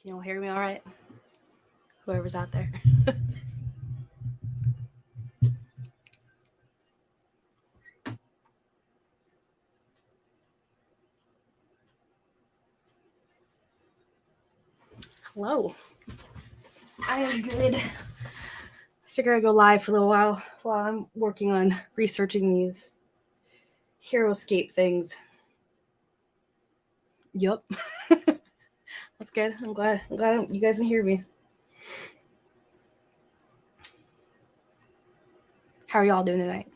Can you all hear me all right? Whoever's out there. Hello. I am good. I figure I'd go live for a little while I'm working on researching these HeroScape things. Yup. That's good. I'm glad you guys can hear me. How are y'all doing tonight?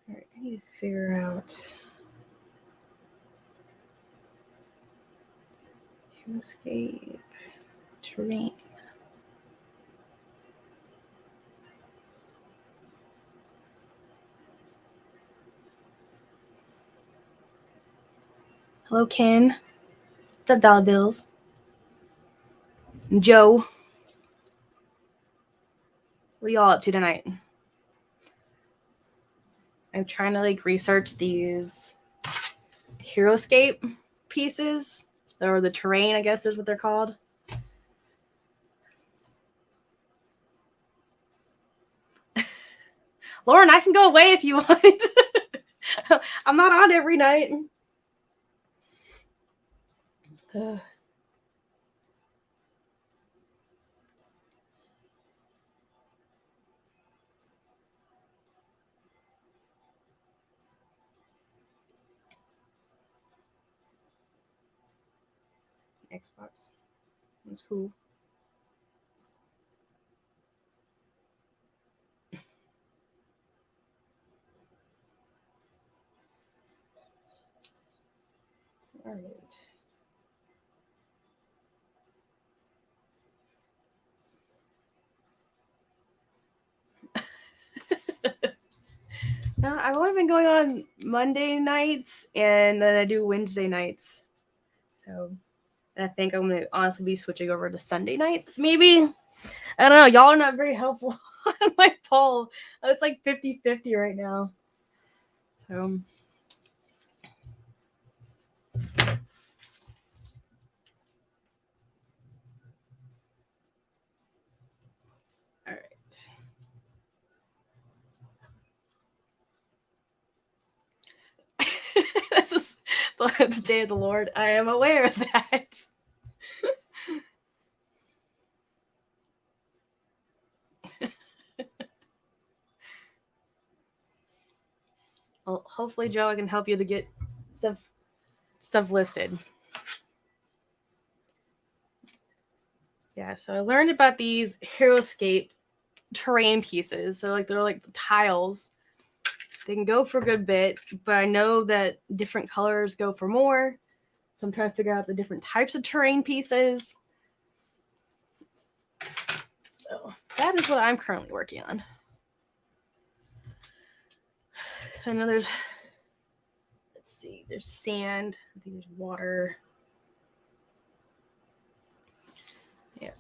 All right, I need to figure out HeroScape terrain. Hello, Ken. What's up, Dollar Bills? Joe. What are y'all up to tonight? I'm trying to research these HeroScape pieces, or the terrain, I guess is what they're called. Lauren, I can go away if you want. I'm not on every night. Xbox. That's cool. All right. Now, I've only been going on Monday nights, and then I do Wednesday nights. So I think I'm going to honestly be switching over to Sunday nights, maybe. I don't know. Y'all are not very helpful on my poll. It's like 50-50 right now. So... All right. This is the day of the Lord. I am aware of that. Well, hopefully, Joe, I can help you to get stuff listed. Yeah, so I learned about these HeroScape terrain pieces. So they're like tiles. They can go for a good bit, but I know that different colors go for more. So I'm trying to figure out the different types of terrain pieces. So that is what I'm currently working on. So I know there's, let's see, there's sand. I think there's water. Yeah.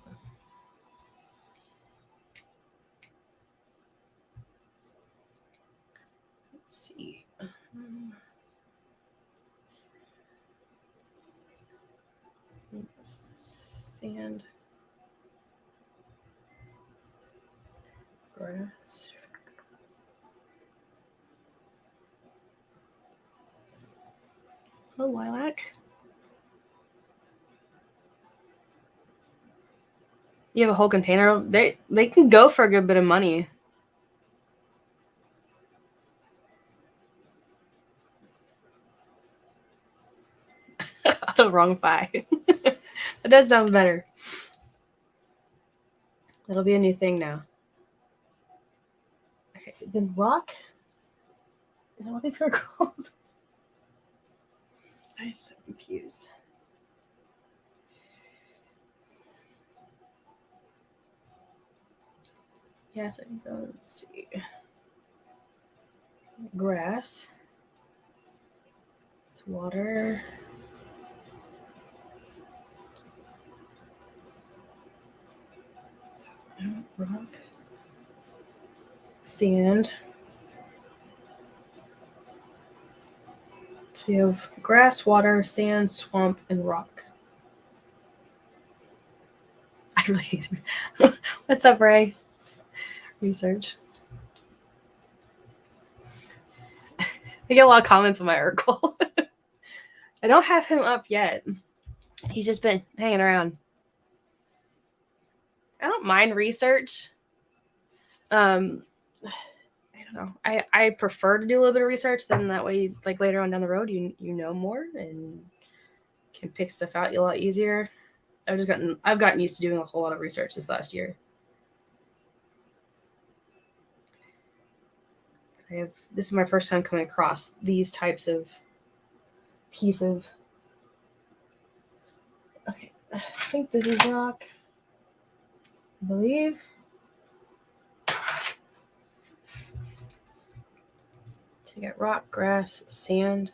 Let's see. Sand. Grass. Oh, lilac. You have a whole container. They can go for a good bit of money. the wrong 5. That does sound better. That'll be a new thing now. Okay, then rock. Is that what these are called? I'm so confused. Yes, let's see. Grass. It's water. Rock. Sand. So you have grass, water, sand, swamp, and rock. I really hate it. What's up, Ray? Research. I get a lot of comments on my article. I don't have him up yet. He's just been hanging around. I don't mind research. I don't know. I prefer to do a little bit of research. Then that way, like later on down the road, you know more and can pick stuff out a lot easier. I've gotten used to doing a whole lot of research this last year. This is my first time coming across these types of pieces. Okay, I think this is rock. I believe. So you got rock, grass, sand.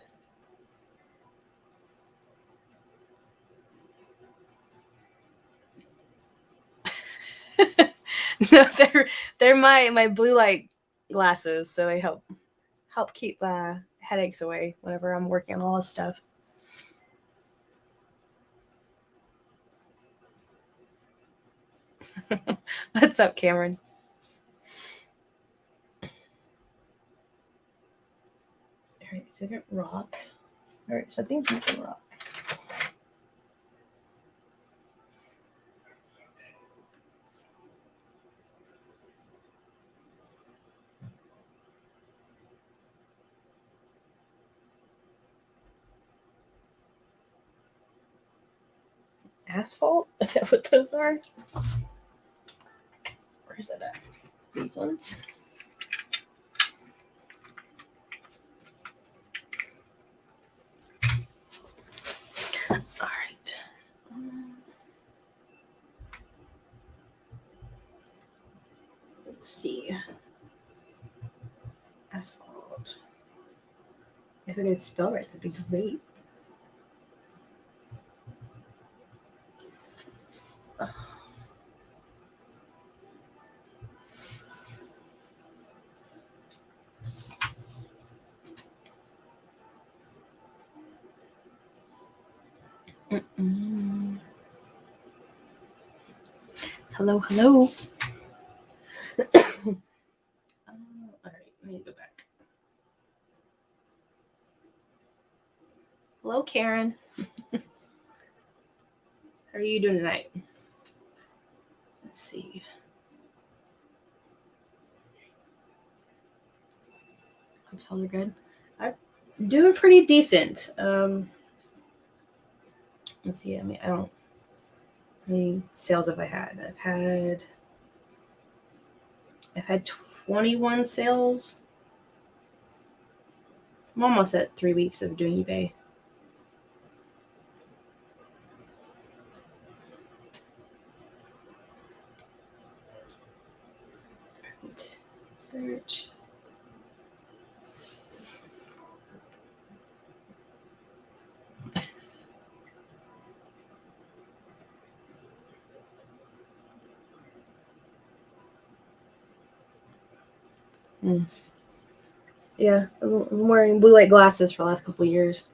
No, they're my blue light glasses, so they help keep headaches away whenever I'm working on all this stuff. What's up, Cameron? All right, so we got rock. All right, so I think these are rock. Asphalt? Is that what those are? Where is it at? These ones? All right. Let's see. Asphalt. If it is spelled right, that'd be great. Hello, hello. All right, let me go back. Hello, Karen. How are you doing tonight? Let's see. Hope all are good. I'm doing pretty decent. Let's see. I mean, I don't. How many sales have I had? I've had 21 sales. I'm almost at 3 weeks of doing eBay. Search. Yeah, I'm wearing blue light glasses for the last couple of years.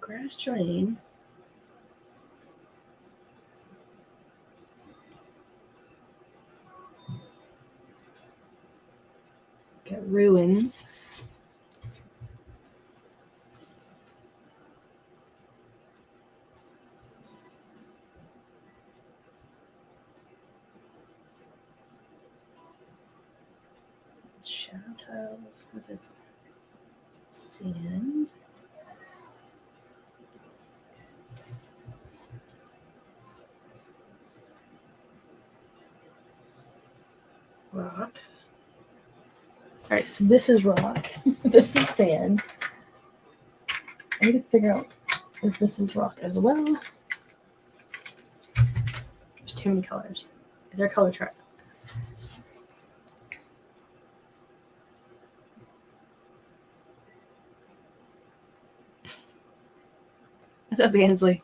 Grass terrain. Got ruins. tiles. What is sand? Rock. All right, so this is rock. This is sand. I need to figure out if this is rock as well. There's too many colors. Is there a color chart? What's up, Ansley?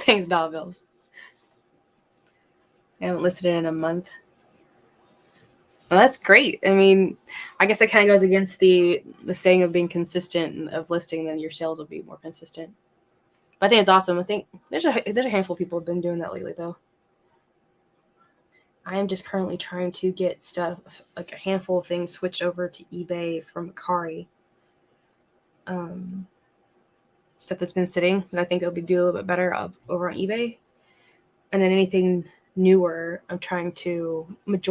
Thanks, Dollbills. I haven't listed it in a month. Well, that's great. I mean, I guess that kind of goes against the saying of being consistent and of listing, then your sales will be more consistent. But I think it's awesome. I think there's a handful of people who have been doing that lately, though. I am just currently trying to get stuff, like a handful of things, switched over to eBay from Macari. Stuff that's been sitting, and I think it'll do a little bit better over on eBay. And then anything newer, I'm trying to put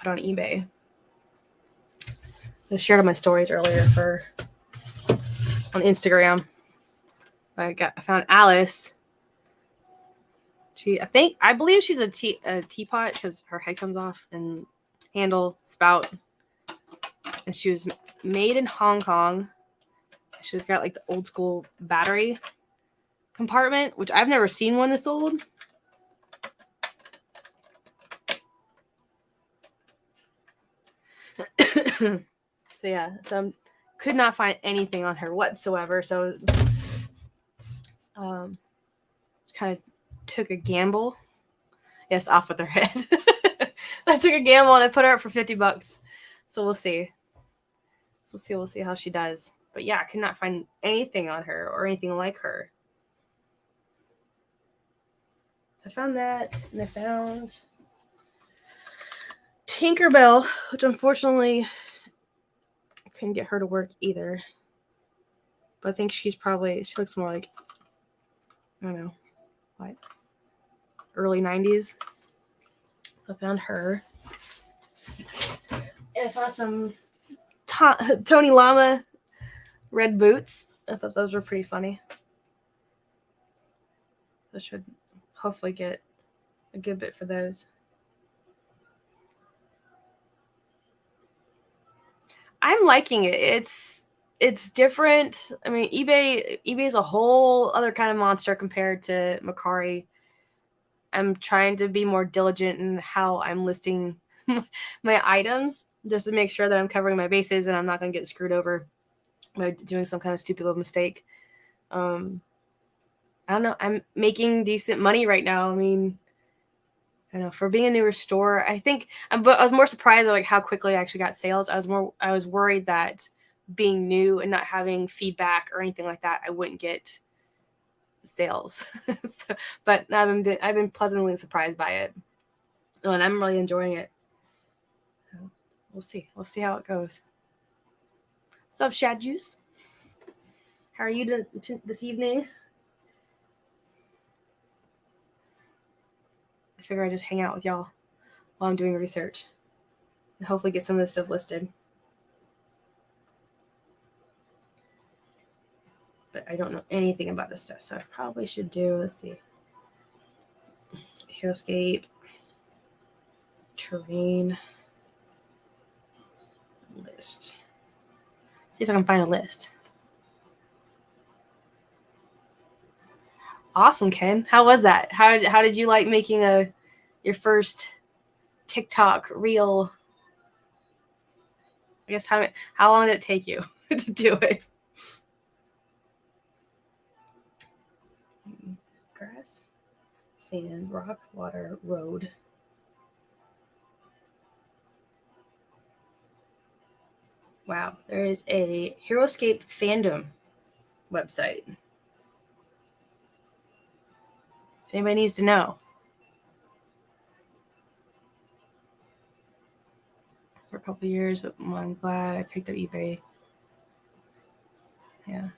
on eBay. I shared on my stories earlier on Instagram. I found Alice. I believe she's a teapot because her head comes off and handle, spout. And she was made in Hong Kong. She's got like the old school battery compartment, which I've never seen one this old. So could not find anything on her whatsoever. So kind of took a gamble. Yes, off with her head. I took a gamble and I put her up for $50. So we'll see. We'll see how she does. But yeah, I could not find anything on her or anything like her. So I found that, and I found Tinkerbell, which unfortunately I couldn't get her to work either. But I think she looks more like, I don't know, what, early 90s. So I found her. And I found some Tony Llama red boots. I thought those were pretty funny. I should hopefully get a good bit for those. I'm liking it. It's different. I mean, eBay is a whole other kind of monster compared to Macari. I'm trying to be more diligent in how I'm listing my items, just to make sure that I'm covering my bases and I'm not going to get screwed over by doing some kind of stupid little mistake. I don't know. I'm making decent money right now. I mean, I don't know, for being a newer store, I think I was more surprised at like how quickly I actually got sales. I was worried that being new and not having feedback or anything like that, I wouldn't get sales. But I've been pleasantly surprised by it. Oh, and I'm really enjoying it. We'll see. We'll see how it goes. What's up, Shad Juice? How are you this evening? I figure I just hang out with y'all while I'm doing research and hopefully get some of this stuff listed. But I don't know anything about this stuff, so I probably should do, let's see, Heroescape, terrain, list. See if I can find a list. Awesome, Ken. How was that? How did you like making your first TikTok reel? I guess how long did it take you to do it? Grass, sand, rock, water, road. Wow, there is a Heroescape fandom website. If anybody needs to know. For a couple of years, but I'm glad I picked up eBay. Yeah.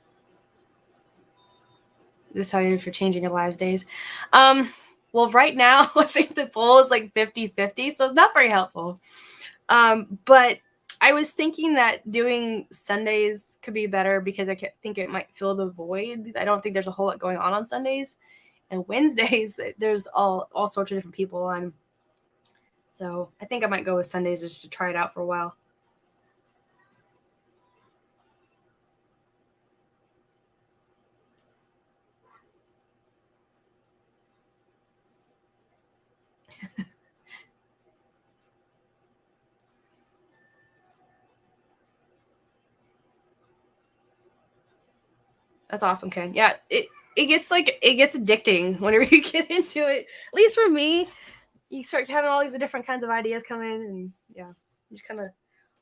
decide if you're changing your lives days. Well, right now, I think the poll is like 50-50, so it's not very helpful. But I was thinking that doing Sundays could be better because I think it might fill the void. I don't think there's a whole lot going on Sundays. And Wednesdays, there's all sorts of different people on. So I think I might go with Sundays just to try it out for a while. That's awesome, Ken. Yeah, it gets addicting whenever you get into it. At least for me, you start having all these different kinds of ideas come in, and yeah, you just kind of,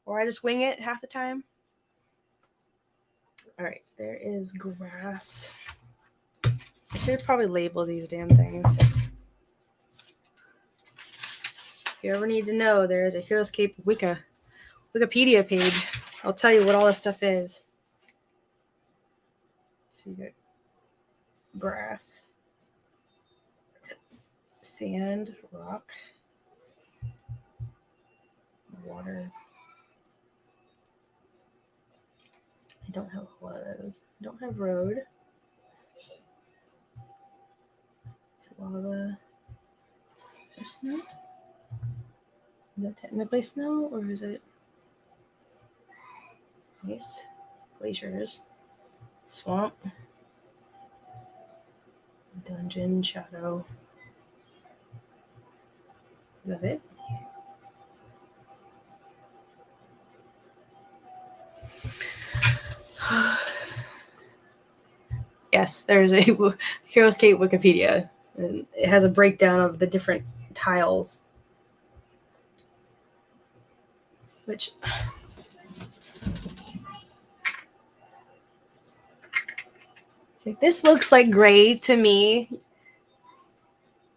or I just wing it half the time. All right, there is grass. I should probably label these damn things. If you ever need to know, there is a Heroescape Wikipedia page. I'll tell you what all this stuff is. So you got grass, sand, rock, water. I don't have a lot of those. I don't have road. It's lava. There's snow? Is that technically snow, or is it ice? Glaciers. Swamp. Dungeon, shadow. Is that it? Yes, there's a Heroescape Wikipedia, and it has a breakdown of the different tiles. Which like, this looks like gray to me,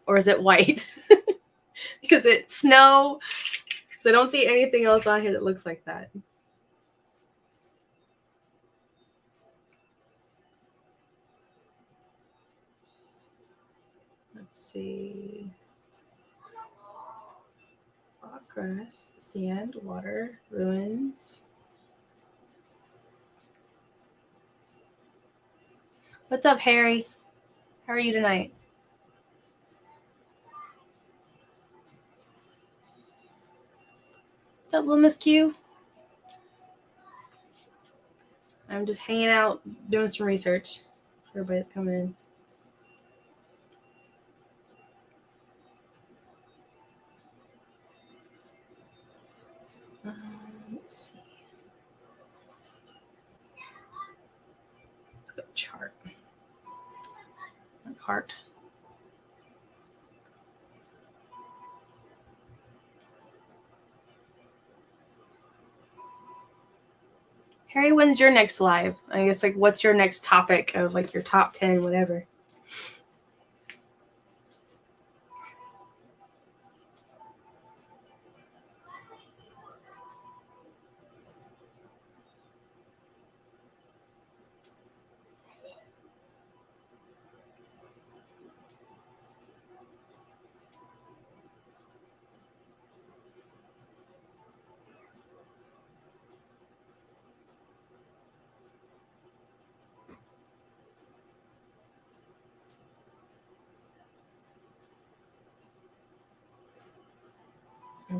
or is it white? Because it's snow. I don't see anything else on here that looks like that. Let's see. Rock, grass, sand, water, ruins. What's up, Harry? How are you tonight? What's up, little Miss Q? I'm just hanging out, doing some research for everybody that's coming in. Let's see. Let's go chart. Heart. Harry, when's your next live? I guess, like, what's your next topic of, like, your top 10, whatever?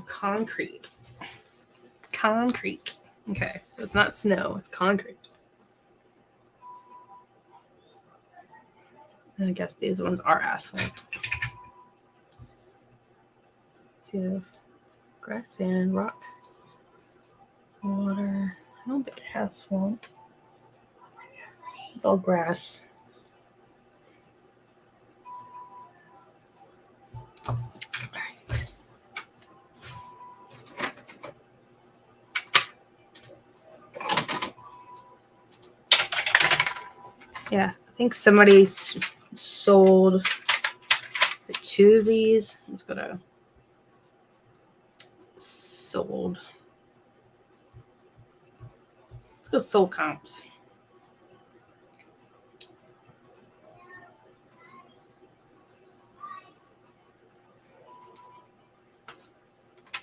Concrete. Concrete. Okay, so it's not snow, it's concrete. And I guess these ones are asphalt. So, grass, sand, rock, water. I don't think it has swamp. It's all grass. All right. Yeah, I think somebody sold 2 of these. Let's go to sold. Let's go sold comps.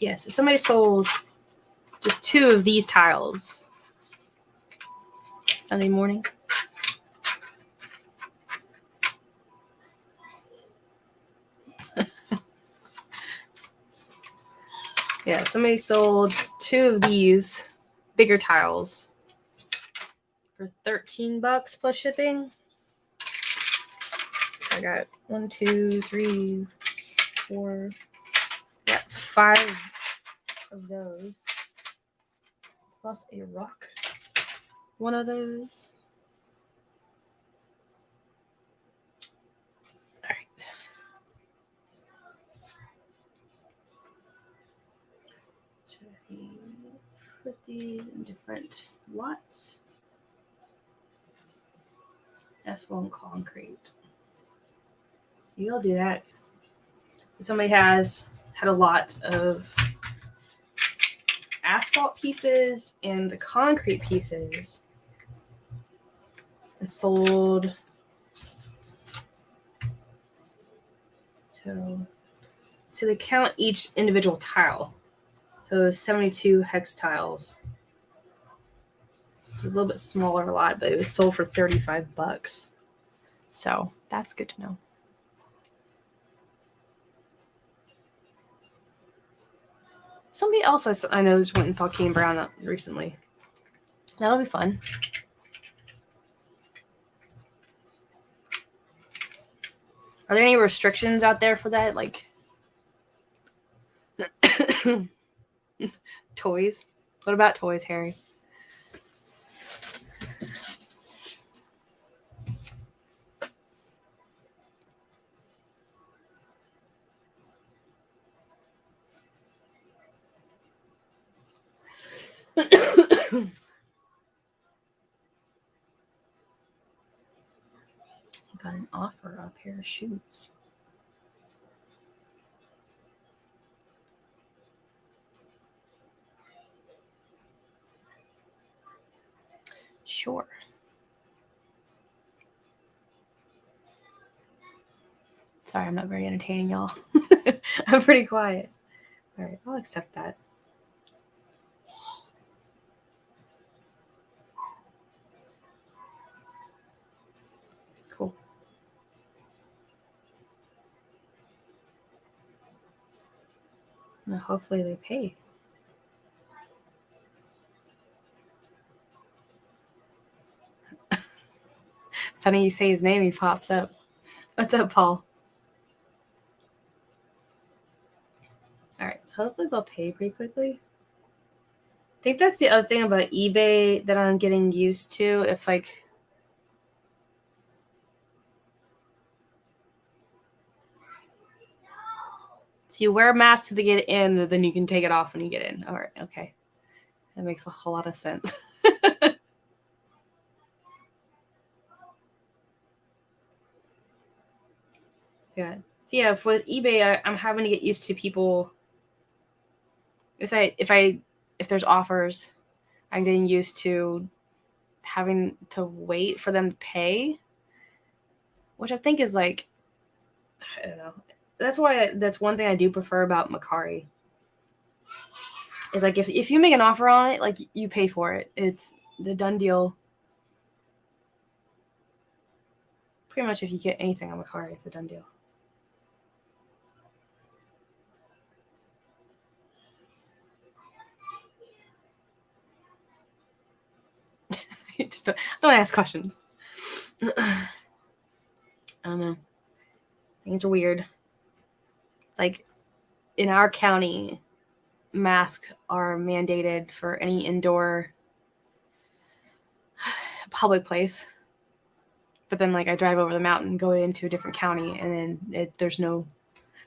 Yes, somebody sold just 2 of these tiles Sunday morning. Yeah, somebody sold 2 of these bigger tiles for $13 plus shipping. I got 1, 2, 3, 4, got 5 of those, plus a rock. 1 of those. All right. Put these in different lots. Asphalt and concrete. You'll do that. Somebody has had a lot of asphalt pieces and the concrete pieces and sold. So they count each individual tile. So 72 hex tiles. It's a little bit smaller lot, but it was sold for $35. So that's good to know. Somebody else I know just went and saw Kane Brown recently. That'll be fun. Are there any restrictions out there for that? Like toys? What about toys, Harry? Got an offer on a pair of shoes. Sure. Sorry, I'm not very entertaining, y'all. I'm pretty quiet. All right, I'll accept that. Cool. Well, hopefully they pay. Sonny, you say his name, he pops up. What's up, Paul? All right, so hopefully they'll pay pretty quickly. I think that's the other thing about eBay that I'm getting used to. If like so you wear a mask to get in, then you can take it off when you get in. All right, okay. That makes a whole lot of sense. Yeah. So yeah, with eBay, I'm having to get used to people. If there's offers, I'm getting used to having to wait for them to pay, which I think is like, I don't know. That's one thing I do prefer about Macari. Is like if you make an offer on it, like you pay for it. It's the done deal. Pretty much if you get anything on Macari, it's a done deal. Just don't ask questions. I don't know. Things are weird. It's like in our county, masks are mandated for any indoor public place. But then like I drive over the mountain, go into a different county, and then there's no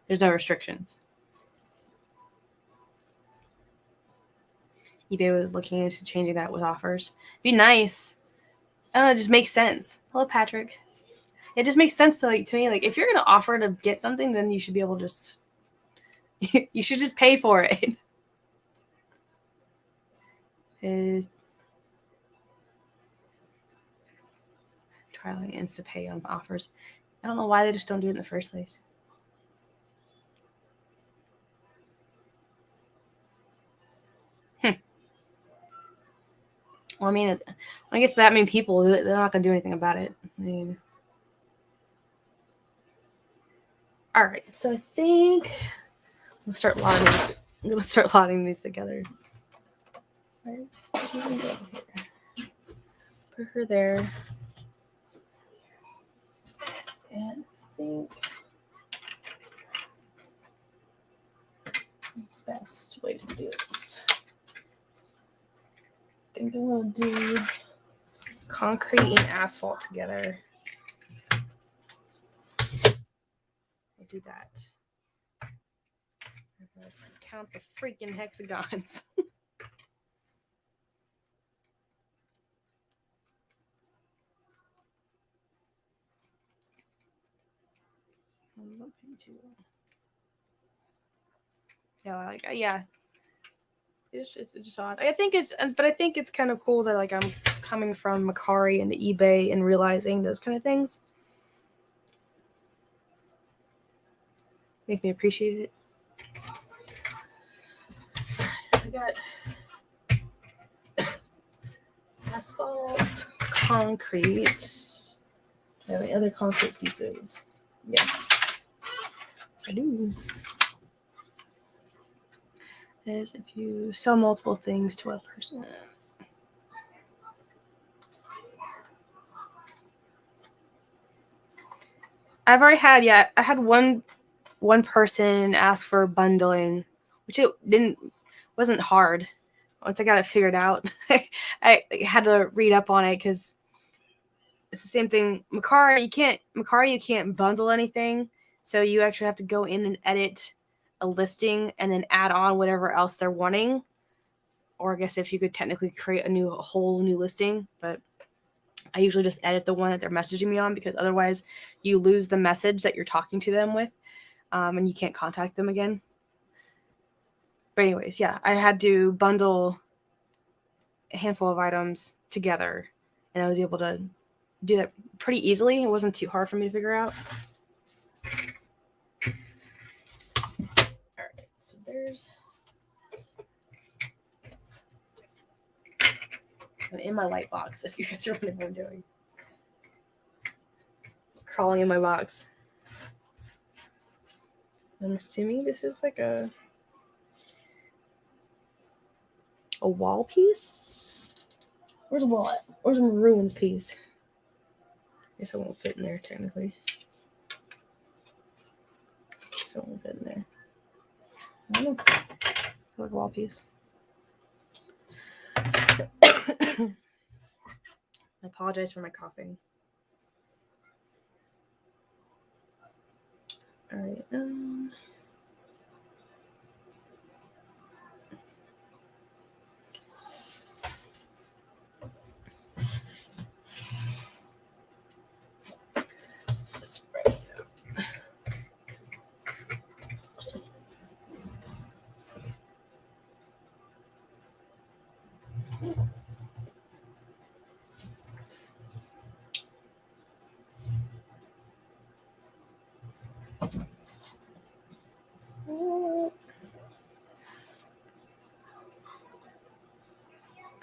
restrictions. eBay was looking into changing that with offers. Be nice. I don't know, it just makes sense. Hello, Patrick. It just makes sense to me. Like if you're gonna offer to get something, then you should be able to just you should just pay for it. Is try like Instapay on offers. I don't know why they just don't do it in the first place. Well, I mean, I guess that many people, they're not going to do anything about it. I mean, all right. So I think I'm going to start lotting these together. Right. Put her there. And I think the best way to do this. I think I'm going to do concrete and asphalt together. I'll do that. I'm going to count the freaking hexagons. I'm not paying too well. Yeah. It's just odd. I think it's kind of cool that like I'm coming from Macari into eBay and realizing those kind of things. Make me appreciate it. I got asphalt, concrete. Do I have any other concrete pieces? Yes, I do. Is if you sell multiple things to a person. I've already had, I had one person ask for bundling, which wasn't hard. Once I got it figured out, I had to read up on it because it's the same thing. Macari, you can't bundle anything, so you actually have to go in and edit a listing and then add on whatever else they're wanting. Or I guess if you could technically create a whole new listing, but I usually just edit the one that they're messaging me on because otherwise you lose the message that you're talking to them with, and you can't contact them again. But anyways, yeah, I had to bundle a handful of items together, and I was able to do that pretty easily. It wasn't too hard for me to figure out. All right, so there's. I'm in my light box, if you guys are wondering what I'm doing. Crawling in my box. I'm assuming this is like a wall piece? Where's the wall at? Where's my ruins piece? I guess it won't fit in there, technically. So it won't fit in there. I don't know. Like a wall piece. I apologize for my coughing. All right. Spread it out.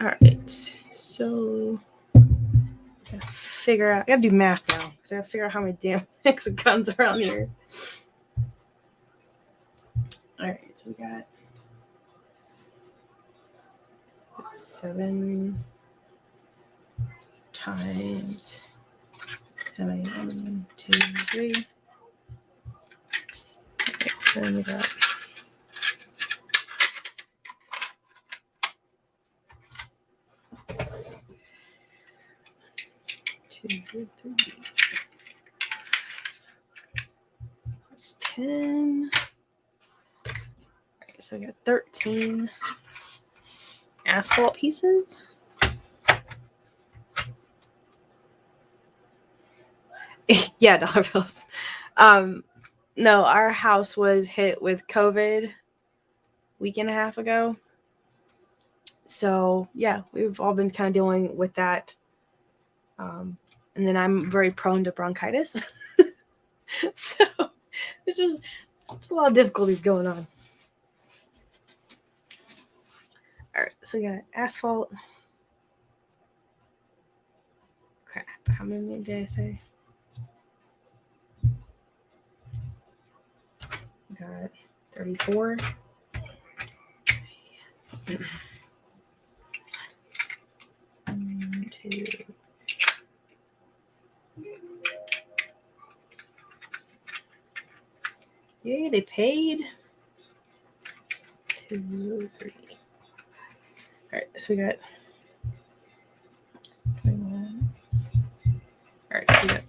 All right, so I gotta do math now because I gotta figure out how many damn hexagons are on here. All right, so we got 7 times 1, 2, 3. Okay, so then we got 2, 3. Plus 10. All right, so we got 13 asphalt pieces. Yeah, dollar bills. No, our house was hit with COVID a week and a half ago. So yeah, we've all been kind of dealing with that. And then I'm very prone to bronchitis. So it's just a lot of difficulties going on. All right, so we got asphalt. Crap. How many did I say? Got 34. One, two. Yay, they paid. 2, 3. All right, so we got 21. All right, so we got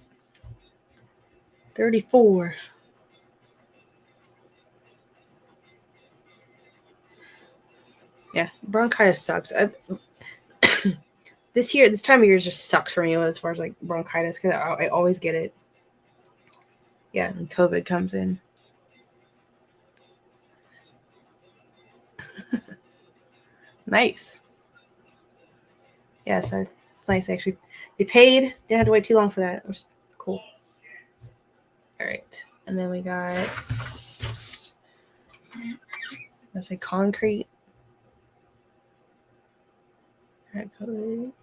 34. Yeah, bronchitis sucks. This time of year just sucks for me as far as like bronchitis because I always get it. Yeah, and COVID comes in. Nice. Yeah, so it's nice actually. They paid. Didn't have to wait too long for that. It was cool. All right, and then we got. Let's say concrete. All right, COVID.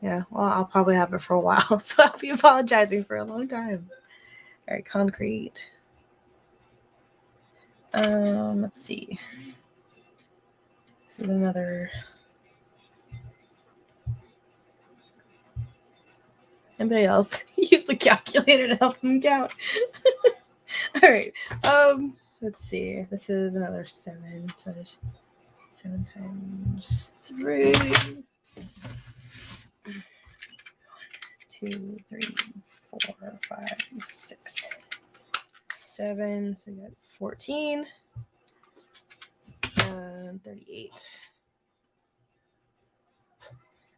Yeah, well, I'll probably have it for a while, so I'll be apologizing for a long time. All right, concrete. Let's see. This is another. Anybody else use the calculator to help them count? All right. Let's see. This is another 7. So there's 7 times 3. 2, 3, 4, 5, 6, 7. So we got 14. 38.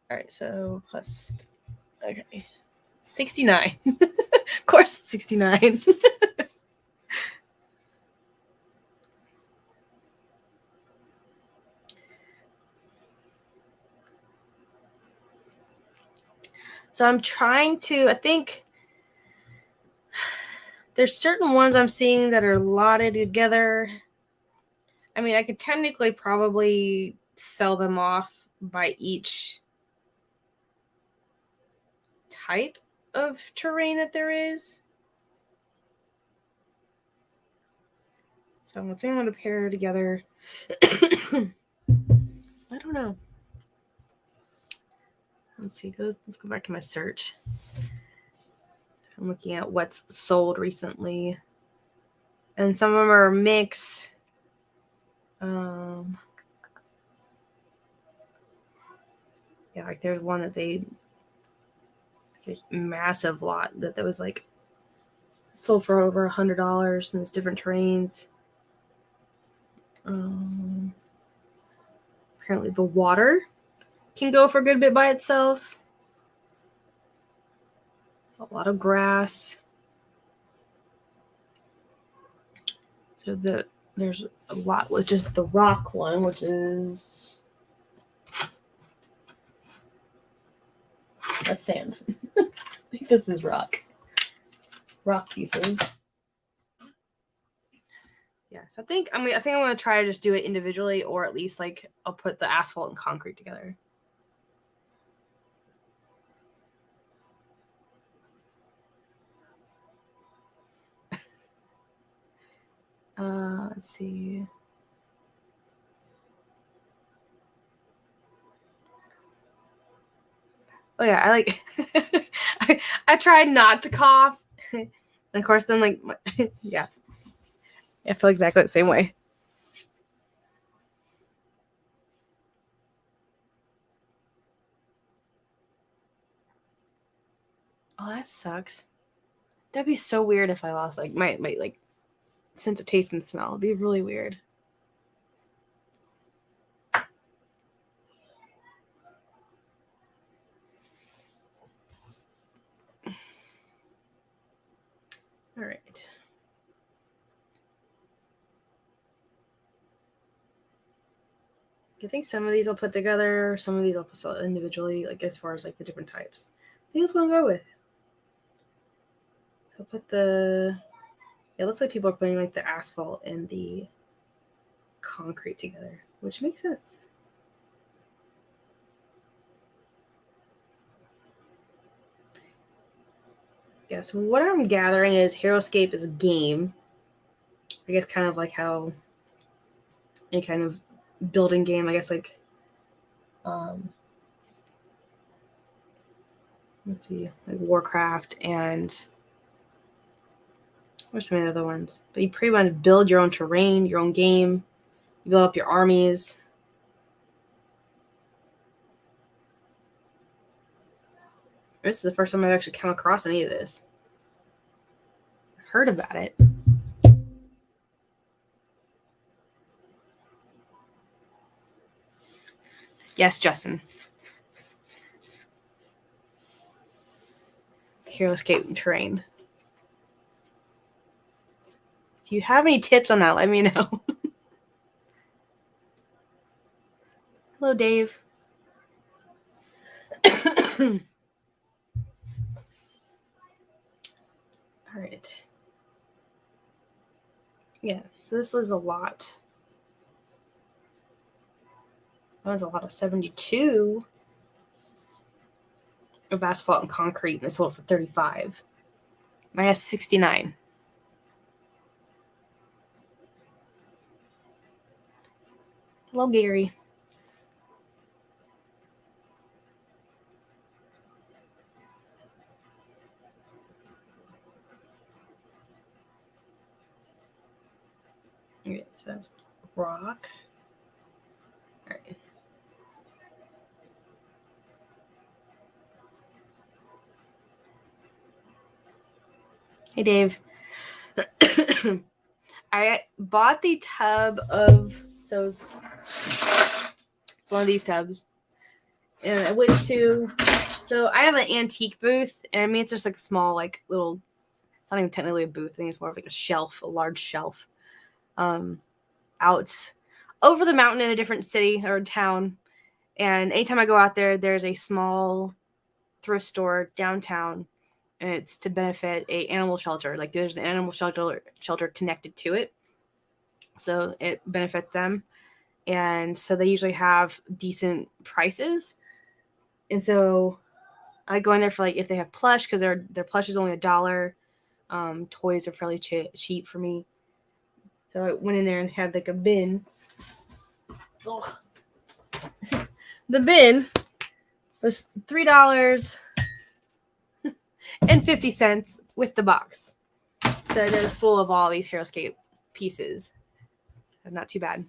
All right, so plus, okay, 69. Of course, 69. So I'm trying to, I think there's certain ones I'm seeing that are lotted together. I mean, I could technically probably sell them off by each type of terrain that there is. So I think I'm going to pair together. I don't know. Let's see. Let's go back to my search. I'm looking at what's sold recently. And some of them are mixed. Yeah, like there's one that they like a massive lot that was like sold for over $100 and it's different terrains. Apparently the water can go for a good bit by itself. A lot of grass. So there's a lot with just the rock one, which is that's sand. I think this is rock pieces. Yeah, so I think I'm gonna try to just do it individually, or at least like I'll put the asphalt and concrete together. Let's see. Oh yeah, I like. I tried not to cough, and of course then like yeah, I feel exactly the same way. Oh, that sucks. That'd be so weird if I lost like my like sense of taste and smell. It'd be really weird. All right. I think some of these I'll put together. Some of these I'll put individually, like as far as like the different types. I think that's what I'll go with. So I'll put it looks like people are putting like the asphalt and the concrete together, which makes sense. Yeah, so what I'm gathering is HeroScape is a game. I guess kind of like how any kind of building game, I guess like let's see, like Warcraft and what's some of the other ones? But you pretty much build your own terrain, your own game. You build up your armies. This is the first time I've actually come across any of this. I've heard about it. Yes, Justin. HeroScape terrain. If you have any tips on that, let me know. Hello, Dave. All right. Yeah, so this is a lot. That was a lot of 72 of asphalt and concrete, and they sold for 35. I have 69. Hello, Gary. Okay, it says rock. All right. Hey, Dave. I bought the tub of, so it's one of these tubs. And I went to, so I have an antique booth, and I mean, it's just like a small, like little, it's not even technically a booth. I think it's more of like a shelf, a large shelf, out over the mountain in a different city or town. And anytime I go out there, there's a small thrift store downtown, and it's to benefit a animal shelter. Like there's an animal shelter connected to it, so it benefits them. And so they usually have decent prices. And so I go in there for like if they have plush, because their plush is only $1. Toys are fairly cheap for me. So I went in there and had like a bin. Ugh. The bin was $3.50 with the box. So it is full of all these HeroScape pieces. Not too bad.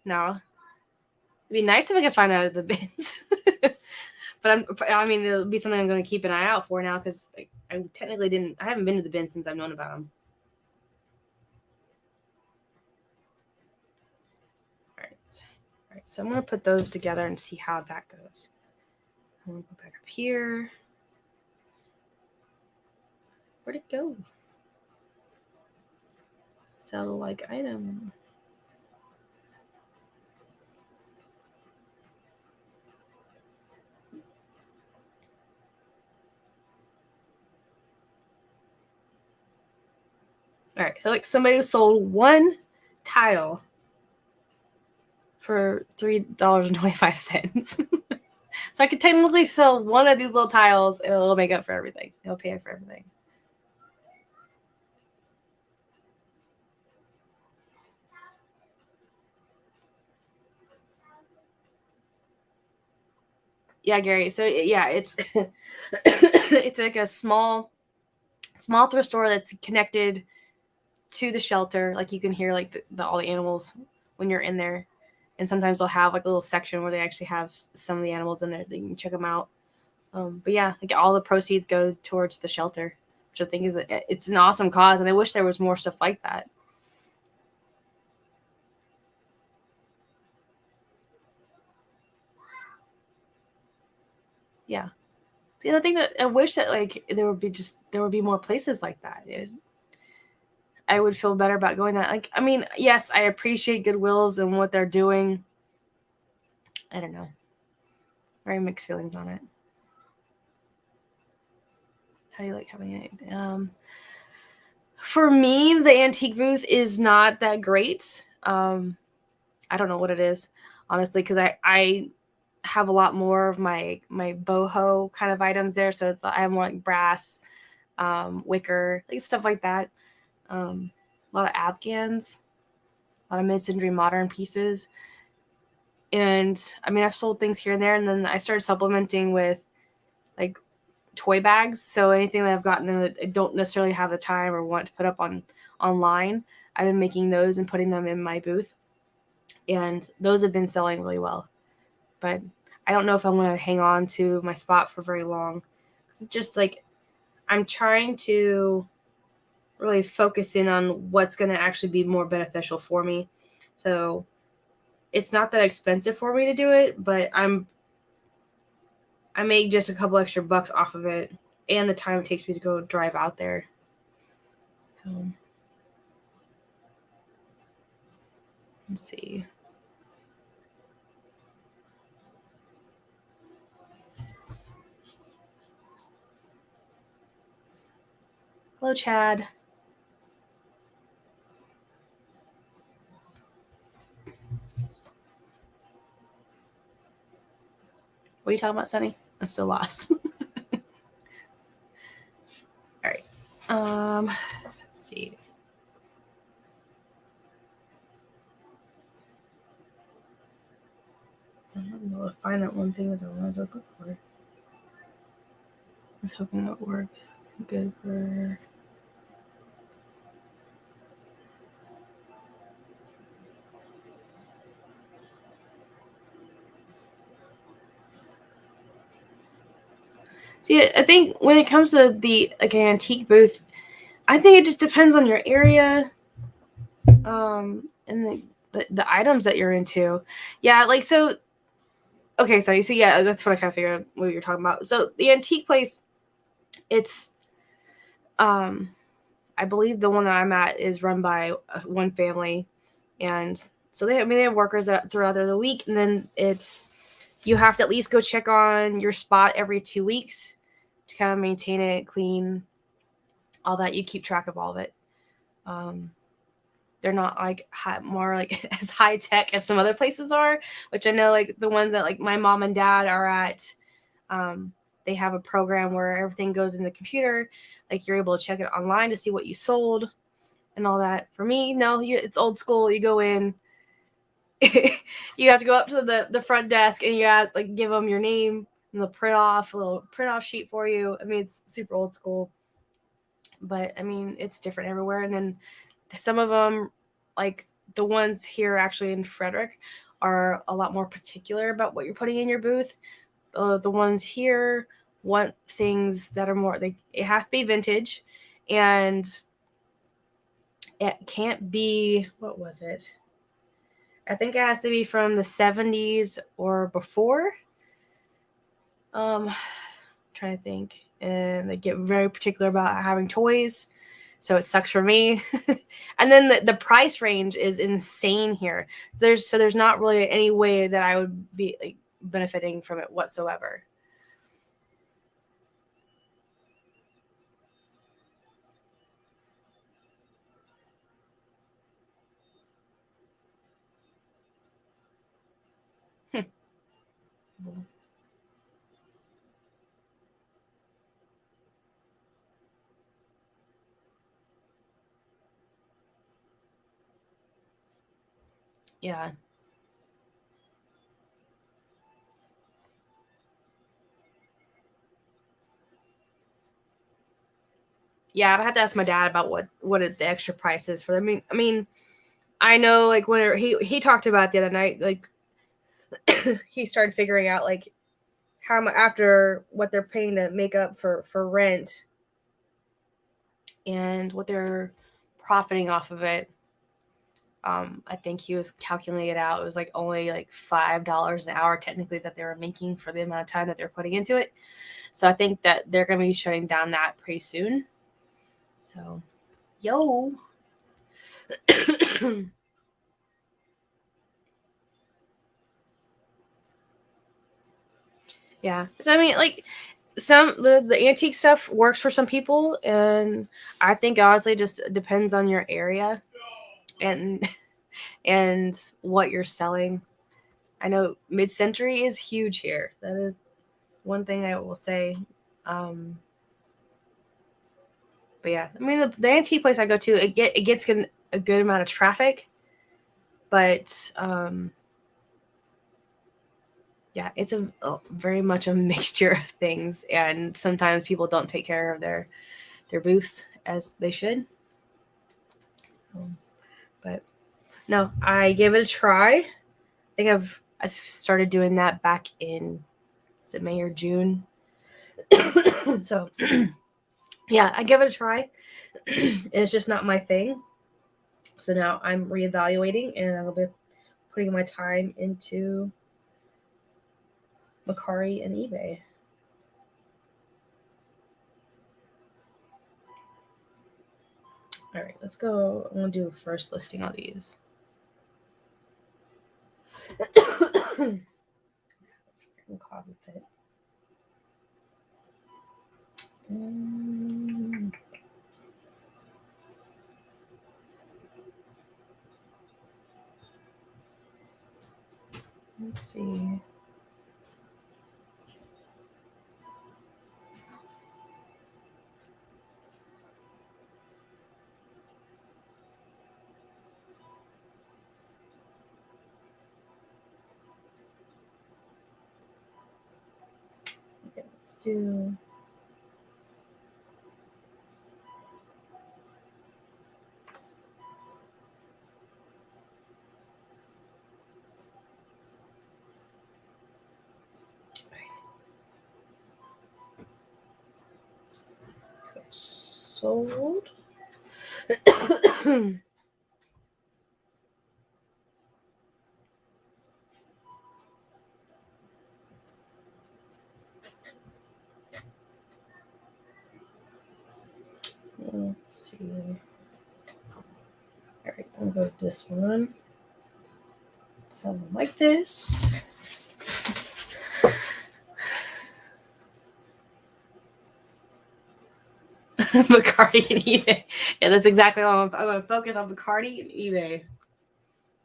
No, it'd be nice if I could find that at the bins. But I mean, it'll be something I'm going to keep an eye out for now because I technically I haven't been to the bins since I've known about them. All right. So I'm going to put those together and see how that goes. I'm going to go back up here. Where'd it go? Sell like item. All right, so like somebody sold one tile for $3.25. So I could technically sell one of these little tiles and it'll make up for everything. It'll pay for everything. Yeah, Gary. So yeah, it's it's like a small thrift store that's connected to the shelter. Like you can hear like all the animals when you're in there, and sometimes they'll have like a little section where they actually have some of the animals in there that you can check them out. But yeah, like all the proceeds go towards the shelter, which I think it's an awesome cause, and I wish there was more stuff like that. Yeah. The other thing that I wish that like there would be more places like that. I would feel better about going that. Like, I mean, yes, I appreciate Goodwills and what they're doing. I don't know. Very mixed feelings on it. How do you like having it? For me, the antique booth is not that great. I don't know what it is, honestly, because I have a lot more of my boho kind of items there. So I have more like brass, wicker, like stuff like that. A lot of Afghans, a lot of mid-century modern pieces. And I mean, I've sold things here and there, and then I started supplementing with like toy bags. So anything that I've gotten that I don't necessarily have the time or want to put up online, I've been making those and putting them in my booth, and those have been selling really well. But I don't know if I'm going to hang on to my spot for very long. It's just like I'm trying to really focus in on what's going to actually be more beneficial for me. So it's not that expensive for me to do it, but I make just a couple extra bucks off of it and the time it takes me to go drive out there. So, let's see. Hello, Chad. What are you talking about, Sunny? I'm still lost. All right. Let's see. I don't know if I find that one thing that I want to look for. I was hoping that would work. Good for. See, I think when it comes to the like an antique booth, I think it just depends on your area, and the items that you're into. Yeah, like so. Okay, so you see, yeah, that's what I kind of figured what you're talking about. So the antique place, it's, I believe the one that I'm at is run by one family, and so they have workers throughout the week, and then you have to at least go check on your spot every 2 weeks to kind of maintain it clean, all that. You keep track of all of it. They're not like more like as high tech as some other places are, which I know like the ones that like my mom and dad are at. They have a program where everything goes in the computer, like you're able to check it online to see what you sold and all that. For me, no, it's old school. You go in, you have to go up to the front desk and you got like give them your name and they'll print off a little print off sheet for you. I mean, it's super old school, but I mean, it's different everywhere. And then some of them, like the ones here actually in Frederick, are a lot more particular about what you're putting in your booth. The ones here want things that are more like it has to be vintage, and it can't be, what was it? I think it has to be from the 70s or before. Trying to think, and they get very particular about having toys, so it sucks for me. And then the price range is insane here. There's not really any way that I would be like benefiting from it whatsoever. Yeah. Yeah, I'd have to ask my dad about what the extra price is for them. I mean, I know like when he talked about the other night, like he started figuring out like how much after what they're paying to make up for rent and what they're profiting off of it. I think he was calculating it out. It was like only like $5 an hour technically that they were making for the amount of time that they're putting into it. So I think that they're going to be shutting down that pretty soon. So, yo. Yeah. So I mean, like the antique stuff works for some people, and I think honestly just depends on your area. And and what you're selling. I know mid-century is huge here. That is one thing I will say. But yeah, I mean the antique place I go to, it gets a good amount of traffic, but yeah, it's a very much a mixture of things, and sometimes people don't take care of their booths as they should. But no, I gave it a try. I think I started doing that back in, is it May or June? So yeah, I give it a try. It's just not my thing. So now I'm reevaluating, and I'll be putting my time into Mercari and eBay. All right, let's go. I'm gonna do a first listing on these. Copy fit. Let's see. Okay, let's do. Sold. Let's see. All right, I'm gonna go with this one. Something like this. Bacardi and eBay. Yeah, that's exactly what I'm going to focus on, Bacardi and eBay.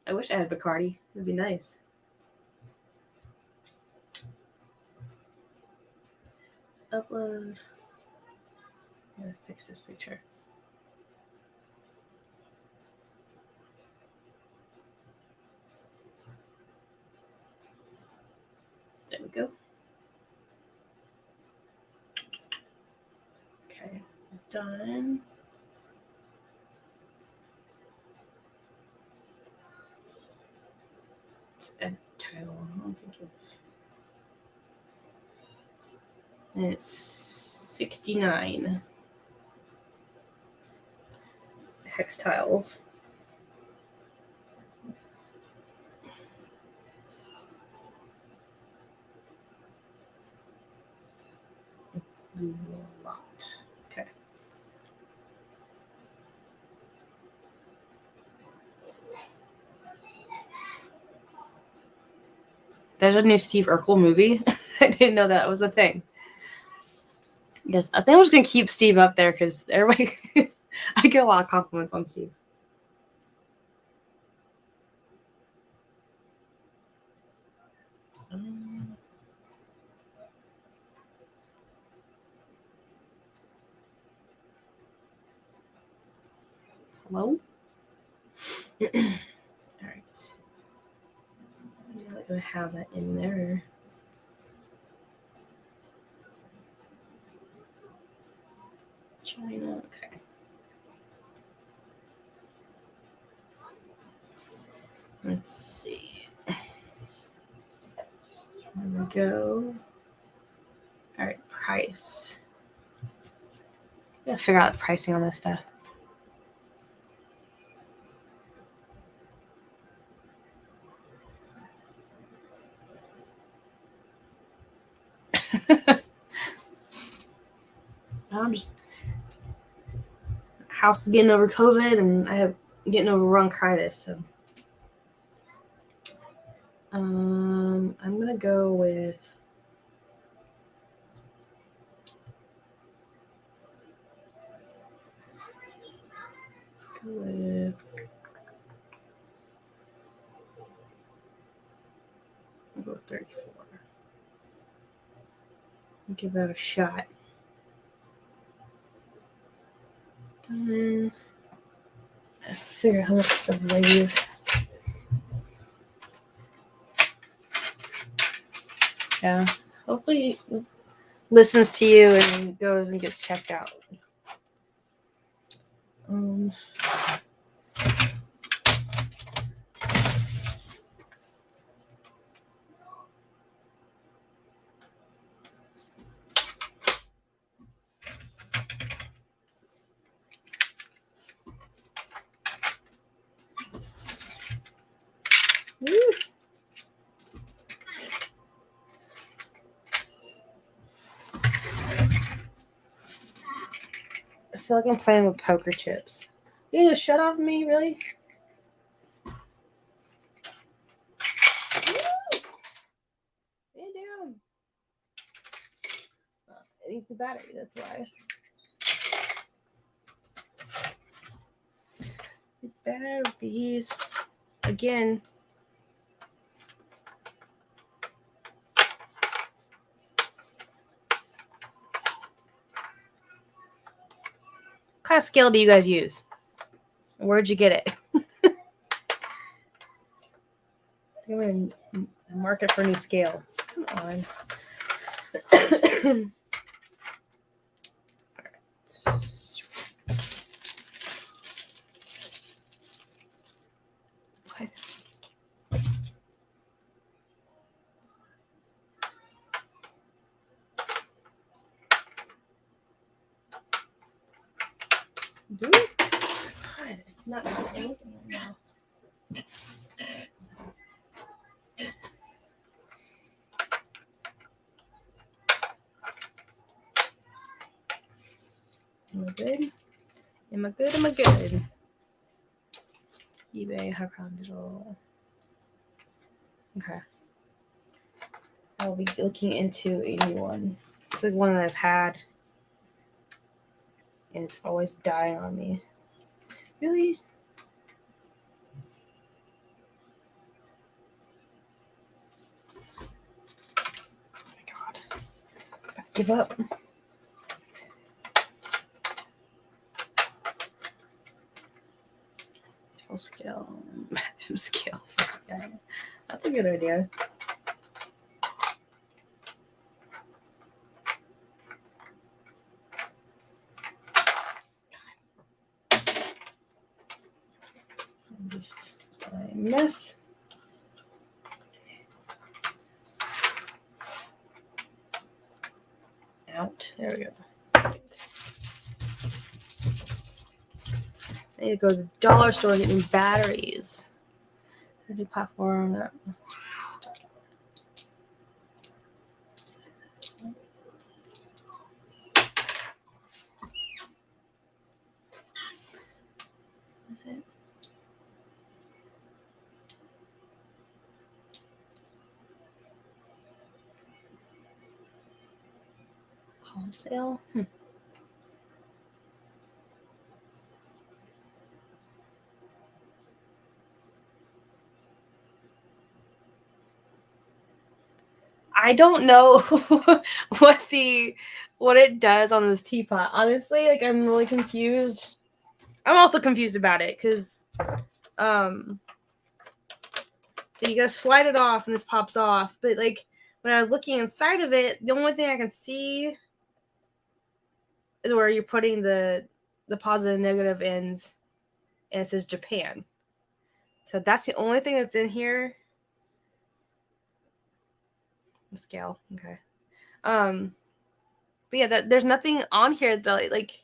I wish I had Bacardi. It'd be nice. Upload. I'm going to fix this picture. There we go. Okay, done. Add title. I don't think it's. And it's 69 hex tiles. Locked. Okay. There's a new Steve Urkel movie. I didn't know that was a thing. Yes, I think I'm just gonna keep Steve up there because everybody, I get a lot of compliments on Steve. Hello? All right. I'm not gonna have that in there. China. Okay. Let's see. There we go. All right, price. Gotta figure out the pricing on this stuff. I'm just house is getting over COVID, and I have getting over bronchitis. So, I'm gonna go with. Let's go with 34. Give that a shot. I figure out how much stuff I use. Yeah. Hopefully it listens to you and goes and gets checked out. I feel like I'm playing with poker chips. You gonna shut off me, really? Damn. It needs the battery, that's why. Batteries. Again. What kind of scale do you guys use? Where'd you get it? I'm going to mark it for a new scale. Come on. Not anything now. Am I good? Am I good? Am I good? eBay, High Crown Digital. Okay. I'll be looking into a new one. It's like one that I've had. And it's always dying on me. Really? Oh my god. I give up. Full scale. Scale. Yeah. That's a good idea. Just a mess. Out. There we go. I need to go to the dollar store and get new batteries. A new platform. That. Is it? Wholesale? I don't know what it does on this teapot. Honestly, like I'm really confused. I'm also confused about it because so you gotta slide it off and this pops off. But like when I was looking inside of it, the only thing I can see is where you're putting the positive and negative ends, and it says Japan. So that's the only thing that's in here. The scale, okay. But yeah, there's nothing on here that like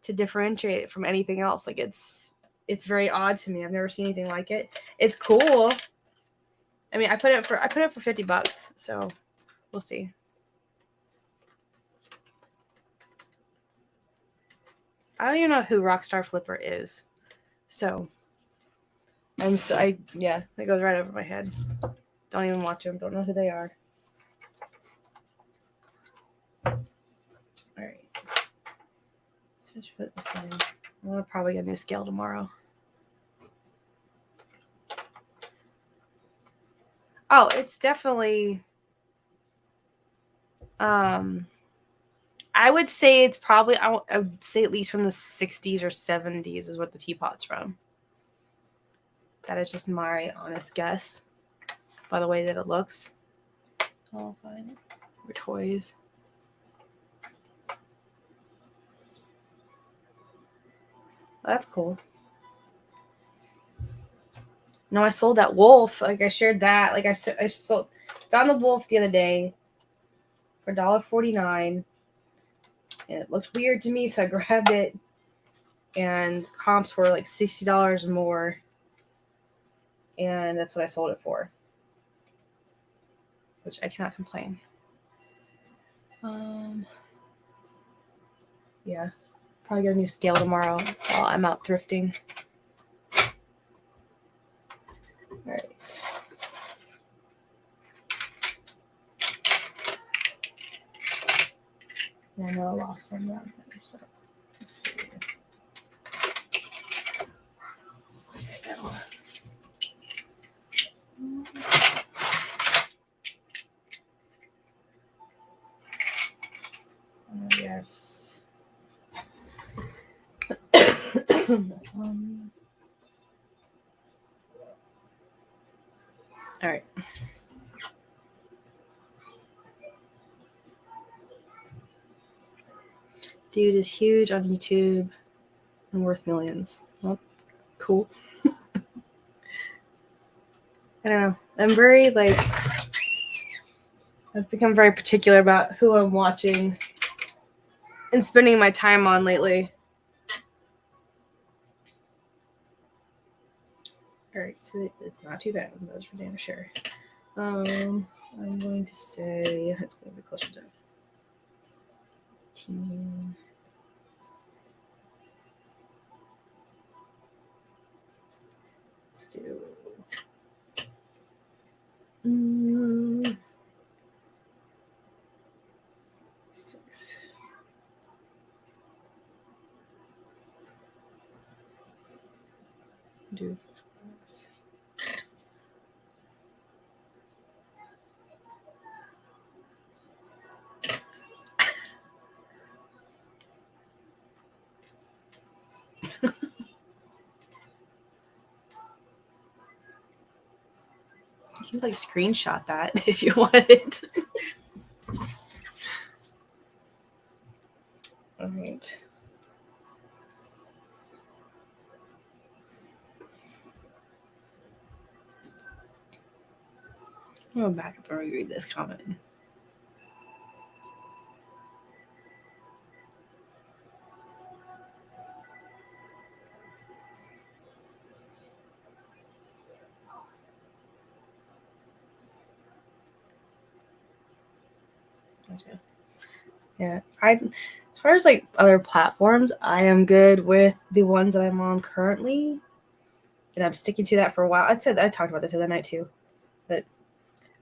to differentiate it from anything else. Like it's very odd to me. I've never seen anything like it. It's cool. I mean, I put it for $50, so we'll see. I don't even know who Rockstar Flipper is. So yeah, that goes right over my head. Don't even watch them. Don't know who they are. All right. Let's put this in. I'm gonna probably get a new scale tomorrow. Oh, it's definitely. I would say it's probably. I would say at least from the 60s or 70s is what the teapot's from. That is just my honest guess, by the way that it looks. I'll find it. For toys. That's cool. No, I sold that wolf. Like I shared that. Like I sold, found the wolf the other day for $1.49, and it looked weird to me, so I grabbed it. And comps were like $60 more, and that's what I sold it for, which I cannot complain. Yeah, probably get a new scale tomorrow while I'm out thrifting. All right. And I know I lost some around there, so let's see. There we go. Yes. All right. Dude is huge on YouTube and worth millions. Well, cool. I don't know. I'm very like, I've become very particular about who I'm watching and spending my time on lately. All right, so it's not too bad. That's for damn sure. I'm going to say it's going to be closer to 15. Let's do. Six. Do. You can like screenshot that if you wanted. All right. I'm going to back up and reread this comment. Gotcha. Yeah, as far as like other platforms, I am good with the ones that I'm on currently, and I'm sticking to that for a while. I talked about this the other night too, but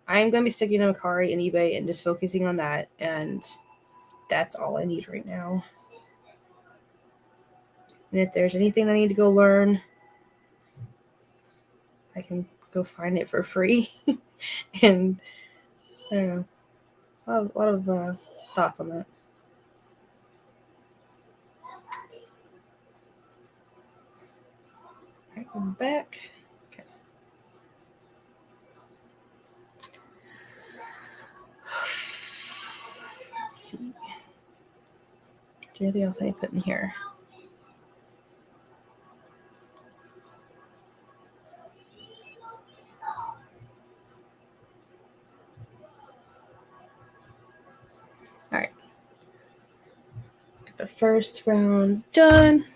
I'm going to be sticking to Mercari and eBay and just focusing on that, and that's all I need right now. And if there's anything I need to go learn, I can go find it for free. And I don't know, a lot of thoughts on that. All right, I'm back. Okay. Let's see. Is there anything else I need to put in here? All right. Get the first round done.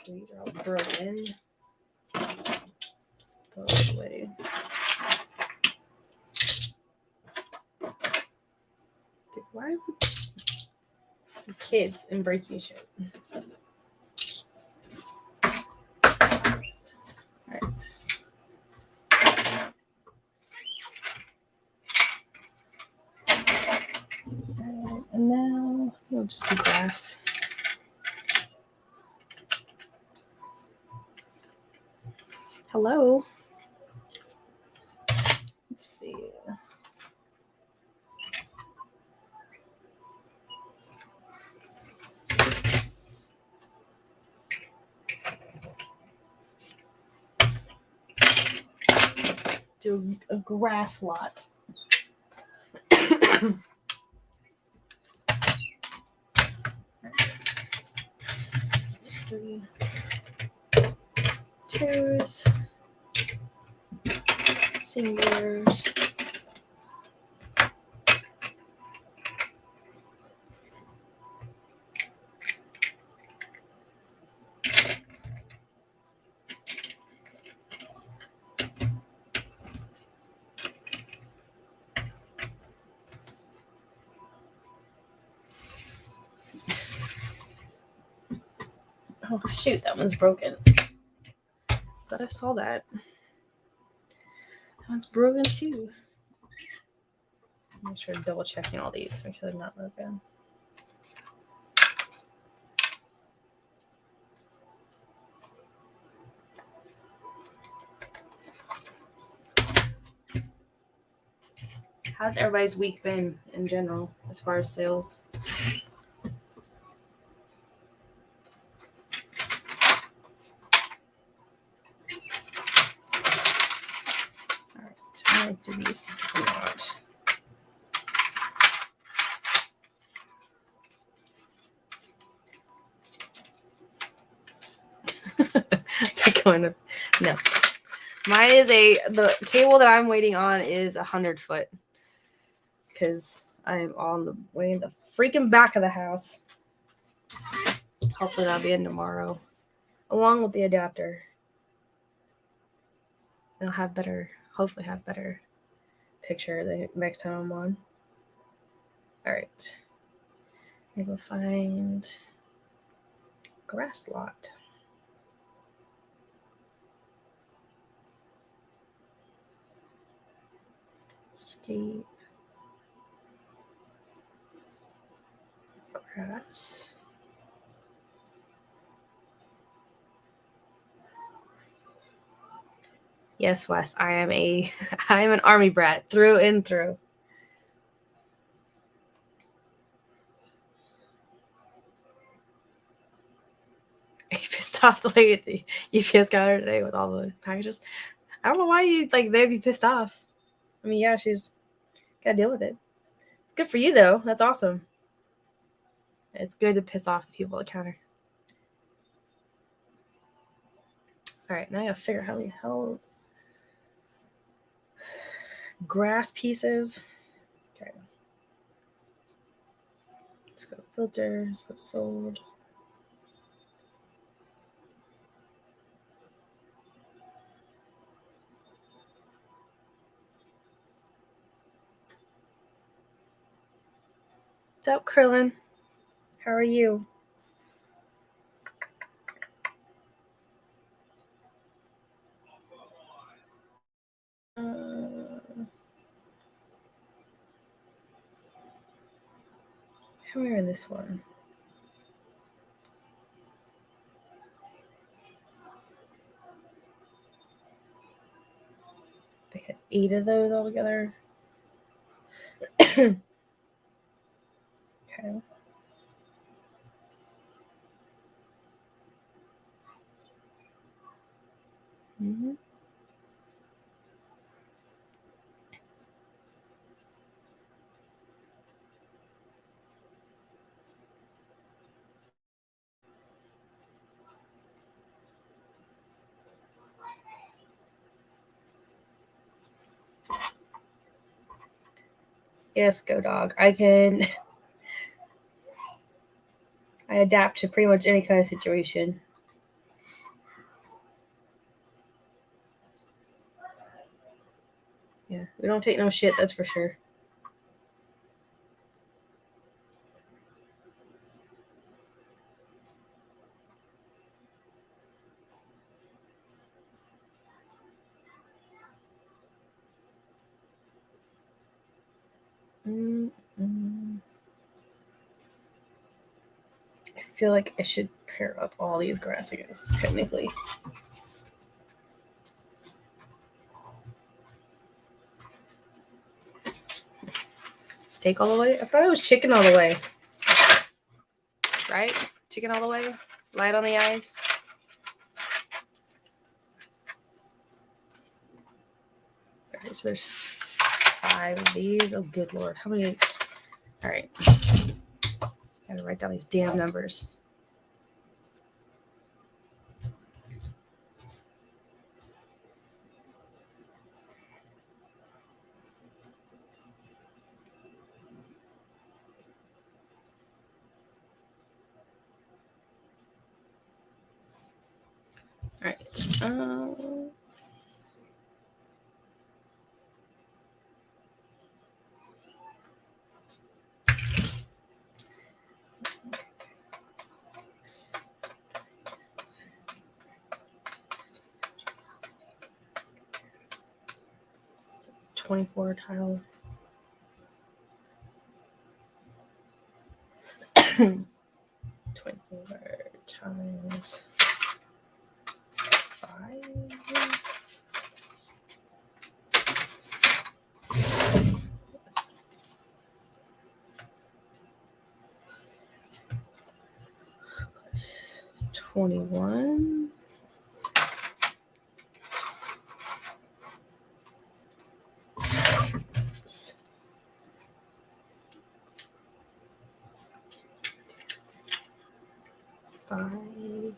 These are all Berlin. Throw away. Why would kids and breaking shit? Alright. And now we'll just do graphs. Hello. Let's see. Do a grass lot. 3 twos, singulars. Oh shoot, that one's broken. Thought I saw that. That one's broken too. Make sure to double checking all these. Make sure they're not broken. How's everybody's week been in general as far as sales? Alright, I might do these if you want. It's like going to, no. Mine is the cable that I'm waiting on is 100 foot. Because I'm on the way in the freaking back of the house. Hopefully that'll be in tomorrow. Along with the adapter. I'll have hopefully have better picture the next time I'm on. Alright. I'm going to find grass lot. Escape. Grass. Yes, Wes, I am an army brat through and through. You pissed off the lady at the UPS counter today with all the packages. I don't know why they'd be pissed off. I mean, yeah, she's gotta deal with it. It's good for you though. That's awesome. It's good to piss off the people at the counter. Alright, now I gotta figure out how the hell grass pieces. Okay. Let's go filter. Let's go sold. What's up, Krillin? How are you? How are we in this one? They had 8 of those altogether. Okay. Mm-hmm. Yes, go dog. I adapt to pretty much any kind of situation. Yeah, we don't take no shit, that's for sure. I feel like I should pair up all these grass against, technically. Steak all the way? I thought it was chicken all the way. Right? Chicken all the way? Light on the ice. Okay, so there's 5 of these. Oh, good Lord. How many? All right. Gotta write down these damn numbers. All right. 24 tile. 24 times 5. Plus 21. Five.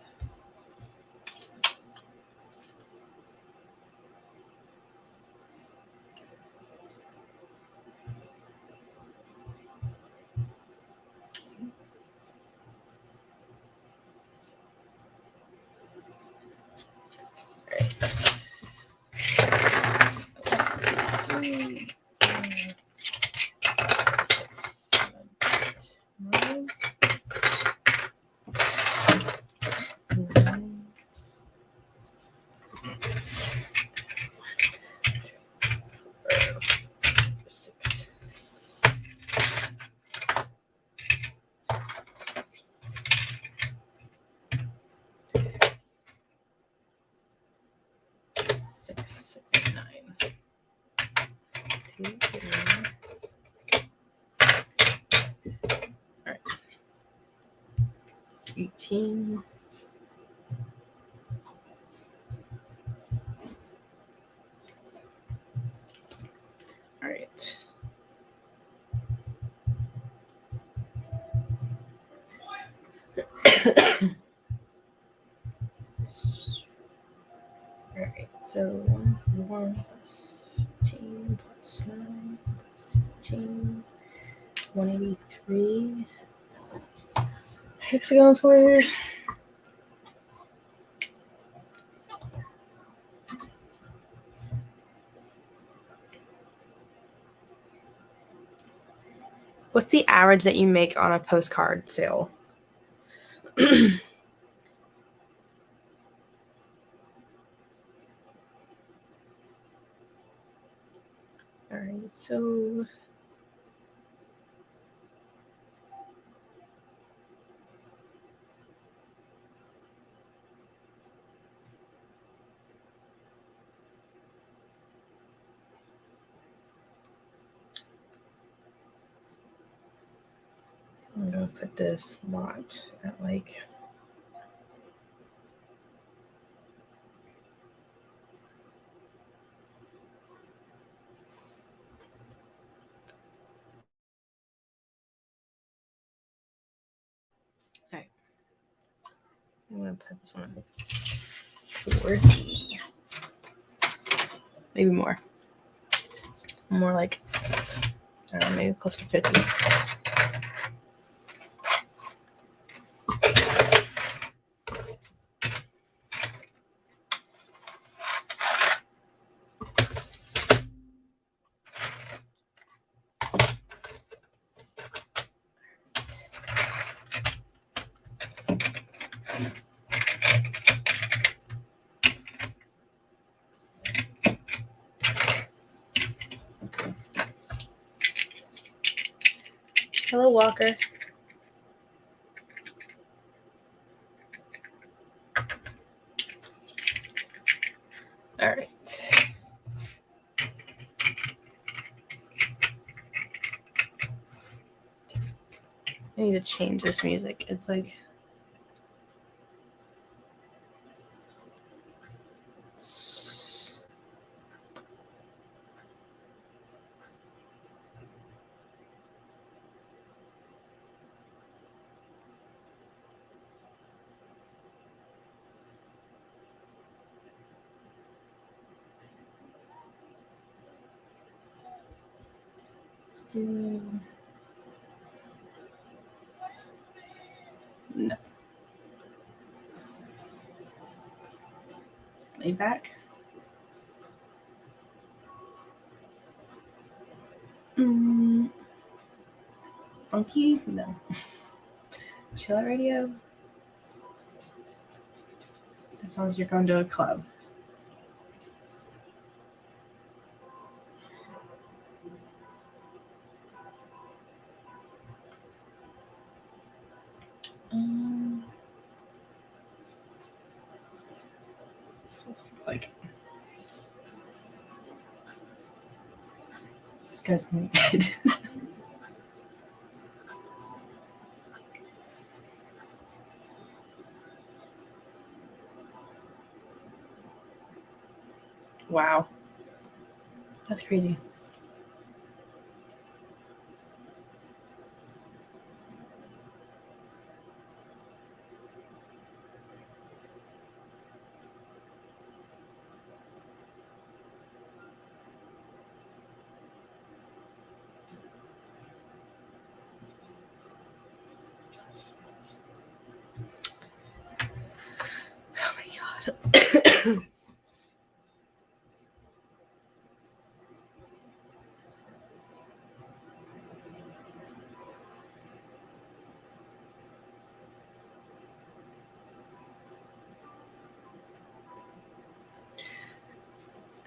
Six, 9. 2, 3. All right. 18. All right. All right. So 1 plus 15 plus 9 plus 15. 183 hexagon squares. What's the average that you make on a postcard sale? All right, so I'm going to put this lot at like all right. I'm going to put this one at 40. Maybe more. More like, I don't know, maybe close to 50. Hello, Walker. All right. I need to change this music. It's like let's do no. Lay back. Funky? No. Chill out radio. As long as you're going to a club. It's like this guy's going to be good. Wow. That's crazy.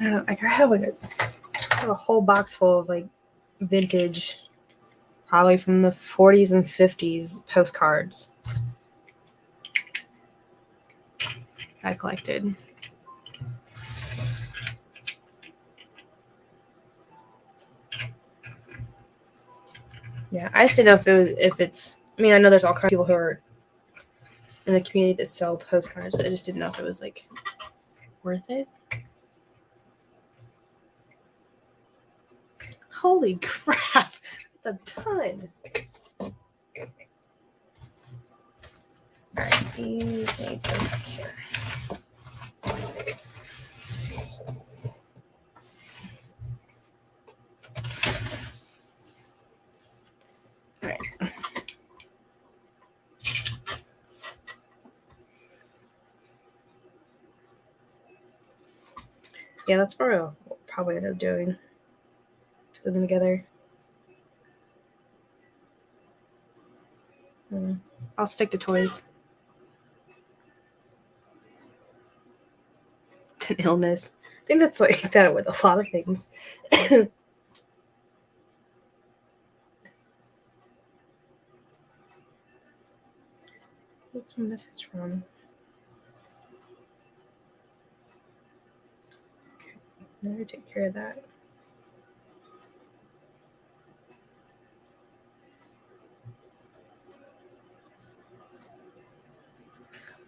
Oh my god. I have a whole box full of like vintage, probably from the 40s and 50s postcards I collected. Yeah, I just didn't know if it's. I mean, I know there's all kinds of people who are in the community that sell postcards, but I just didn't know if it was like worth it. Holy crap! That's a ton. All right, these need to go back here. All right. Yeah, that's what we'll probably end up doing. Put them together. I'll stick to toys. It's an illness. I think that's like that with a lot of things. What's my message from? Okay, never take care of that.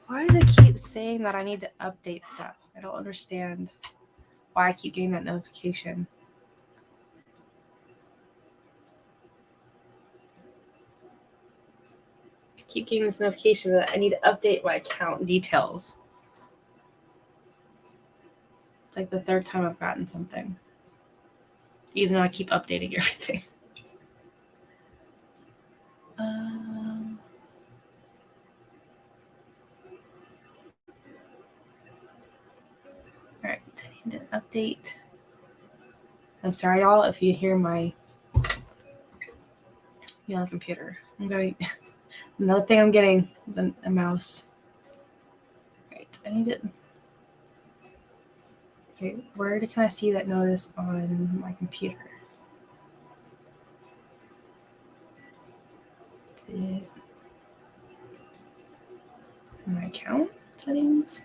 Why do they keep saying that I need to update stuff? I don't understand why I keep getting that notification. I keep getting this notification that I need to update my account details. It's like the third time I've gotten something. Even though I keep updating everything. Alright, I need to update. I'm sorry, y'all, if you hear my computer. I'm going. Another thing I'm getting is a mouse. Right, I need it. Okay, where can I see that notice on my computer? My account settings.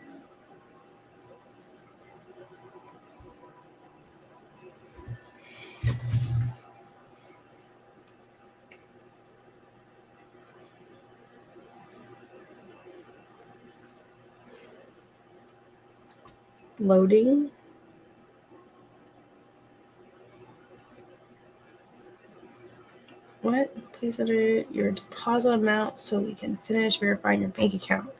Loading. What? Please enter your deposit amount so we can finish verifying your bank account.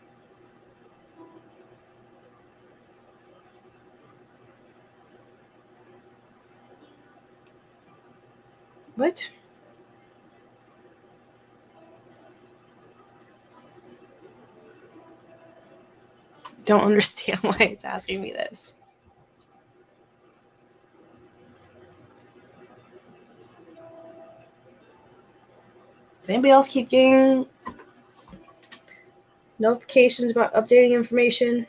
What? Don't understand why it's asking me this. Does anybody else keep getting notifications about updating information?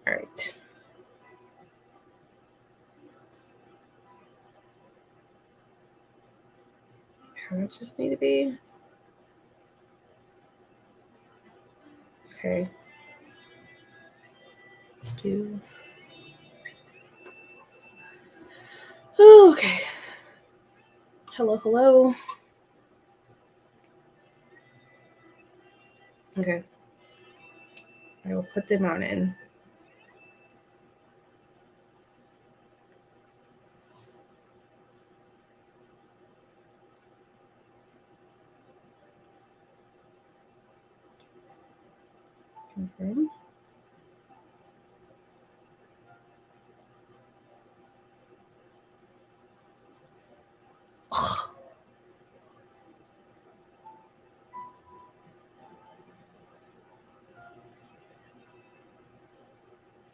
All right. How much does it need to be? Okay. Okay. Hello, hello. Okay. I will put the amount in. Confirm. Ugh.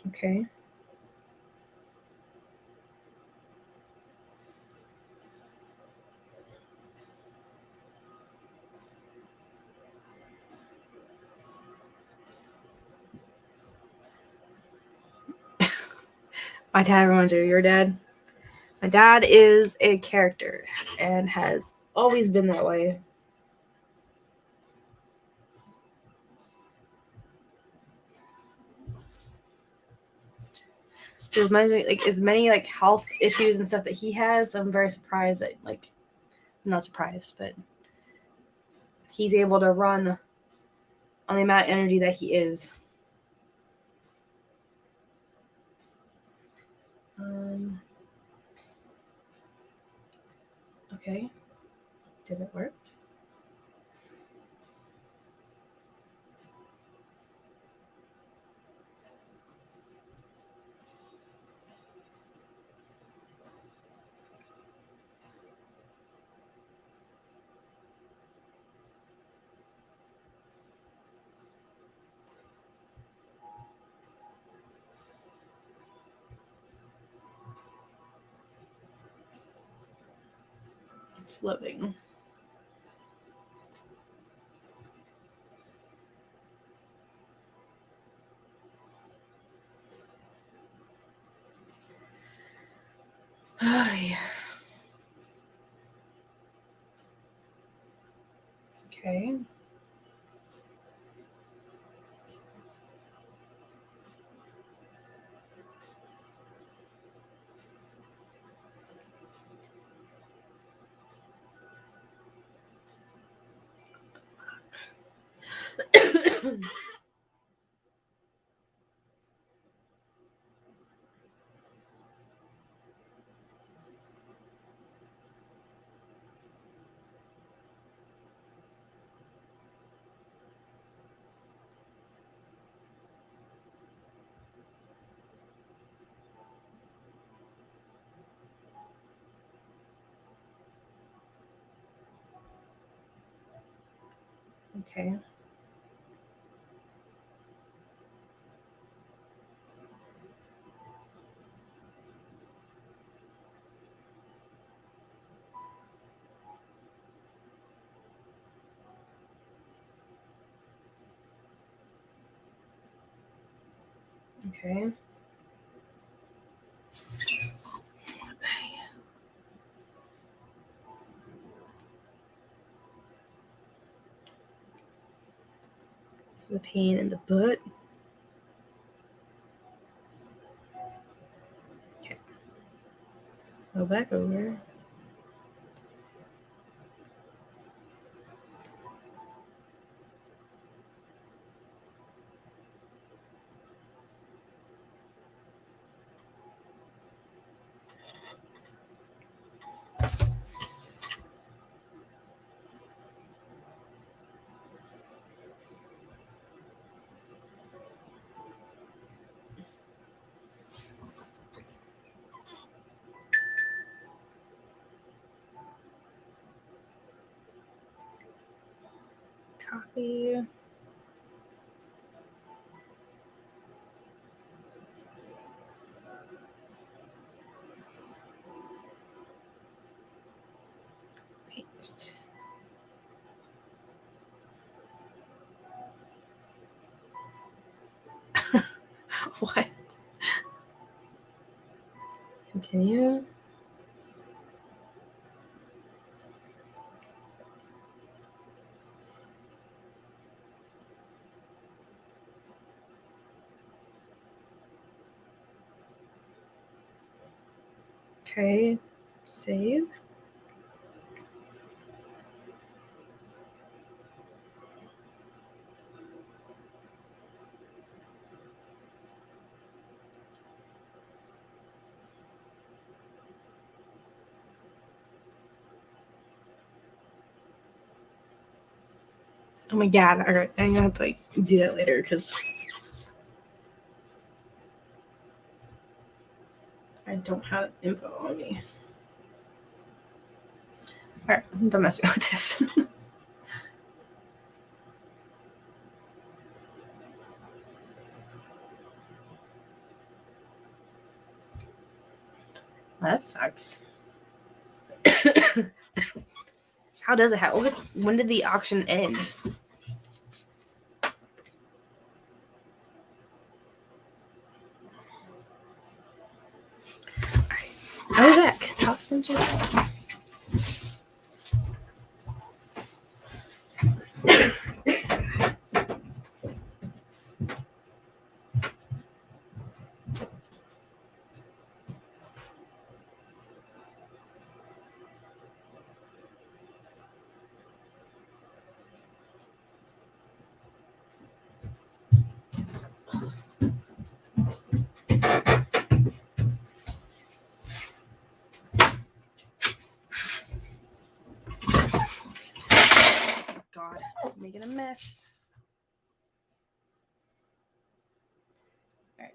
Okay. My dad reminds you of your dad. My dad is a character and has always been that way. There's many, like as many like health issues and stuff that he has. I'm very surprised that I'm not surprised, but he's able to run on the amount of energy that he is. Okay. Did it work? It's loading. Yeah. Okay. Okay. Okay. It's the pain in the butt. Go back over. Copy. Paste. What? Continue. Okay. Save. Oh my god! Alright, I'm gonna have to do that later because I don't have info on me. Alright, I'm done messing with this. That sucks. How does it happen? When did the auction end? Alright, I'll be back. Talk some shit. God, making a mess. All right.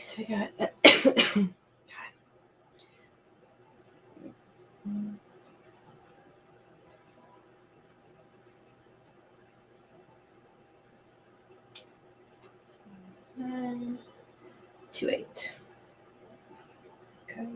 So we got 928. Okay.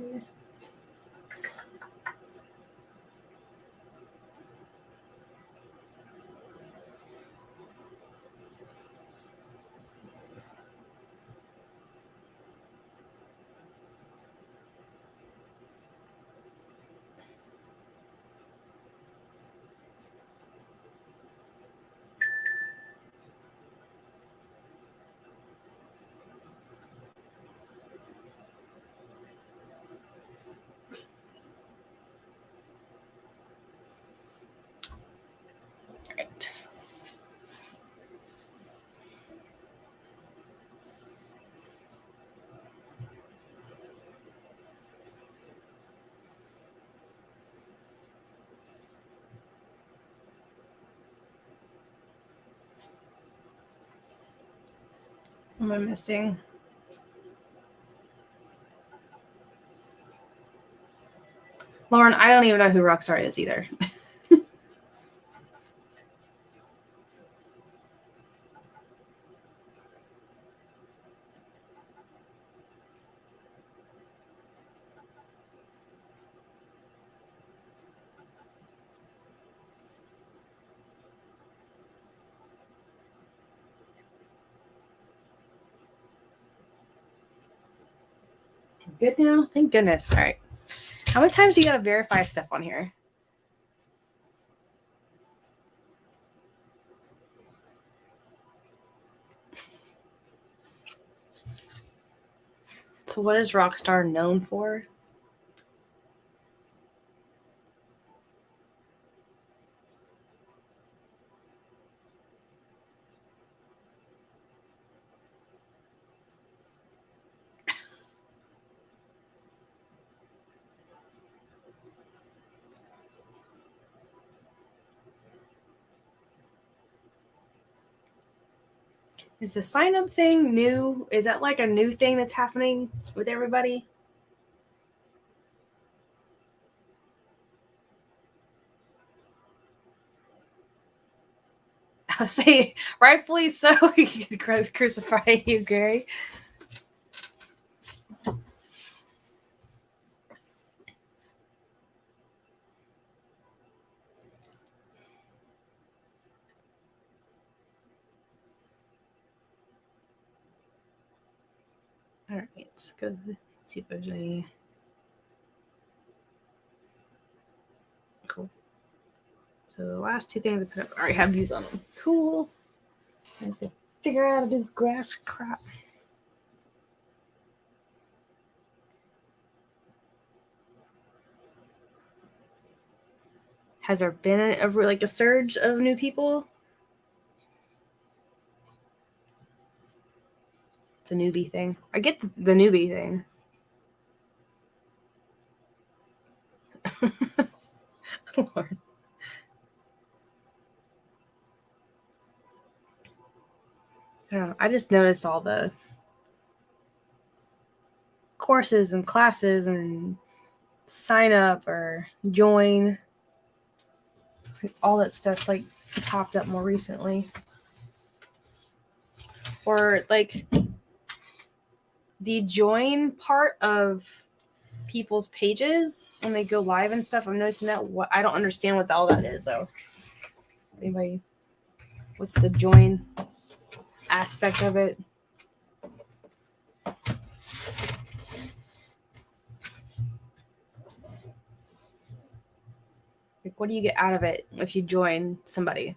Right. What am I missing? Lauren, I don't even know who Rockstar is either. Good now? Thank goodness. All right. How many times do you gotta verify stuff on here? So what is Rockstar known for? Is the sign up thing new? Is that like a new thing that's happening with everybody? I'll say rightfully so. He can crucify you, Gary. All right, let's go. Let's see if there's any. Cool. So the last two things I put up already have views on them. Cool. I'm just gonna figure out how to do this grass crap. Has there been a surge of new people? It's a newbie thing. I get the newbie thing. Lord. I don't know. I just noticed all the courses and classes and sign up or join, all that stuff like popped up more recently. Or like the join part of people's pages when they go live and stuff. I'm noticing that. What I don't understand what all that is though. Anybody, what's the join aspect of it? Like, what do you get out of it if you join somebody?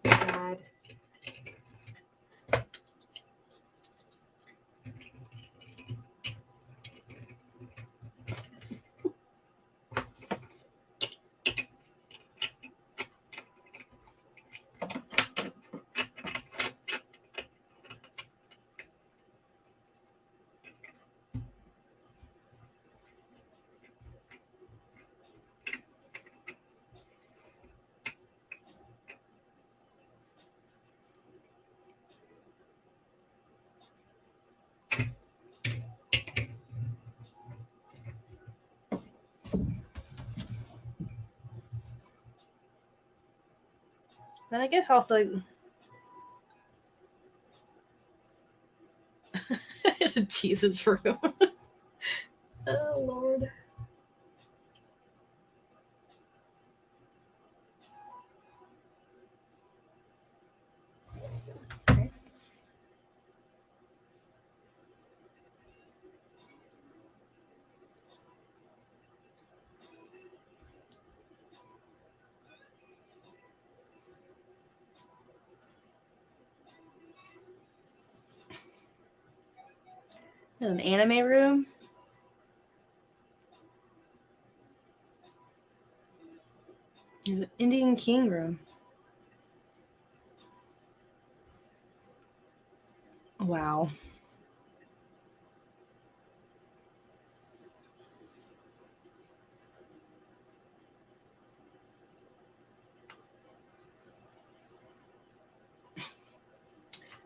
Bad. But I guess also there's a Jesus room. Oh Lord. Okay. An anime room. Indian King room. Wow.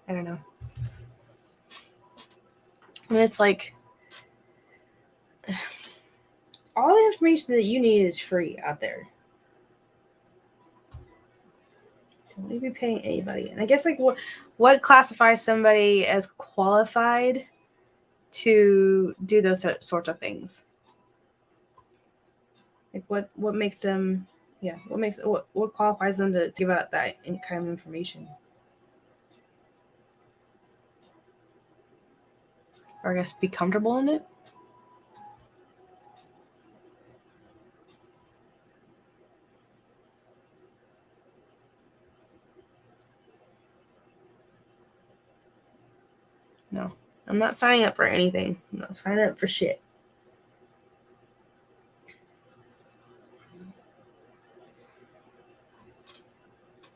I don't know. And it's like all the information that you need is free out there. Don't need to be paying anybody. And I guess like what classifies somebody as qualified to do those sorts of things? Like what makes them what qualifies them to give out that kind of information? Or I guess be comfortable in it? No. I'm not signing up for anything. I'm not signing up for shit.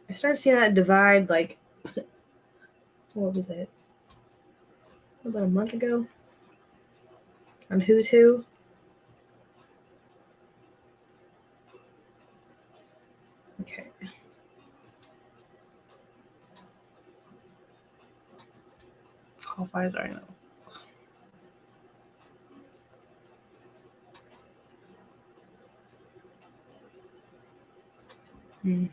I started seeing that divide like what was it? About a month ago? On Who's Who? Okay. Qualifies, I know. Hmm.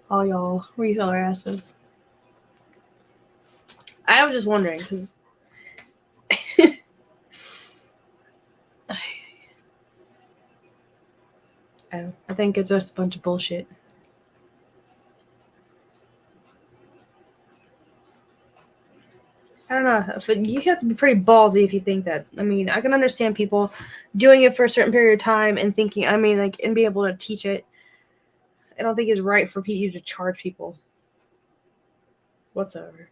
All y'all reseller asses. I was just wondering because I think it's just a bunch of bullshit. I don't know. But you have to be pretty ballsy if you think that. I mean, I can understand people doing it for a certain period of time and thinking, I mean, like, and be able to teach it. I don't think it's right for you to charge people whatsoever.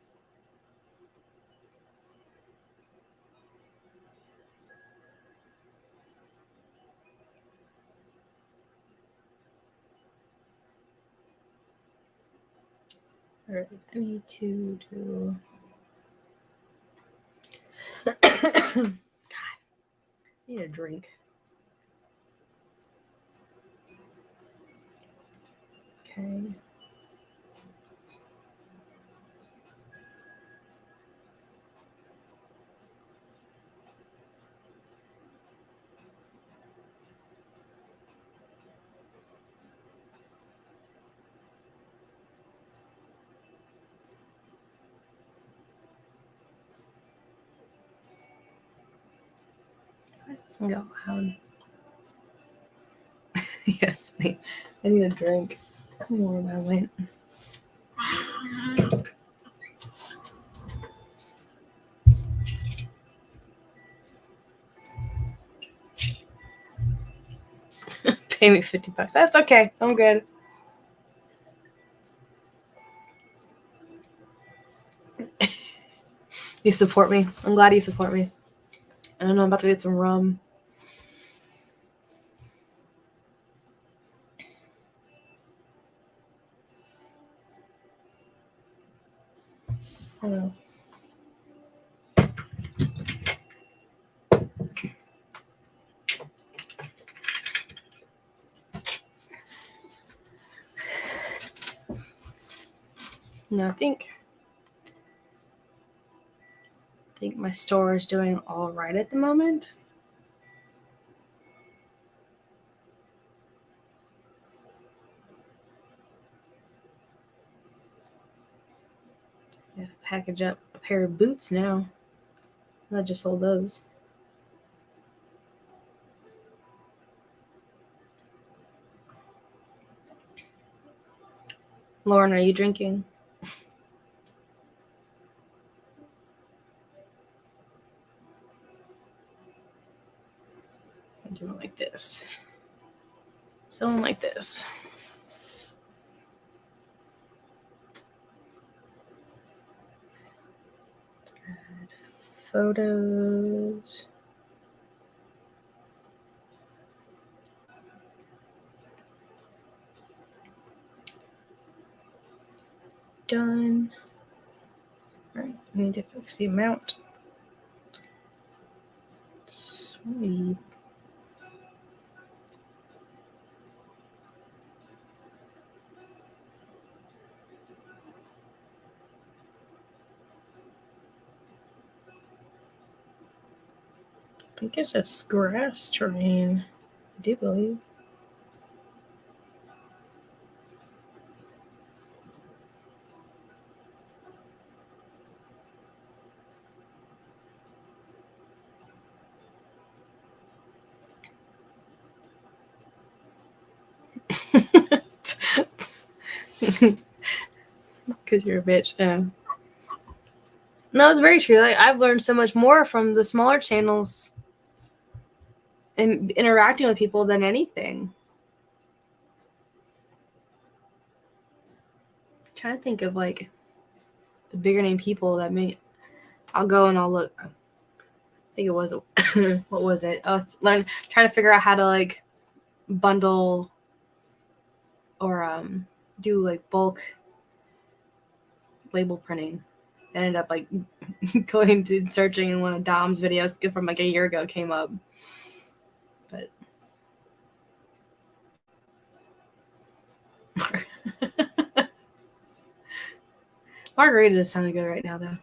All right, I need to do. God, I need a drink. Okay. It's gonna go loud. Yes, I need a drink. I don't know where I went. Pay me $50. That's okay. I'm good. You support me. I'm glad you support me. I don't know. I'm about to get some rum. I don't know. No, I think my store is doing all right at the moment. Yeah, package up a pair of boots now. I just sold those. Lauren, are you drinking? I do it like this. Something like this. Add photos. Done. All right, I need to fix the amount. Sweet. think it's just grass terrain. I do believe. Because you're a bitch. No, it's very true. Like, I've learned so much more from the smaller channels and interacting with people than anything. I'm trying to think of like the bigger name people that may. I'll go and I'll look. I think it was what was it? Oh, trying to figure out how to like bundle or do like bulk label printing. I ended up like going to searching, and one of Dom's videos from like a year ago came up. But margarita is sounding good right now, though.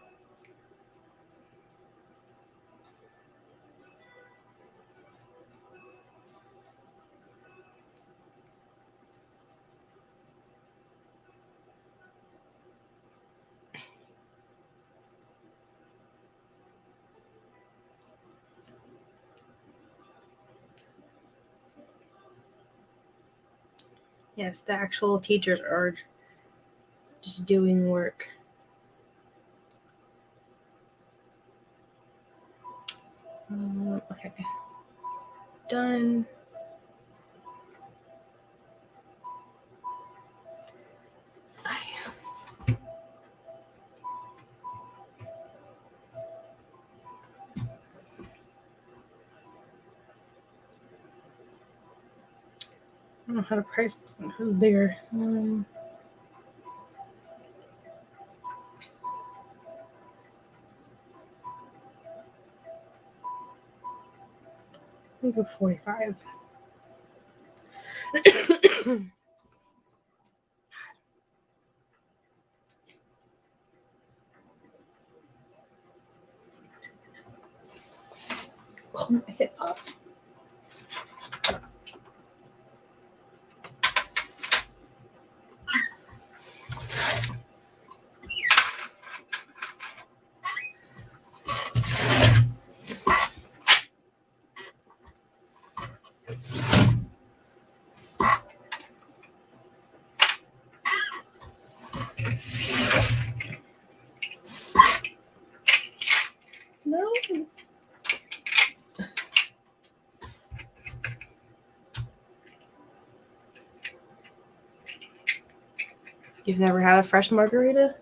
Yes, the actual teachers are just doing work. Okay. Done. I don't know how to price this one. Who's bigger? I'll go 45. Oh, my hip up. No. You've never had a fresh margarita?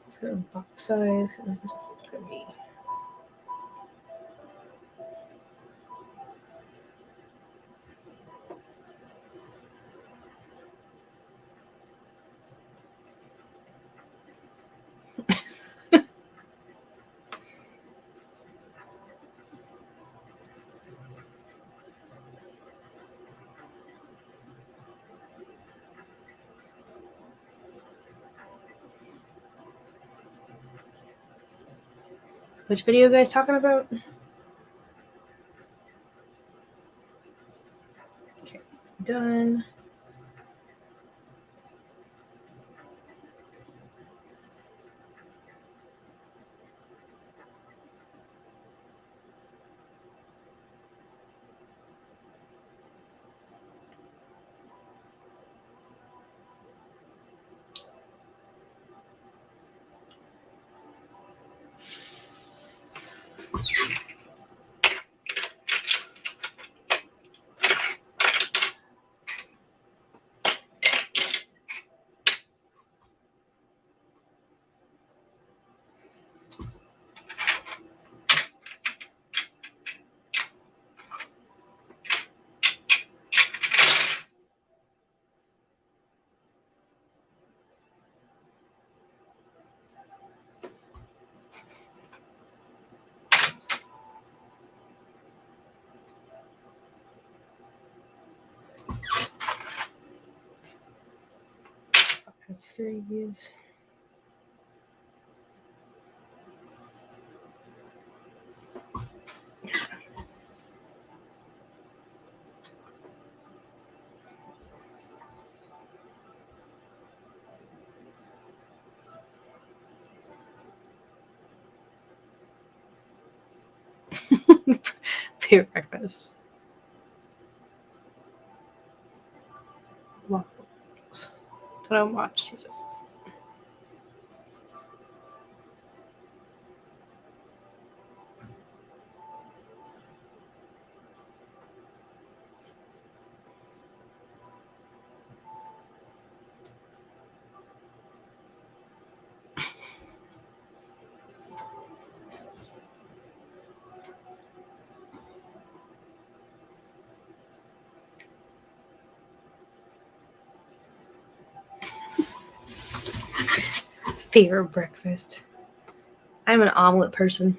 Let's go to box size. This is for me. Which video are you guys talking about? Okay, done. Threes. Favorite breakfast. Waffles. Don't watch these. Favorite breakfast. I'm an omelet person.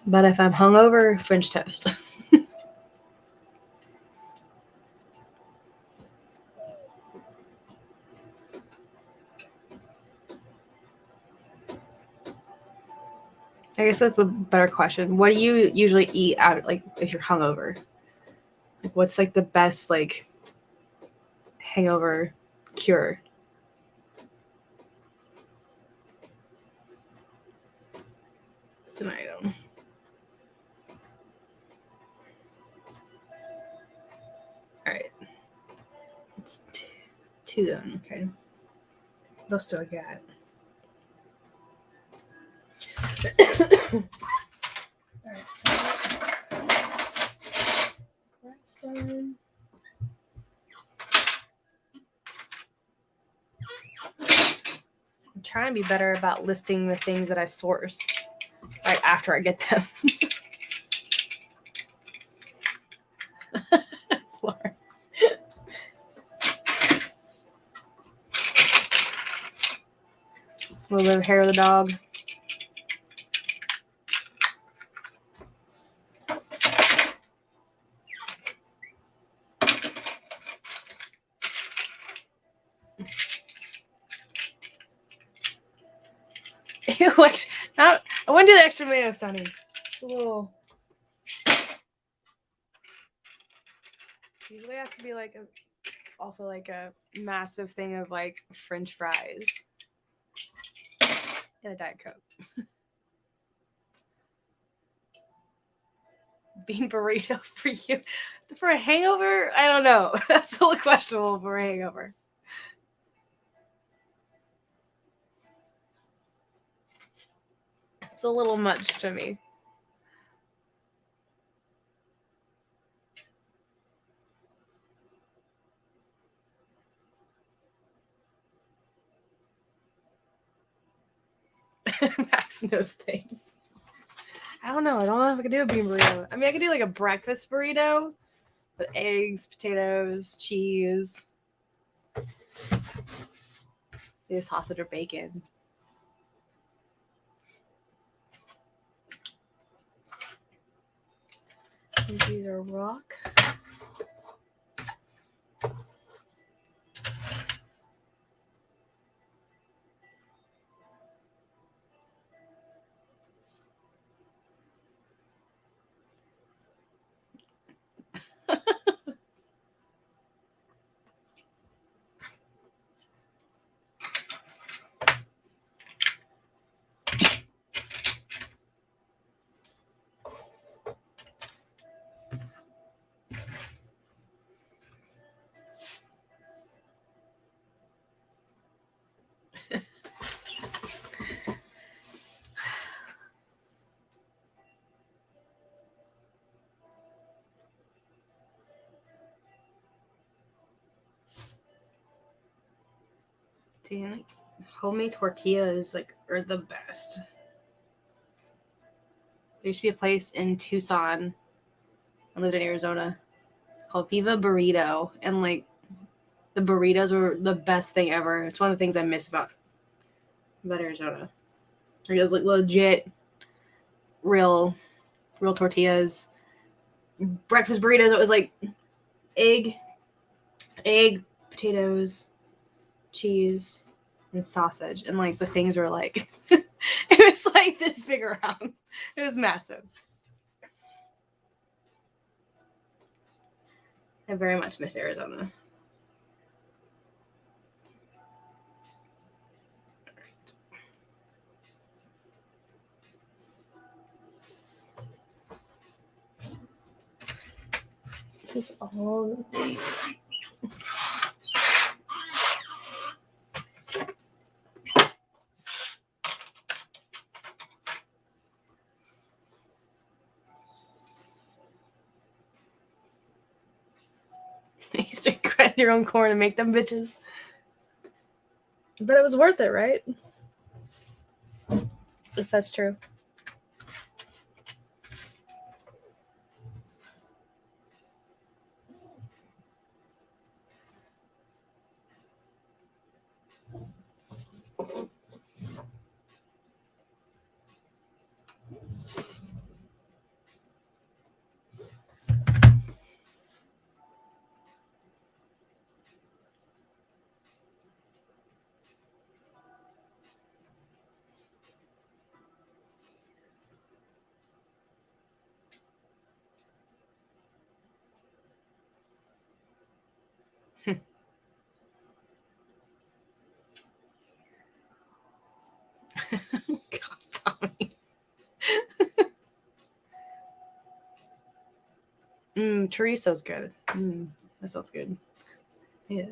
But if I'm hungover, French toast. I guess that's a better question. What do you usually eat out, like, if you're hungover? Like, what's like the best like hangover cure? It's an item. All right. It's two then. Okay. What else do I got? All right. Crackstone. I'm trying to be better about listing the things that I source right after I get them. A little bit of hair of the dog. Ew, I wouldn't do the extra tomato sunny. It's a little. Usually it has to be like also like a massive thing of like French fries and a Diet Coke. Bean burrito for you. For a hangover? I don't know. That's a little questionable for a hangover. It's a little much to me. Max knows things. I don't know. I don't know if I could do a bean burrito. I mean, I could do like a breakfast burrito with eggs, potatoes, cheese, maybe sausage or bacon. These are rock. Damn, homemade tortillas are the best. There used to be a place in Tucson. I lived in Arizona called Viva Burrito, and like the burritos were the best thing ever. It's one of the things I miss about Arizona. It was like legit, real tortillas. Breakfast burritos. It was like egg, potatoes, cheese, and sausage. And like the things were like, it was like this big around. It was massive. I very much miss Arizona. This is all the things. You used to grind your own corn and make them bitches. But it was worth it, right? If that's true. God, Tommy. Chorizo's good. That sounds good. Yeah.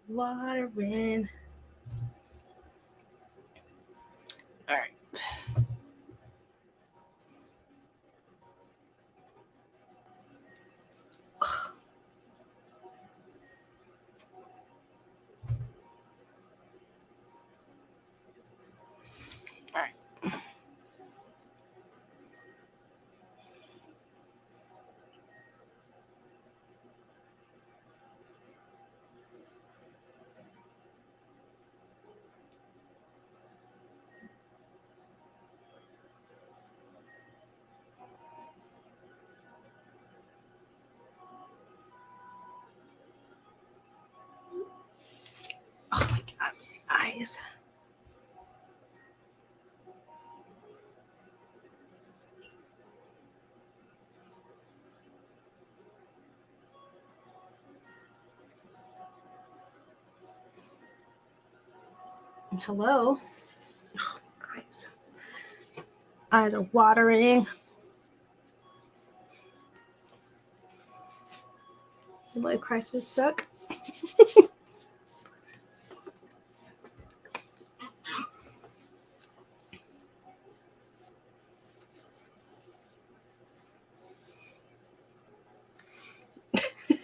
Water, wind. All right. All right. Oh my God, my eyes. Hello. Oh, eyes. Eyes are watering. Life crisis suck.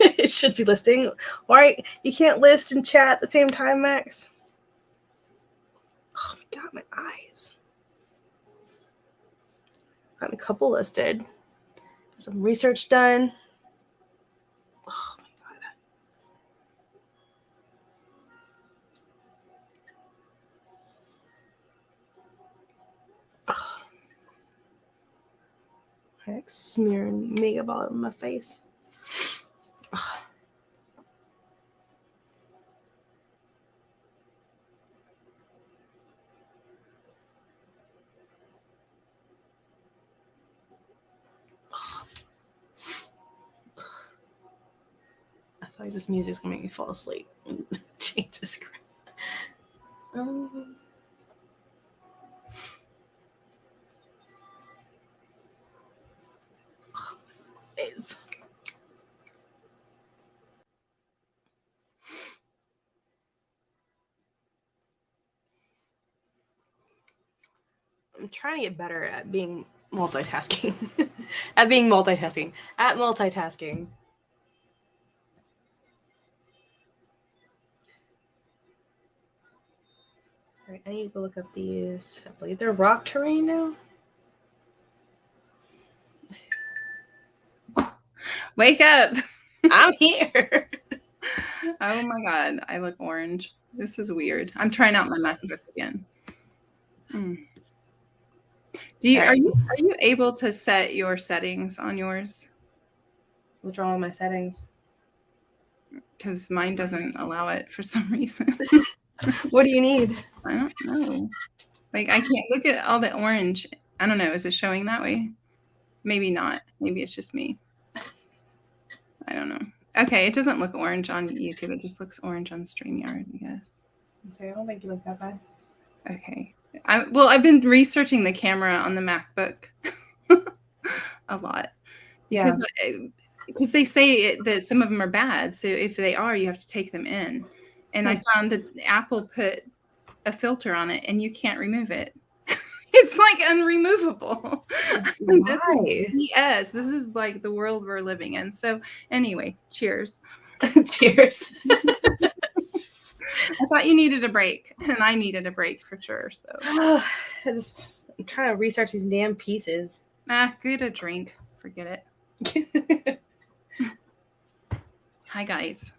It should be listing. Why you can't list and chat at the same time, Max? Oh my God, my eyes. Got a couple listed. Some research done. Oh my God. Oh. I like smearing mega ball on my face. Oh. I feel like this music's gonna make me fall asleep. Jesus Christ. I'm trying to get better at being multitasking. At multitasking. All right, I need to go look up these. I believe they're rock terrain now. Wake up. I'm here. Oh my God, I look orange. This is weird. I'm trying out my MacBook again. Are you able to set your settings on yours? What's wrong with my settings? Because mine doesn't allow it for some reason. What do you need? I don't know. Like, I can't look at all the orange. I don't know. Is it showing that way? Maybe not. Maybe it's just me. I don't know. Okay, it doesn't look orange on YouTube. It just looks orange on StreamYard, I guess. I'm sorry, I don't think you look that bad. Okay. I've been researching the camera on the MacBook a lot. Yeah. Because they say that some of them are bad. So if they are, you have to take them in. And I found that Apple put a filter on it and you can't remove it. It's like unremovable. Why? Yes, this is like the world we're living in. So anyway, cheers. Cheers. I thought you needed a break, and I needed a break for sure. So I'm trying to research these damn pieces. Get a drink. Forget it. Hi guys.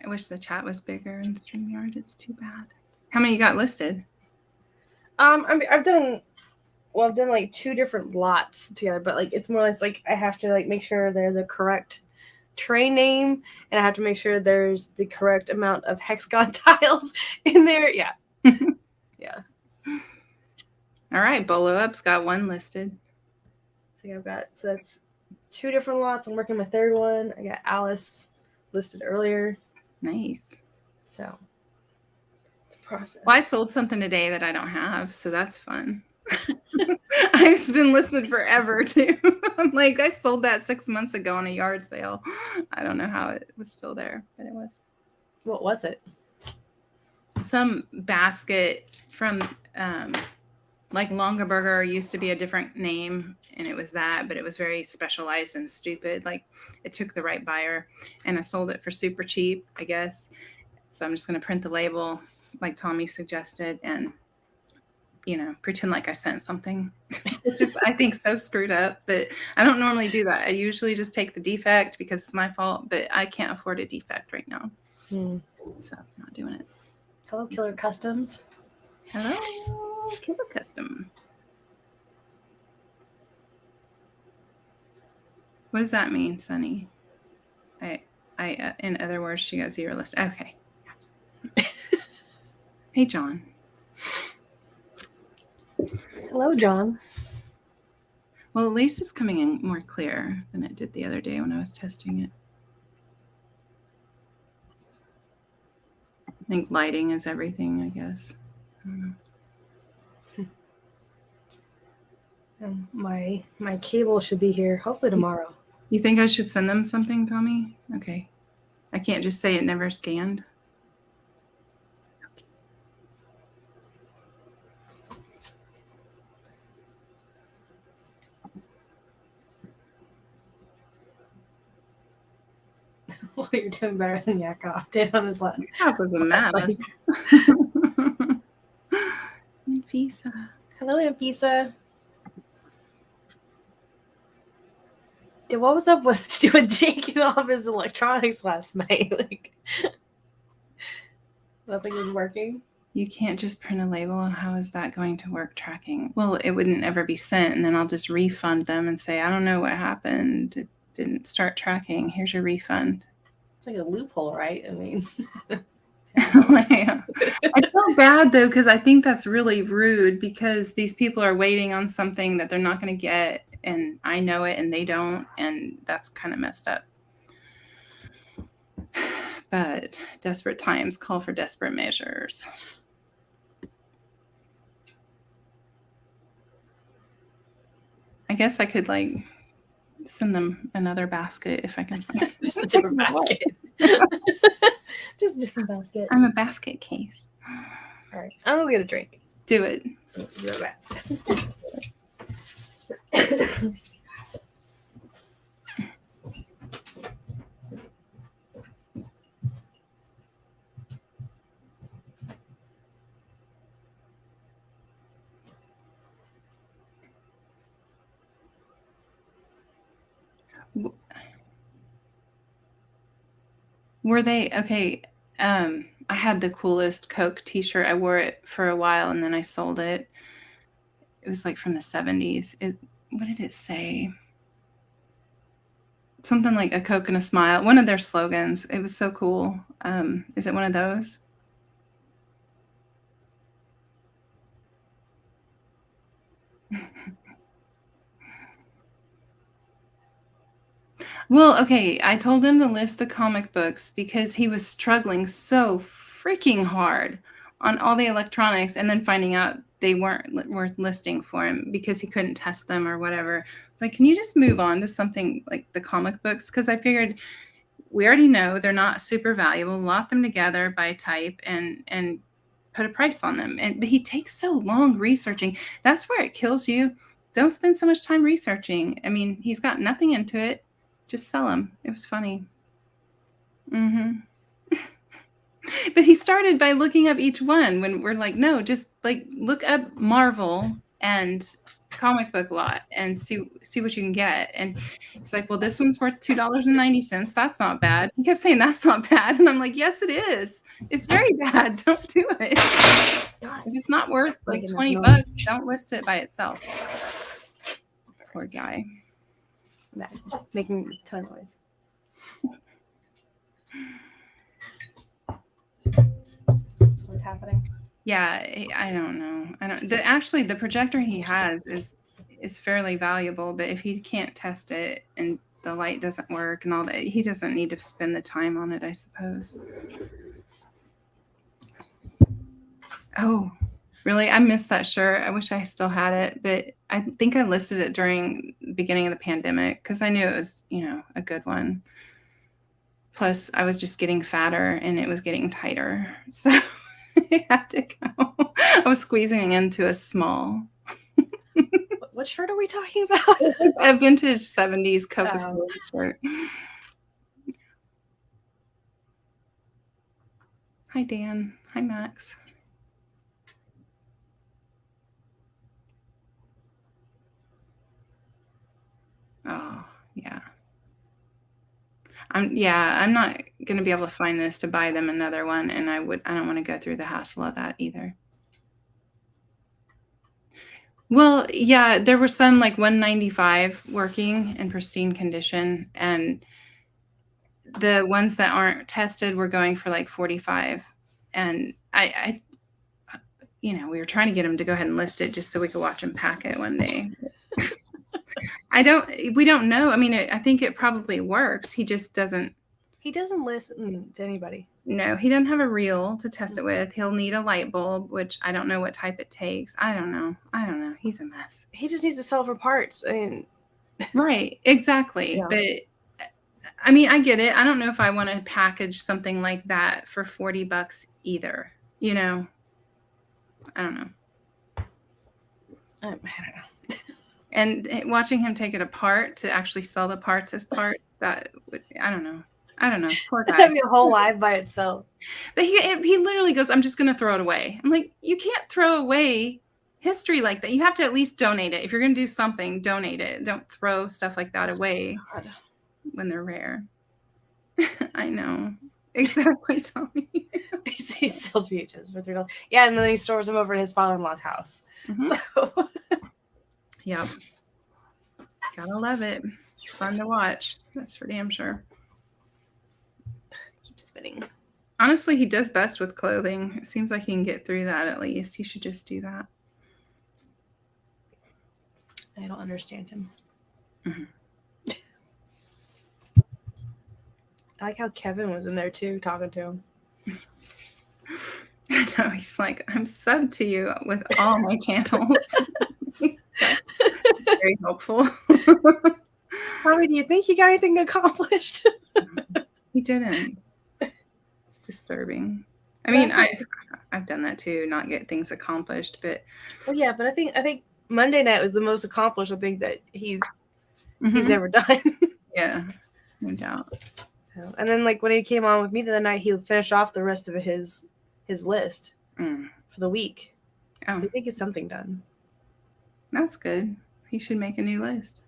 I wish the chat was bigger in StreamYard. It's too bad. How many you got listed? I've done like 2 different lots together, but like it's more or less like I have to like make sure they're the correct train name, and I have to make sure there's the correct amount of hexagon tiles in there. Yeah. Yeah. All right, Bolo Up's got 1 listed. I think so that's 2 different lots. I'm working my 3rd one. I got Alice listed earlier. Nice. So it's a process. Well, I sold something today that I don't have, so that's fun. It's been listed forever too. I'm like, I sold that 6 months ago on a yard sale. I don't know how it was still there, but it was. What was it? Some basket from like Longaberger used to be a different name, and it was that, but it was very specialized and stupid. Like, it took the right buyer, and I sold it for super cheap, I guess. So I'm just going to print the label like Tommy suggested and, pretend like I sent something. It's just, I think, so screwed up, but I don't normally do that. I usually just take the defect because it's my fault, but I can't afford a defect right now. So I'm not doing it. Hello, Killer Customs. Hello, Killer Custom. What does that mean, Sunny? In other words, she got 0 list. Okay. Hey, John. Hello, John. Well, at least it's coming in more clear than it did the other day when I was testing it. I think lighting is everything, I guess. My cable should be here hopefully tomorrow. You think I should send them something, Tommy? Okay. I can't just say it never scanned. Well, you're doing better than Yakov did on his last. Yakov was a mess. Anfisa. Hello, Anfisa. Dude, what was up with taking off his electronics last night? Like, nothing was working. You can't just print a label. How is that going to work tracking? Well, it wouldn't ever be sent, and then I'll just refund them and say, I don't know what happened. It didn't start tracking. Here's your refund. It's like a loophole, right? I mean, I feel bad though, because I think that's really rude, because these people are waiting on something that they're not going to get, and I know it and they don't, and that's kind of messed up. But desperate times call for desperate measures. I guess I could send them another basket if I can find it. Just a different basket. Just a different basket. I'm a basket case. All right, I'm gonna get a drink. Do it. Be right back. Were they okay? I had the coolest Coke t-shirt. I wore it for a while and then I sold it. It was like from the 70s. What did it say? Something like a Coke and a smile. One of their slogans. It was so cool. Is it one of those? Well, okay, I told him to list the comic books because he was struggling so freaking hard on all the electronics and then finding out they weren't worth listing for him because he couldn't test them or whatever. It's like, can you just move on to something like the comic books? Because I figured we already know they're not super valuable. Lot them together by type and put a price on them. But he takes so long researching. That's where it kills you. Don't spend so much time researching. I mean, he's got nothing into it. Just sell them. It was funny. But he started by looking up each one when we're like, no, just like look up Marvel and comic book lot and see what you can get. And he's like, well, this one's worth $2.90. That's not bad. He kept saying that's not bad. And I'm like, yes, it is. It's very bad. Don't do it. If it's not worth like $20, don't list it by itself. Poor guy. That's making a ton of noise. What's happening? Yeah, I don't know. Actually, the projector he has is fairly valuable, but if he can't test it and the light doesn't work and all that, he doesn't need to spend the time on it, I suppose. Oh, really? I missed that shirt. I wish I still had it, but I think I listed it during the beginning of the pandemic because I knew it was, a good one. Plus, I was just getting fatter and it was getting tighter. So I had to go. I was squeezing into a small. What shirt are we talking about? It was a vintage 70s Coca-Cola shirt. Hi, Dan. Hi, Max. Oh, yeah. I'm not going to be able to find this to buy them another one, and I don't want to go through the hassle of that either. Well, yeah, there were some like 195 working in pristine condition, and the ones that aren't tested were going for like 45. And I we were trying to get him to go ahead and list it just so we could watch him pack it one day. We don't know. I mean, I think it probably works. He just doesn't. He doesn't listen to anybody. No, he doesn't have a reel to test it with. He'll need a light bulb, which I don't know what type it takes. I don't know. He's a mess. He just needs to sell for parts. Right. Exactly. Yeah. But I mean, I get it. I don't know if I want to package something like that for $40 either. I don't know. I don't know. And watching him take it apart to actually sell the parts as part, I don't know. Poor guy. That'd be a whole live by itself. But he literally goes, I'm just going to throw it away. I'm like, you can't throw away history like that. You have to at least donate it. If you're going to do something, donate it. Don't throw stuff like that away when they're rare. I know. Exactly, Tommy. He sells VHS for $3. Yeah, and then he stores them over at his father-in-law's house. Mm-hmm. So. Yep. Gotta love it. It's fun to watch. That's for damn sure. Keep spinning. Honestly, he does best with clothing. It seems like he can get through that at least. He should just do that. I don't understand him. Mm-hmm. I like how Kevin was in there too, talking to him. I know, he's like, I'm subbed to you with all my channels. Very helpful. Tommy, do you think he got anything accomplished? He didn't. It's disturbing. I mean, I've done that too, not get things accomplished. But Oh yeah, but I think Monday night was the most accomplished I think that he's ever done. Yeah, no doubt. So, and then like when he came on with me the other night, he'll finish off the rest of his list for the week. Oh, so I think it's something done. That's good. He should make a new list.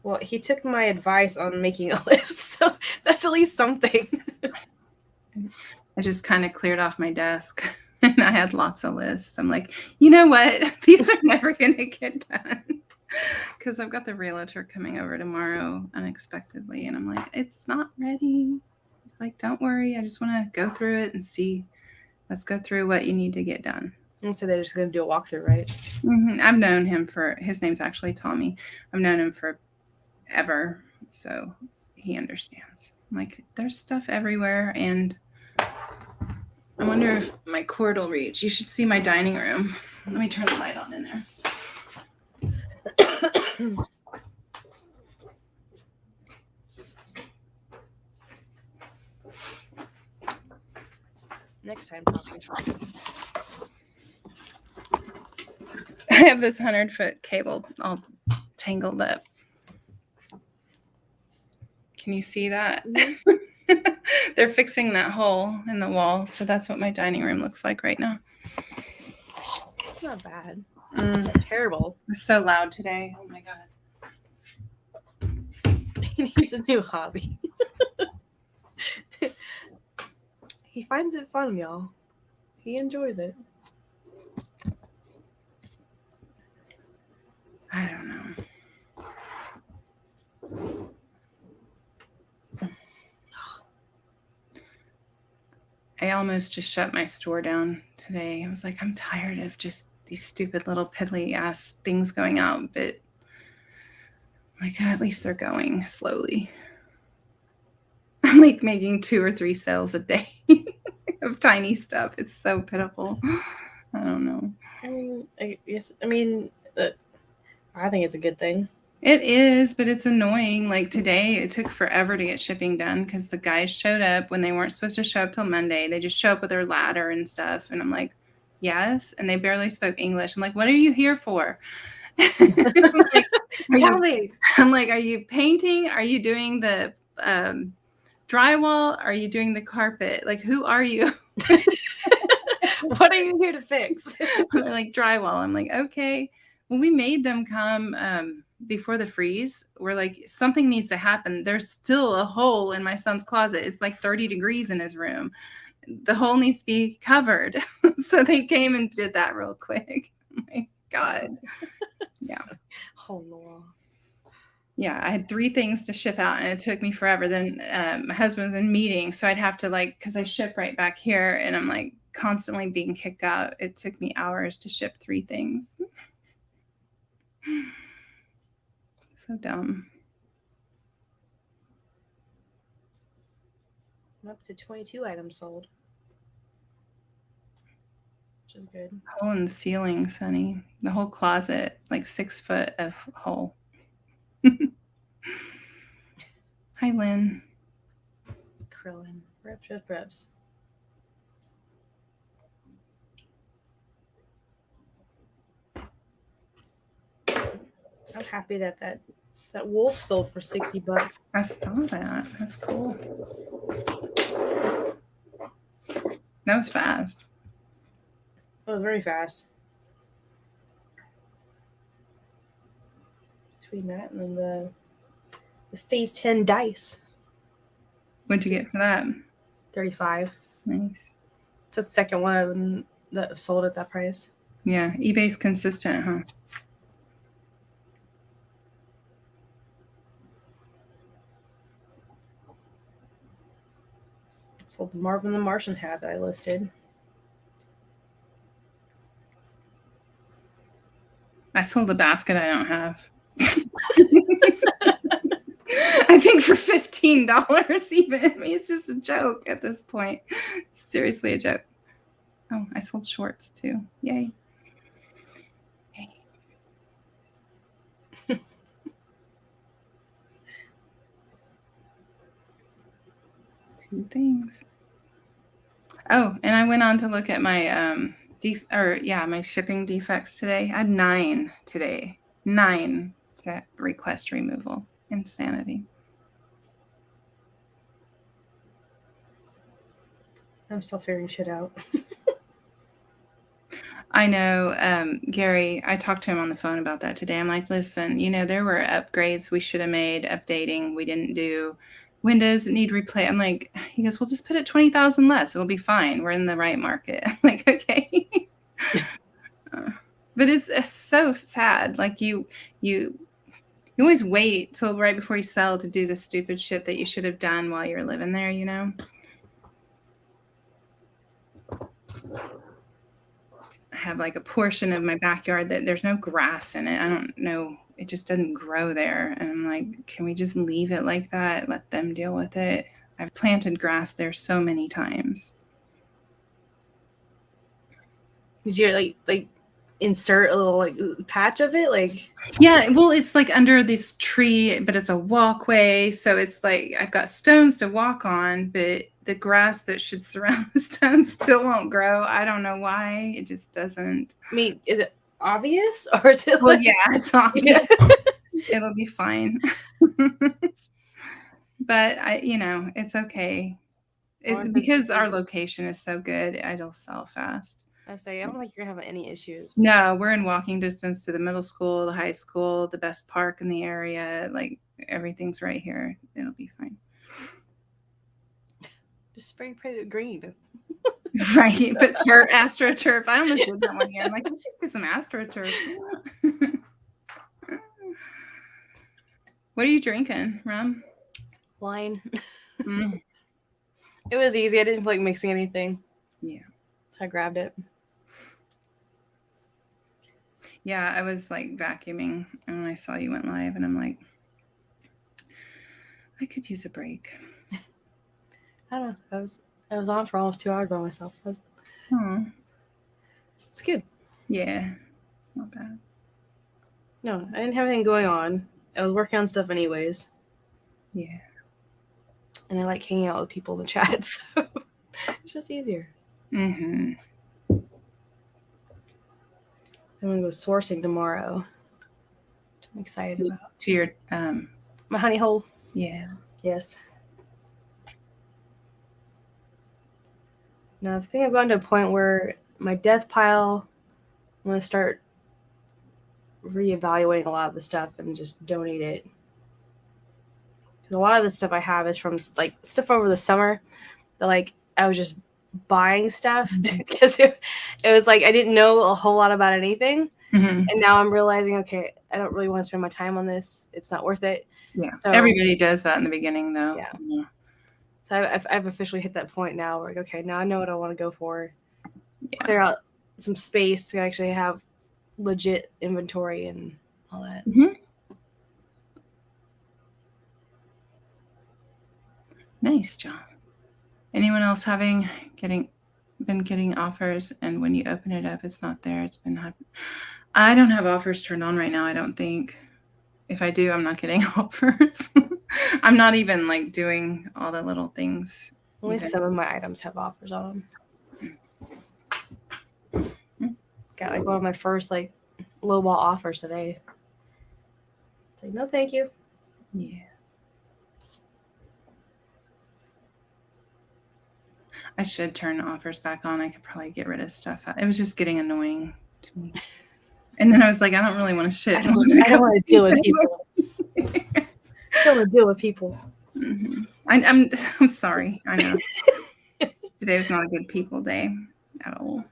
Well, he took my advice on making a list, so that's at least something. I just kind of cleared off my desk and I had lots of lists. I'm like, you know what? These are never going to get done because I've got the realtor coming over tomorrow unexpectedly. And I'm like, it's not ready. It's like, don't worry. I just want to go through it and see. Let's go through what you need to get done. And so they're just going to do a walkthrough, right? I've known him his name's actually Tommy. I've known him forever. So he understands. Like, there's stuff everywhere. And I wonder if my cord will reach. You should see my dining room. Let me turn the light on in there. Next time, Tommy. I have this 100-foot cable all tangled up. Can you see that? Mm-hmm. They're fixing that hole in the wall, so that's what my dining room looks like right now. It's not bad. It's not terrible. It's so loud today. Oh my god. He needs a new hobby. He finds it fun, y'all. He enjoys it. I don't know. I almost just shut my store down today. I was like, I'm tired of just these stupid little piddly ass things going out, but like at least they're going slowly. I'm like making 2 or 3 sales a day of tiny stuff. It's so pitiful. I don't know. I think it's a good thing. It is, but it's annoying. Like today, it took forever to get shipping done because the guys showed up when they weren't supposed to show up till Monday. They just show up with their ladder and stuff. And I'm like, yes. And they barely spoke English. I'm like, what are you here for? Like, tell me. I'm like, are you painting? Are you doing the drywall? Are you doing the carpet? Like, who are you? What are you here to fix? They're like, drywall. I'm like, okay. Well, we made them come before the freeze. We're like, something needs to happen. There's still a hole in my son's closet. It's like 30 degrees in his room. The hole needs to be covered. So they came and did that real quick. Oh my God. Yeah. Hole in the wall. Yeah, I had 3 things to ship out and it took me forever. Then my husband was in meetings, so I'd have to because I ship right back here and I'm like constantly being kicked out. It took me hours to ship 3 things. So dumb. I'm up to 22 items sold, which is good. Hole in the ceiling, Sonny. The whole closet, like 6 foot of hole. Hi, Lynn. Krillin. Reps. I'm happy that wolf sold for $60. I saw that. That's cool. That was fast. That was very fast. Between that and then the phase 10 dice. What'd you get for that? $35. Nice. It's the second one that sold at that price. Yeah, eBay's consistent, huh? Sold the Marvin the Martian hat that I listed. I sold a basket I don't have. I think for $15 even. I mean, it's just a joke at this point. It's seriously a joke. Oh, I sold shorts too. Yay. Yay. 2 things. Oh, and I went on to look at my my shipping defects today. I had 9 today. 9 to request removal. Insanity. I'm still figuring shit out. I know, Gary, I talked to him on the phone about that today. I'm like, listen, there were upgrades we should have made, updating we didn't do. Windows that need replay. I'm like, he goes, we'll just put it 20,000 less. It'll be fine. We're in the right market. I'm like, okay. But it's so sad. Like you always wait till right before you sell to do the stupid shit that you should have done while you're living there, I have like a portion of my backyard that there's no grass in it. I don't know. It just doesn't grow there. And I'm like, can we just leave it like that? Let them deal with it. I've planted grass there so many times. Did you like insert a little like patch of it? Like, yeah, well, it's like under this tree, but it's a walkway. So it's like I've got stones to walk on, but the grass that should surround the stones still won't grow. I don't know why. It just doesn't. I mean, is it obvious or is it? Well, like, yeah, it's obvious. Yeah. It'll be fine. But it's okay. Because our location is so good, it'll sell fast. I say, I don't think you're having any issues. No, we're in walking distance to the middle school, the high school, the best park in the area. Like everything's right here. It'll be fine. Just spray green. Right, but AstroTurf. I almost did that one year. I'm like, let's just get some AstroTurf. What are you drinking, Rum? Wine. It was easy. I didn't feel like mixing anything. Yeah. So I grabbed it. Yeah, I was like vacuuming and I saw you went live and I'm like, I could use a break. I don't know. I was on for almost 2 hours by myself. It's good. Yeah. It's not bad. No, I didn't have anything going on. I was working on stuff anyways. Yeah. And I like hanging out with people in the chat, so it's just easier. Mm-hmm. I'm gonna go sourcing tomorrow. Which I'm excited about. To your my honey hole. Yeah. Yes. Now I think I've gotten to a point where my death pile, I'm gonna start reevaluating a lot of the stuff and just donate it. Because a lot of the stuff I have is from like stuff over the summer that like I was just buying stuff because it was like I didn't know a whole lot about anything. Mm-hmm. And now I'm realizing, okay, I don't really want to spend my time on this. It's not worth it. Yeah. So, everybody does that in the beginning though. Yeah. So I've officially hit that point now where like, okay, now I know what I want to go for. Yeah. Clear out some space to actually have legit inventory and all that. Mm-hmm. Nice, John. Anyone else been getting offers and when you open it up, it's not there. It's been happening. I don't have offers turned on right now. I don't think. If I do, I'm not getting offers. I'm not even like doing all the little things. Only some of my items have offers on them. Got like one of my first like lowball offers today. It's like, no, thank you. Yeah. I should turn offers back on. I could probably get rid of stuff. It was just getting annoying to me. And then I was like, I don't really want to shit. I don't want to deal with people. I don't want to deal with people. Mm-hmm. I'm sorry. I know. Today was not a good people day at all.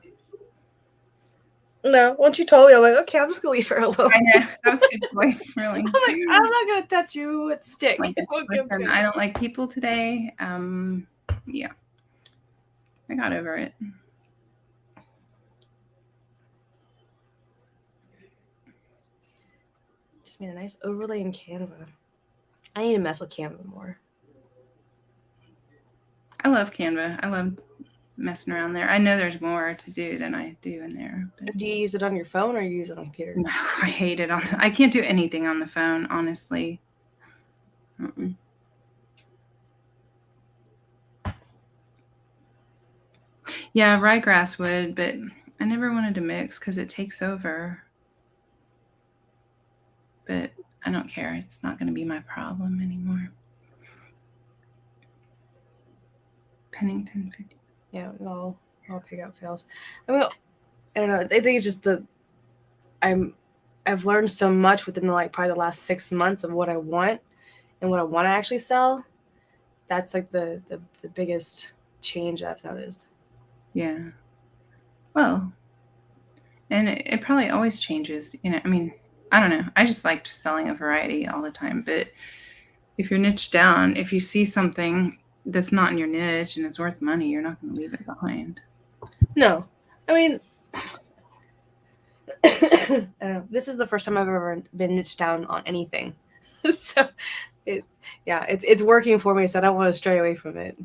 No, once you told me, I'm like, okay, I'm just gonna leave her alone. I know. That was a good voice, really. I'm like, I'm not gonna touch you with stick. Like, listen, I don't like people today. Yeah. I got over it. Just made a nice overlay in Canva. I need to mess with Canva more. I love Canva. I love messing around there. I know there's more to do than I do in there. But... Do you use it on your phone or you use it on computer? No, I hate it. I can't do anything on the phone, honestly. Yeah, ryegrass would, but I never wanted to mix because it takes over. But I don't care. It's not going to be my problem anymore. Pennington 50. Yeah, all pickup fails. I mean, I don't know. I think it's just I've learned so much within probably the last 6 months of what I want and what I want to actually sell. That's like the biggest change I've noticed. Yeah. Well, and it probably always changes. I mean, I don't know. I just liked selling a variety all the time. But if you're niched down, if you see something that's not in your niche and it's worth money, you're not going to leave it behind. No, I mean, I don't know. This is the first time I've ever been niched down on anything, so it's working for me. So I don't want to stray away from it.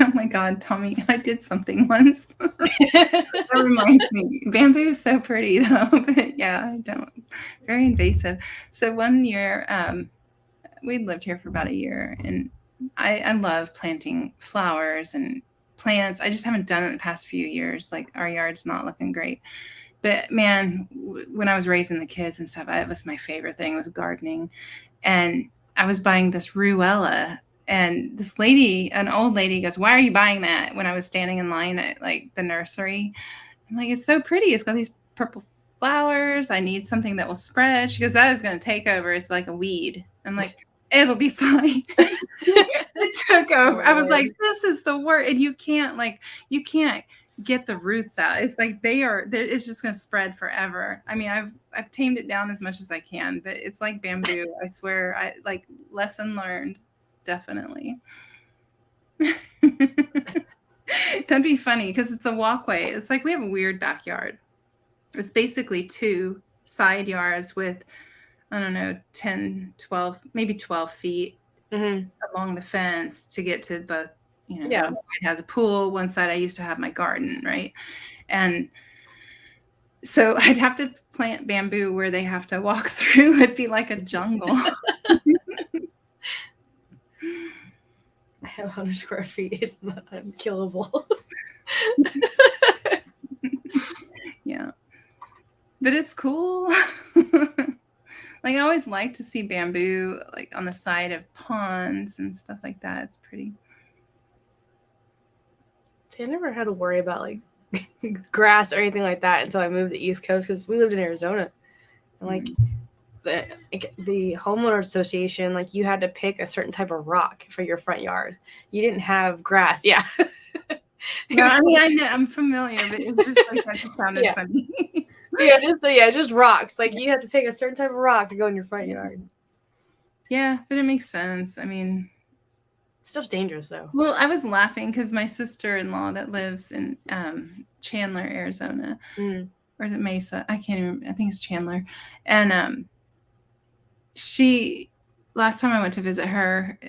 Oh my God, Tommy, I did something once. That reminds me. Bamboo is so pretty though, but yeah, I don't. Very invasive. So one year, we lived here for about a year, and I love planting flowers and plants. I just haven't done it in the past few years. Like our yard's not looking great. But man, when I was raising the kids and stuff, it was my favorite thing was gardening. And I was buying this ruella, and this lady, an old lady, goes, "Why are you buying that?" When I was standing in line at like the nursery, I'm like, "It's so pretty. It's got these purple flowers. I need something that will spread." She goes, "That is going to take over. It's like a weed." I'm like, "It'll be fine." It took over. I was like, "This is the worst." And you can't get the roots out. It's like it's just going to spread forever. I mean, I've tamed it down as much as I can, but it's like bamboo. I swear, I like lesson learned, definitely. That'd be funny because it's a walkway. It's like we have a weird backyard. It's basically 2 side yards with, I don't know, 10, 12, maybe 12 feet along the fence to get to both. One side has a pool, one side I used to have my garden, right? And so I'd have to plant bamboo where they have to walk through. It'd be like a jungle. I have 100 square feet. It's not unkillable. Yeah. But it's cool. Like I always like to see bamboo like on the side of ponds and stuff like that. It's pretty. See, I never had to worry about like grass or anything like that until I moved to the East Coast because we lived in Arizona. And like the homeowner association, like you had to pick a certain type of rock for your front yard. You didn't have grass. Yeah. No, I mean, I know, I'm familiar, but it's just like that just sounded funny. Just rocks. Like you have to pick a certain type of rock to go in your front yard. Yeah, but it makes sense. I mean, stuff's dangerous though. Well, I was laughing because my sister-in-law that lives in Chandler, Arizona, or is it Mesa? I can't even. I think it's Chandler, and she. Last time I went to visit her,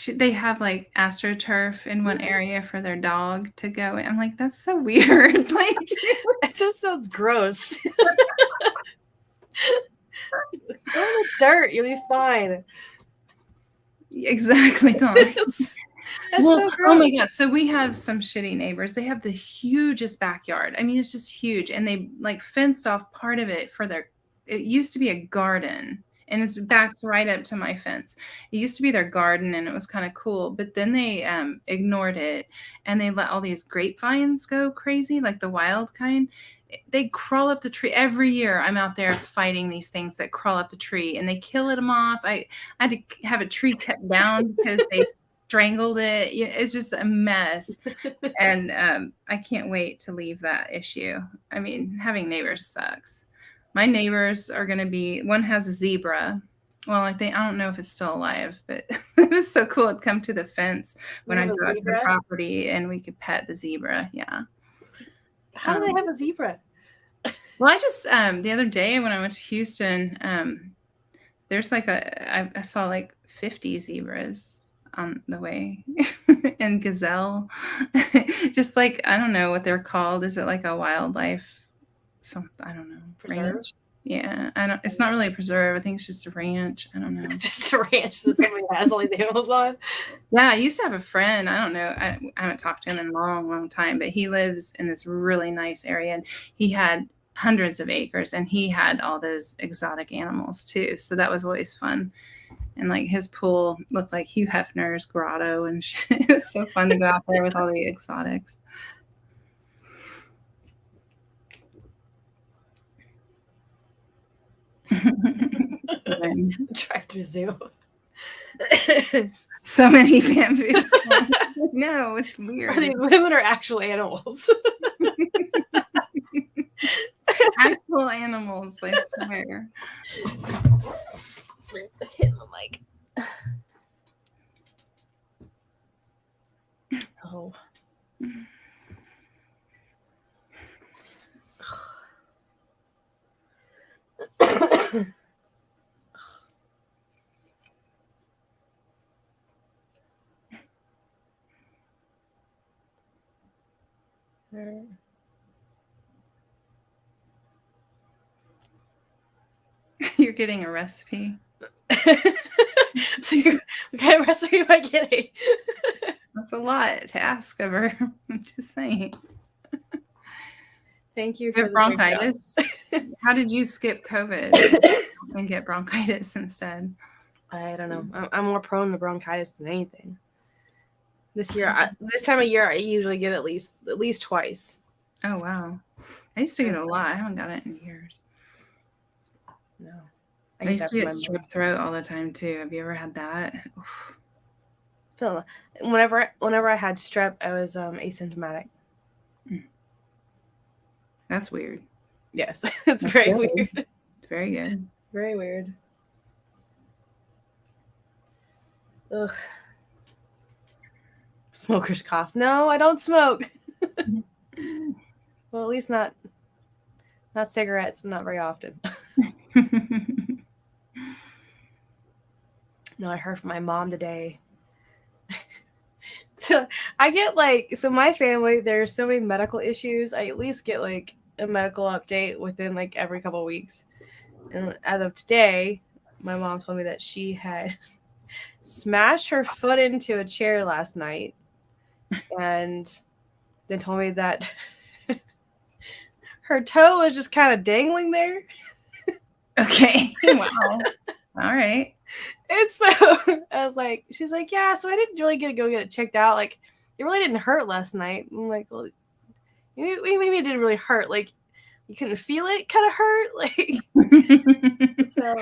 they have like AstroTurf in one area for their dog to go. I'm like, that's so weird. Like, it just sounds gross. Go in the dirt, you'll be fine. Exactly, Tom. Well, oh my God. So we have some shitty neighbors. They have the hugest backyard. I mean, it's just huge. And they like fenced off part of it it used to be a garden, and it's backs right up to my fence. It used to be their garden and it was kind of cool, but then they ignored it and they let all these grapevines go crazy, like the wild kind. They crawl up the tree every year. I'm out there fighting these things that crawl up the tree and they kill them off. I had to have a tree cut down because they strangled it. It's just a mess. And I can't wait to leave that issue. I mean, having neighbors sucks. My neighbors are going to be, one has a zebra. Well, I don't know if it's still alive, but it was so cool. It'd come to the fence when I go out to the property and we could pet the zebra. Yeah. How do they have a zebra? Well, I just, the other day when I went to Houston, there's like I saw like 50 zebras on the way and gazelle. Just like, I don't know what they're called. Is it like a wildlife? I don't know. Preserve? Yeah, I don't. It's not really a preserve. I think it's just a ranch. I don't know. It's just a ranch that somebody has all these animals on. Yeah, I used to have a friend. I don't know. I haven't talked to him in a long, long time, but he lives in this really nice area, and he had hundreds of acres, and he had all those exotic animals too. So that was always fun. And like his pool looked like Hugh Hefner's grotto, and shit. It was so fun to go out there with all the exotics. Drive-through zoo. So many bamboos. No, it's weird. Are these women or actual animals? Actual animals, I swear. Hit the mic. Oh. You're getting a recipe. So what kind of recipe am I getting? That's a lot to ask of her. I'm just saying. Thank you You for have the bronchitis. How did you skip COVID and get bronchitis instead? I don't know. I'm more prone to bronchitis than anything. This time of year, I usually get at least twice. Oh wow! I used to get a lot. I haven't got it in years. No, I used to get strep throat all the time too. Have you ever had that? Oof. Whenever I had strep, I was asymptomatic. That's weird. Yes, it's very weird. It's very good. Very weird. Ugh. Smoker's cough. No, I don't smoke. Well, at least not cigarettes, not very often. No, I heard from my mom today. So I get my family, there's so many medical issues. I at least get like a medical update within like every couple of weeks. And as of today, my mom told me that she had smashed her foot into a chair last night, and then told me that her toe was just kind of dangling there. Okay. Wow. All right. And so I was like, she's like, yeah, so I didn't really go get it checked out. Like, it really didn't hurt last night. I'm like, well, maybe it didn't really hurt. Like, you couldn't feel it kind of hurt. Like, so.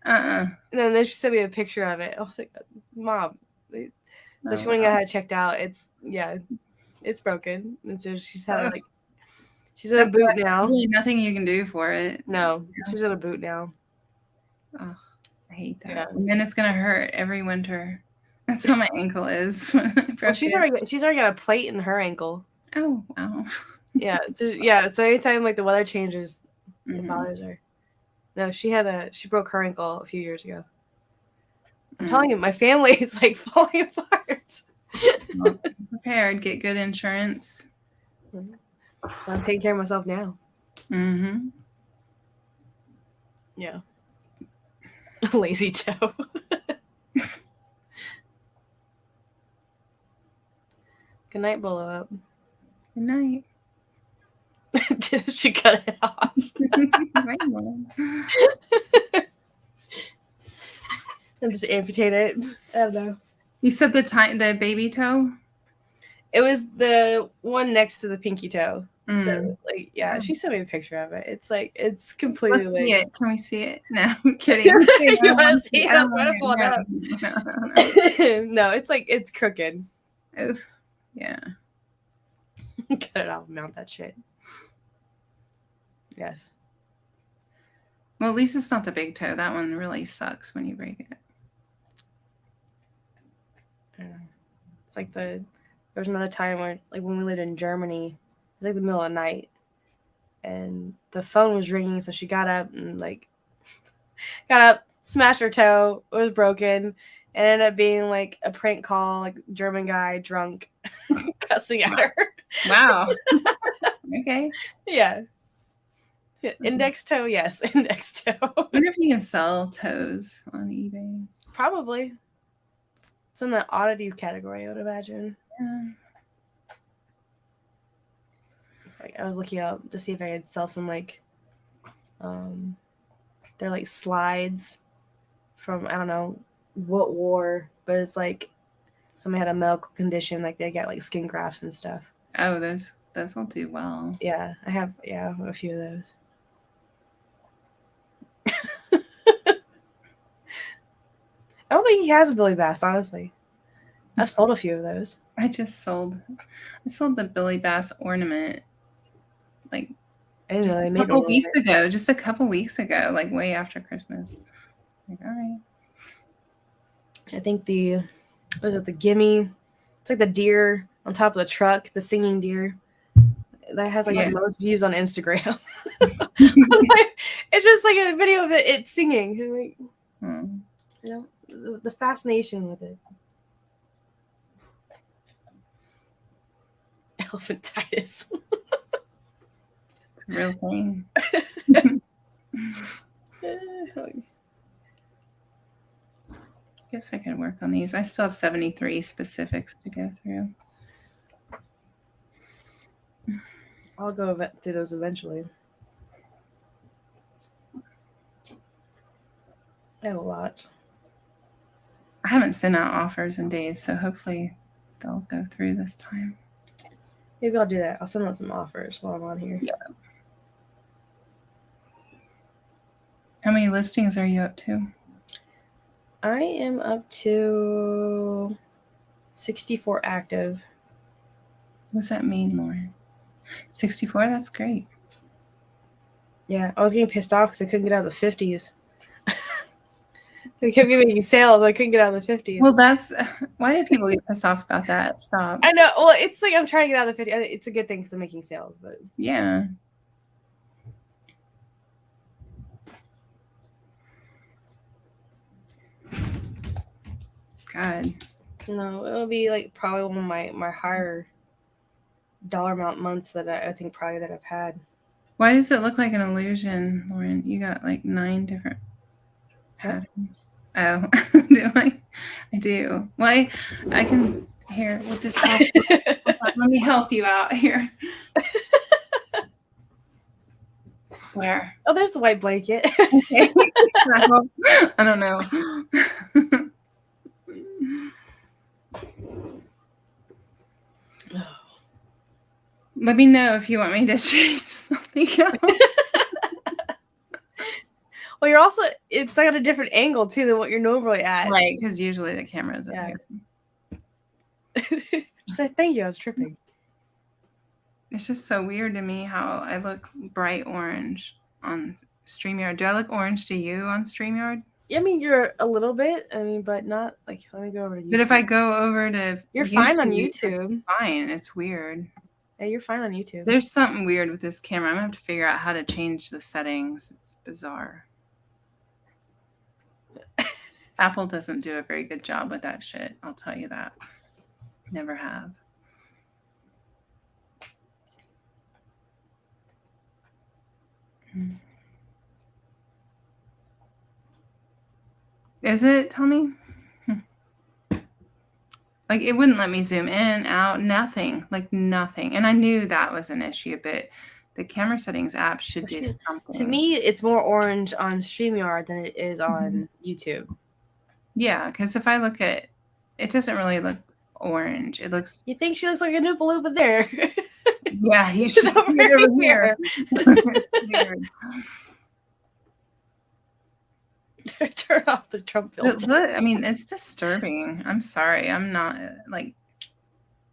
And then she sent me a picture of it. I was like, Mom. So she went and got it checked out. It's broken. And so she's had she's in a boot now. Really nothing you can do for it. No, she's in a boot now. Oh, I hate that. Yeah. And then it's gonna hurt every winter. That's what my ankle is. Well, she's already got a plate in her ankle. Oh wow. Yeah. So anytime like the weather changes, it bothers her. No, she broke her ankle a few years ago. I'm telling you, my family is like falling apart. Well, prepared. Get good insurance. That's why I'm taking care of myself now. Mm-hmm. Yeah. Lazy toe. Good night, blow up. Good night. Did she cut it off? And just amputate it. I don't know. You said the baby toe? It was the one next to the pinky toe. So she sent me a picture of it. It's like it's completely. Let's see it. Can we see it? No, I'm kidding. You want to see it? I'm trying to pull it up. No, it's like it's crooked. Oof. Yeah. Cut it off. Mount that shit. Yes. Well, at least it's not the big toe. That one really sucks when you break it. It's like there was another time where, like, when we lived in Germany, it was like the middle of the night, and the phone was ringing, so she got up and smashed her toe. It was broken. It ended up being like a prank call, like German guy drunk, cussing at her. Wow. Okay. Yeah. Index toe, yes, index toe. I wonder if you can sell toes on eBay. Probably. It's in the oddities category, I would imagine. Yeah. It's like I was looking up to see if I could sell some like they're like slides from I don't know what war, but it's like somebody had a medical condition, like they got like skin grafts and stuff. Oh, those will do well. Yeah, I have a few of those. I don't think he has a Billy Bass, honestly. I've sold a few of those. I sold the Billy Bass ornament like just a couple weeks ago. Just a couple weeks ago, like way after Christmas. Like, all right. I think the gimme? It's like the deer on top of the truck, the singing deer. That has like the most views on Instagram. It's just like a video of it singing. Like, you know, the fascination with it. Elephantitis. It's a real thing. Guess I could work on these. I still have 73 specifics to go through. I'll go through those eventually. I have a lot. I haven't sent out offers in days, so hopefully they'll go through this time. Maybe I'll do that. I'll send out some offers while I'm on here. Yeah. How many listings are you up to? I am up to 64 active. What's that mean, Lauren? 64? That's great. Yeah, I was getting pissed off because I couldn't get out of the 50s. They kept me making sales. I couldn't get out of the 50s. Well, why do people get pissed off about that? Stop. I know. Well, it's like I'm trying to get out of the 50s. It's a good thing because I'm making sales, but yeah. God. No, it'll be like probably one of my higher dollar amount months that I think probably that I've had. Why does it look like an illusion, Lauren? You got like 9 different patterns. Oh, do I? I do. Well, I can here with this help. Let me help you out here. Where? Oh, there's the white blanket. Okay. I don't know. Let me know if you want me to change something else. Well, you're also, it's like at a different angle too than what you're normally at. Right, because usually the camera's up here. Say thank you, I was tripping. It's just so weird to me how I look bright orange on StreamYard. Do I look orange to you on StreamYard? Yeah, I mean, you're a little bit. I mean, but not like, let me go over to YouTube. But if I go over to You're fine on YouTube. It's fine. It's weird. Yeah, you're fine on YouTube. There's something weird with this camera. I'm going to have to figure out how to change the settings. It's bizarre. Apple doesn't do a very good job with that shit. I'll tell you that. Never have. Is it, Tommy? Like, it wouldn't let me zoom in, out, nothing. Like, nothing. And I knew that was an issue, but the camera settings app should do something. To me, it's more orange on StreamYard than it is on YouTube. Yeah, because if I look at it, doesn't really look orange. It looks. You think she looks like a nipple over there? Yeah, you should see it over here. Weird. Turn off the Trump filter. Look, I mean, it's disturbing. I'm sorry. I'm not like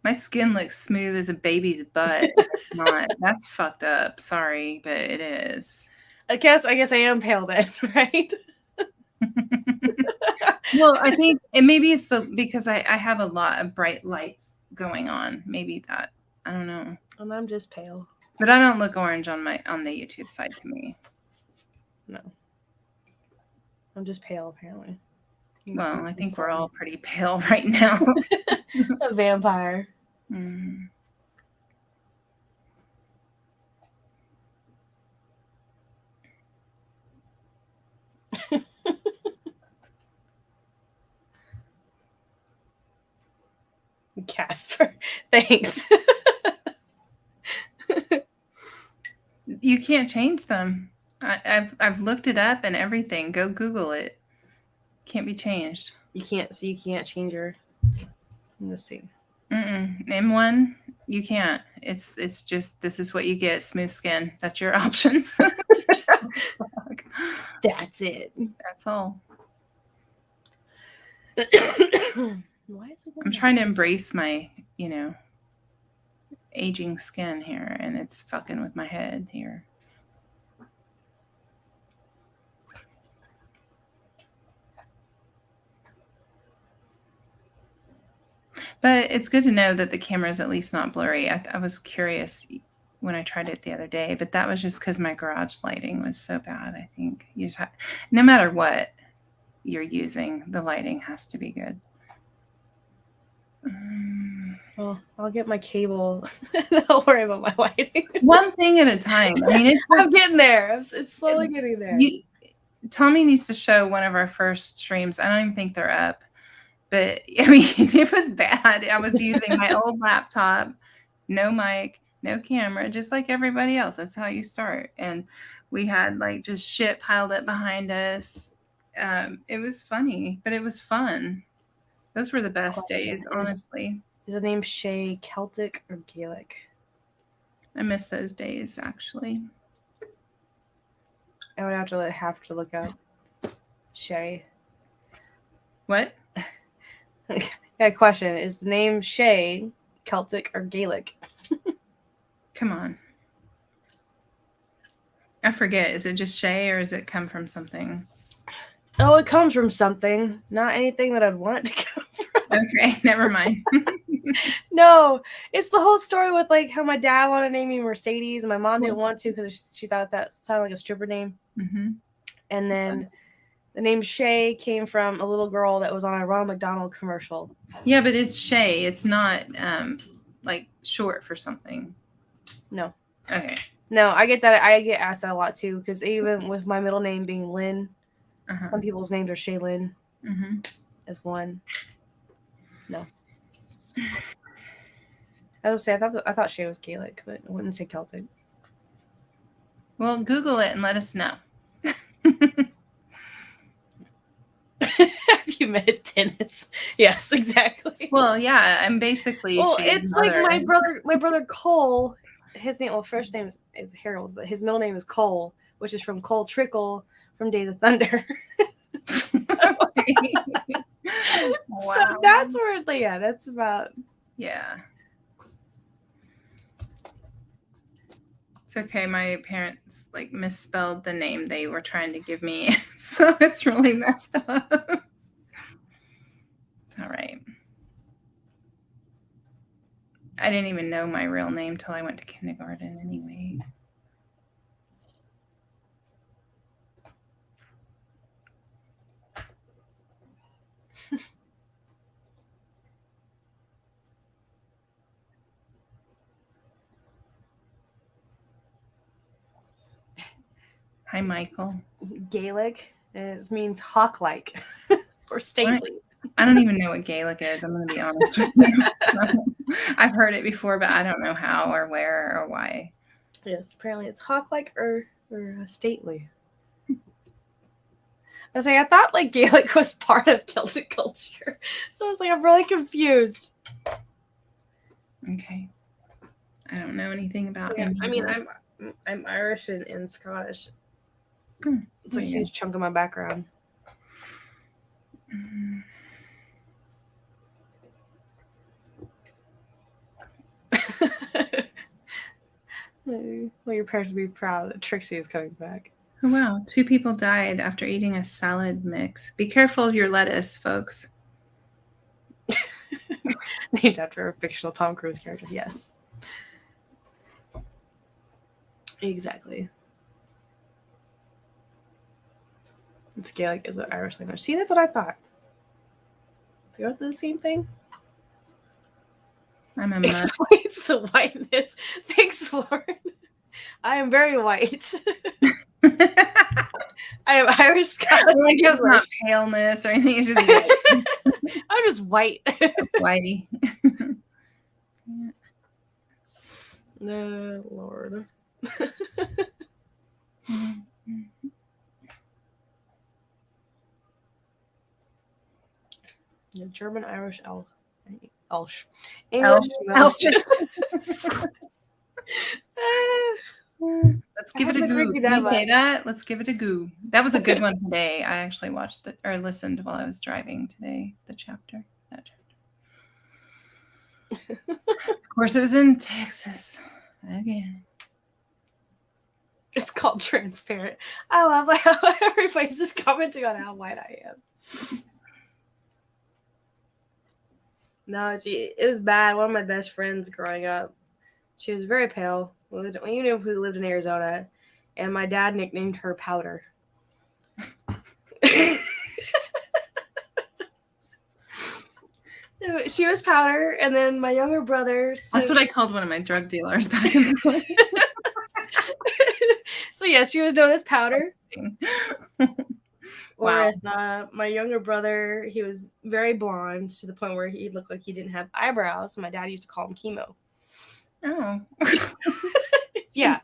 my skin looks smooth as a baby's butt. It's not. That's fucked up. Sorry, but it is. I guess I am pale then, right? Well, I think maybe it's because I have a lot of bright lights going on. Maybe that. I don't know. And I'm just pale. But I don't look orange on the YouTube side to me. No. I'm just pale, apparently. Well, I think we're all pretty pale right now. A vampire. Casper. Thanks. You can't change them. I've looked it up and everything. Go Google it. Can't be changed. You can't change your. Let's see. M1, you can't. It's just, this is what you get. Smooth skin. That's your options. That's it. That's all. Why is it I'm trying to embrace my, aging skin here, and it's fucking with my head here. But it's good to know that the camera is at least not blurry. I was curious when I tried it the other day, but that was just because my garage lighting was so bad. I think you just no matter what you're using, the lighting has to be good. Well, I'll get my cable. Don't worry about my lighting. One thing at a time. I mean, I'm getting there. It's slowly getting there. Tommy needs to show one of our first streams. I don't even think they're up. But, I mean, it was bad. I was using my old laptop, no mic, no camera, just like everybody else. That's how you start. And we had, like, just shit piled up behind us. It was funny, but it was fun. Those were the best days, honestly. Is the name Shay Celtic or Gaelic? I miss those days, actually. I would have to look up Shay. What? Yeah, question. Is the name Shay Celtic or Gaelic? Come on. I forget. Is it just Shay or does it come from something? Oh, it comes from something. Not anything that I'd want it to come from. Okay, never mind. No, it's the whole story with like how my dad wanted to name me Mercedes and my mom didn't want to because she thought that sounded like a stripper name. Mm-hmm. And then the name Shay came from a little girl that was on a Ronald McDonald commercial. Yeah, but it's Shay. It's not like short for something. No. Okay. No, I get that. I get asked that a lot too because even with my middle name being Lynn, some people's names are Shaylin as one. No. I would say I thought Shay was Gaelic, but I wouldn't say Celtic. Well, Google it and let us know. Have you met Dennis? Yes, exactly. Well, yeah, I'm basically. Well, it's like my brother Cole. His name, first name is Harold, but his middle name is Cole, which is from Cole Trickle from Days of Thunder. Wow. So that's where, that's about. Yeah. It's okay. My parents like misspelled the name they were trying to give me, so it's really messed up. All right. I didn't even know my real name till I went to kindergarten anyway. Hi, Michael. Gaelic. It means hawk-like or stately. I don't even know what Gaelic is. I'm going to be honest with you. I've heard it before, but I don't know how or where or why. Yes, apparently it's hawk-like or stately. I was like, I thought like Gaelic was part of Celtic culture, so I was like, I'm really confused. Okay, I don't know anything about. Yeah, I mean, I'm Irish and Scottish. It's a huge chunk of my background. Well, your parents would be proud that Trixie is coming back. Oh, wow. 2 people died after eating a salad mix. Be careful of your lettuce, folks. Named after a fictional Tom Cruise character, yes. Exactly. It's Gaelic is an Irish language. See, that's what I thought. To go through the same thing. I'm a explains the whiteness. Thanks, Lauren. I am very white. I am Irish, Scottish. Like it's not paleness or anything. It's just white. I'm just white. Whitey. No, Lord. The German, Irish, Elsh. English, Elfish. Let's give it a goo. Can you say that? Let's give it a goo. That was a good one today. I actually watched or listened while I was driving today. That chapter. Of course, it was in Texas again. It's called Transparent. I love how everybody's just commenting on how white I am. No, it was bad. One of my best friends growing up, she was very pale. Even if we lived in Arizona, and my dad nicknamed her Powder. She was Powder, and then my younger brother. That's what I called one of my drug dealers back in the day. So yes, she was known as Powder. Wow. Or my younger brother, he was very blonde to the point where he looked like he didn't have eyebrows. My dad used to call him Chemo. Oh. Yeah.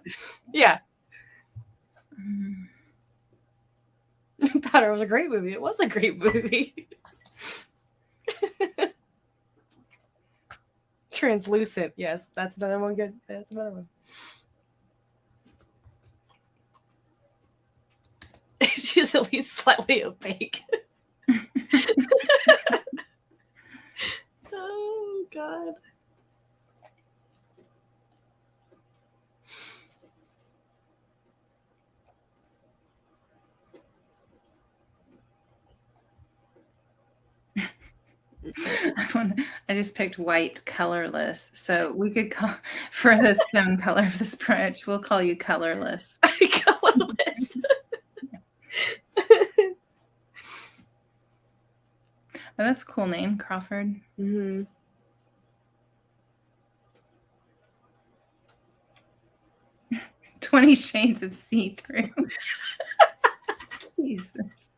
Powder was a great movie. It was a great movie. Translucent. Yes, that's another one. Good. That's another one. She's at least slightly opaque. Oh, God. I just picked white, colorless. So we could call for the stone color of this branch. We'll call you colorless. Colorless. Oh, that's a cool name, Crawford. Mm-hmm. "20 Shades of See-Through." Jesus.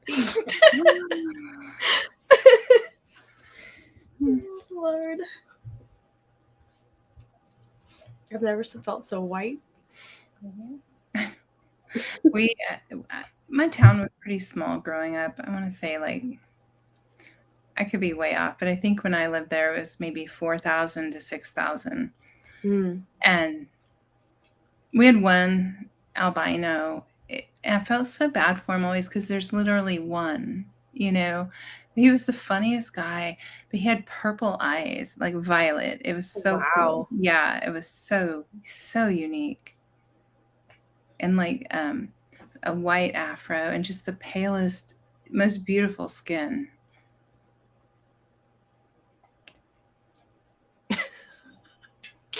Oh, Lord. I've never felt so white. My town was pretty small growing up. I want to say, like, I could be way off, but I think when I lived there, it was maybe 4,000 to 6,000. And we had one albino. And I felt so bad for him always because there's literally one, you know. He was the funniest guy, but he had purple eyes, like violet. It was so cool. Yeah, it was so unique. And like a white afro and just the palest, most beautiful skin.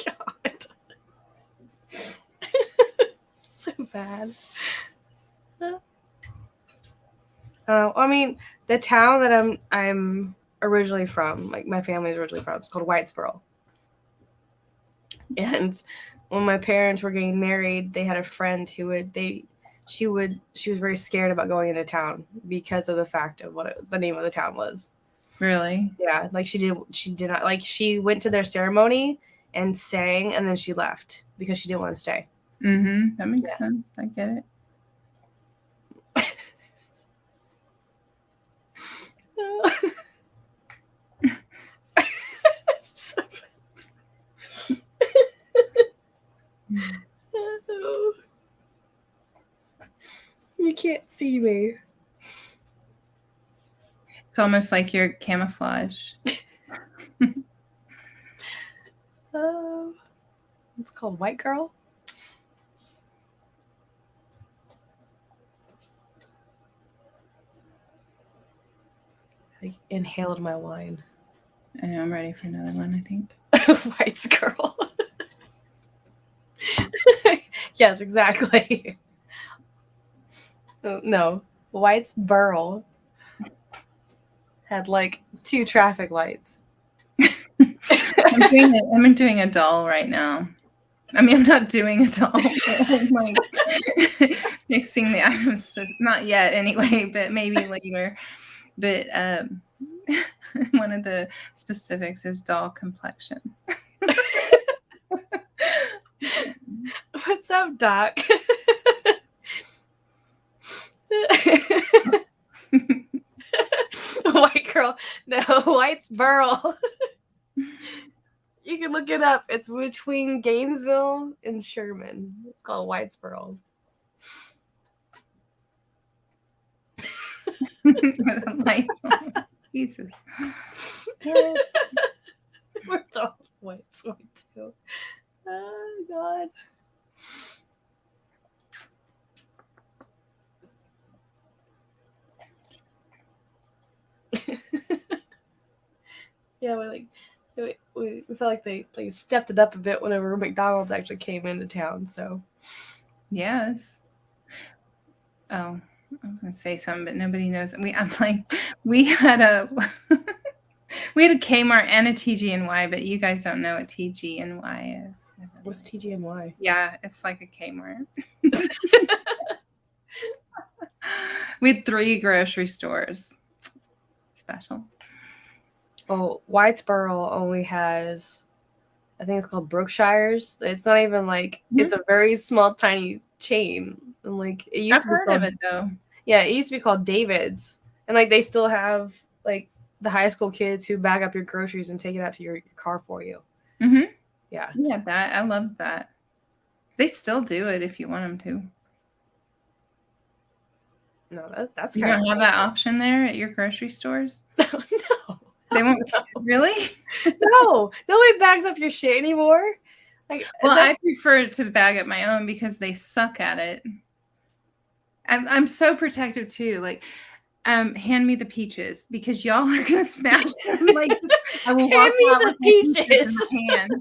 God. So bad. I mean, the town that I'm originally from, like my family's originally from, it's called Whitesboro. And when my parents were getting married, they had a friend who she was very scared about going into town because of the fact of what the name of the town was. Really? Yeah, like she did not, like she went to their ceremony and sang, and then she left because she didn't want to stay. Mm-hmm. That makes sense. I get it. You can't see me. It's almost like you're camouflage. It's called White Girl. I inhaled my wine. I know, I'm ready for another one, I think. White's Girl. Yes, exactly. No, White's Burl had like 2 traffic lights. I'm doing a doll right now. I mean, I'm not doing a doll. I'm like fixing the items. Not yet, anyway, but maybe later. But one of the specifics is doll complexion. What's up, Doc? White girl. No, White's Burl. You can look it up. It's between Gainesville and Sherman. It's called Whitesboro. Lights on. Jesus. We're the whites one too. Oh God. Yeah, we felt like they stepped it up a bit whenever McDonald's actually came into town. So Yes. Oh, I was gonna say something, but nobody knows. We had a Kmart and a TG&Y, but you guys don't know what TG&Y is. what's TG&Y? Yeah, it's like a Kmart. We had 3 grocery stores. Special. Oh, Whitesboro only has, I think it's called Brookshire's. It's not even like it's a very small, tiny chain. And like it used I've heard of it though. Yeah, it used to be called David's, and like they still have like the high school kids who bag up your groceries and take it out to your car for you. Mm-hmm. Yeah. Yeah, that I love that. They still do it if you want them to. No, that's you don't have that option there at your grocery stores. No. They won't. Really? No, nobody bags up your shit anymore. Like, well, I prefer to bag up my own because they suck at it. I'm so protective too. Like, hand me the peaches because y'all are gonna smash them. Like, I will walk out with the peaches in the hand.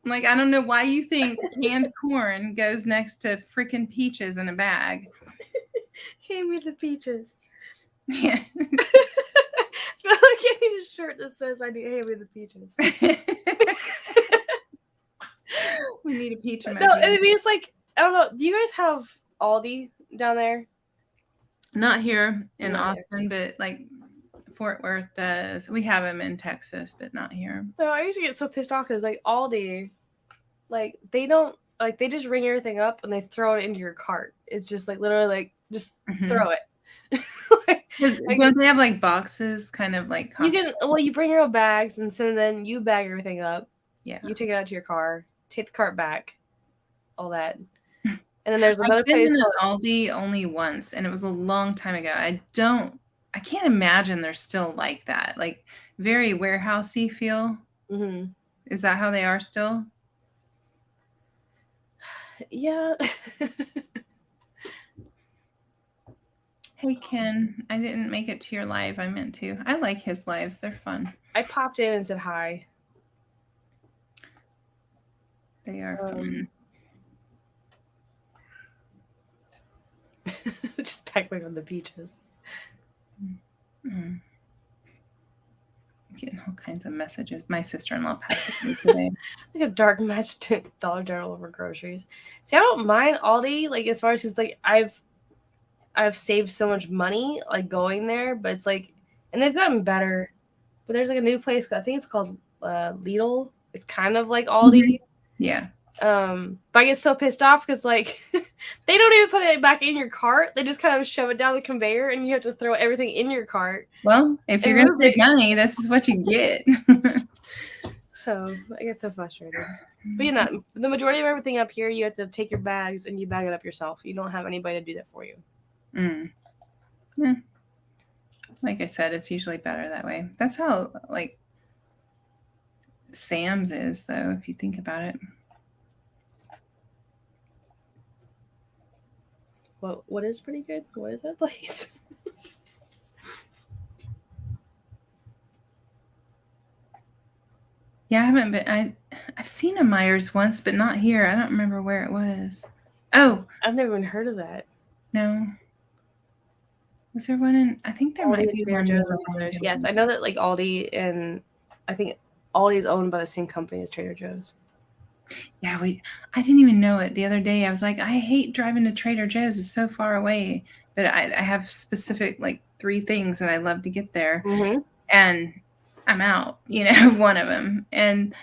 Like, I don't know why you think canned corn goes next to freaking peaches in a bag. Hand me the peaches. Yeah. I feel like I need a shirt that says I need hand me the peaches. We need a peach emoji. No, I mean it's like, I don't know. Do you guys have Aldi down there? Not here in Austin, but like Fort Worth does. We have them in Texas, but not here. So I usually get so pissed off because like Aldi, like they don't, like they just ring everything up and they throw it into your cart. It's just like literally like just throw it. Like, don't they have like boxes, kind of like you can? Well, you bring your own bags and so then you bag everything up. Yeah, you take it out to your car, take the cart back, all that. And then there's another I've been place in an Aldi only once, and it was a long time ago. I can't imagine they're still like that. Like very warehousey feel. Mm-hmm. Is that how they are still? Yeah. Hey Ken, I didn't make it to your live. I meant to. I like his lives. They're fun. I popped in and said hi. They are fun. Just peckling on the beaches. I'm getting all kinds of messages. My sister-in-law passed me today. Like a dark match to Dollar General over groceries. See, I don't mind Aldi, like as far as it's like I've saved so much money like going there, but it's like, and they've gotten better. But there's like a new place, I think it's called Lidl. It's kind of like Aldi. Mm-hmm. Yeah. But I get so pissed off because like they don't even put it back in your cart. They just kind of shove it down the conveyor and you have to throw everything in your cart. Well, if you're gonna save money, this is what you get. So I get so frustrated. But you know, the majority of everything up here, you have to take your bags and you bag it up yourself. You don't have anybody to do that for you. Yeah. Like I said, it's usually better that way. That's how like Sam's is, though, if you think about it. What is pretty good? What is that place? Yeah, I haven't been. I've seen a Myers once, but not here. I don't remember where it was. Oh, I've never even heard of that. No. Was there one in? I think there might be one in. Yes, I know that like Aldi, and I think Aldi is owned by the same company as Trader Joe's. Yeah, I didn't even know it the other day. I was like, I hate driving to Trader Joe's. It's so far away. But I have specific like 3 things that I love to get there. Mm-hmm. And I'm out, one of them. And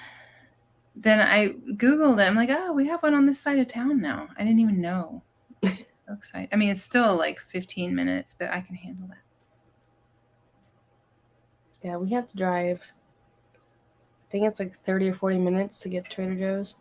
then I Googled it. I'm like, oh, we have one on this side of town now. I didn't even know. So excited. I mean, it's still like 15 minutes, but I can handle that. Yeah, we have to drive. I think it's like 30 or 40 minutes to get to Trader Joe's.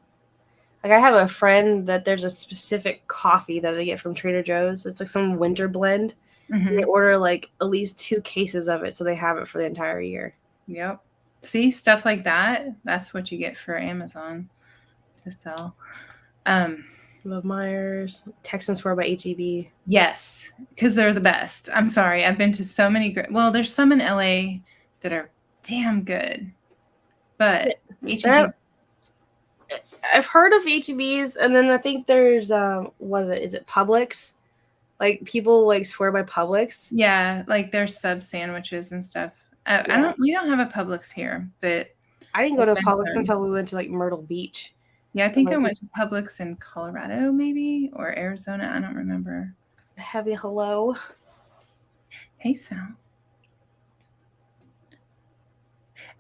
Like I have a friend that there's a specific coffee that they get from Trader Joe's. It's like some winter blend. Mm-hmm. And they order like at least 2 cases of it so they have it for the entire year. Yep. See, stuff like that. That's what you get for Amazon to sell. Love Myers, Texan Swear by HEB. Yes, because they're the best. I'm sorry. I've been to so many well, there's some in LA that are damn good. But HEB's I've heard of HEBs, and then I think there's what is it? Is it Publix? Like people like swear by Publix. Yeah, like there's sub sandwiches and stuff. We don't have a Publix here, but I didn't go to Publix until we went to like Myrtle Beach. Yeah, I think I went to Publix in Colorado maybe, or Arizona. I don't remember. Heavy hello. Hey, Sal.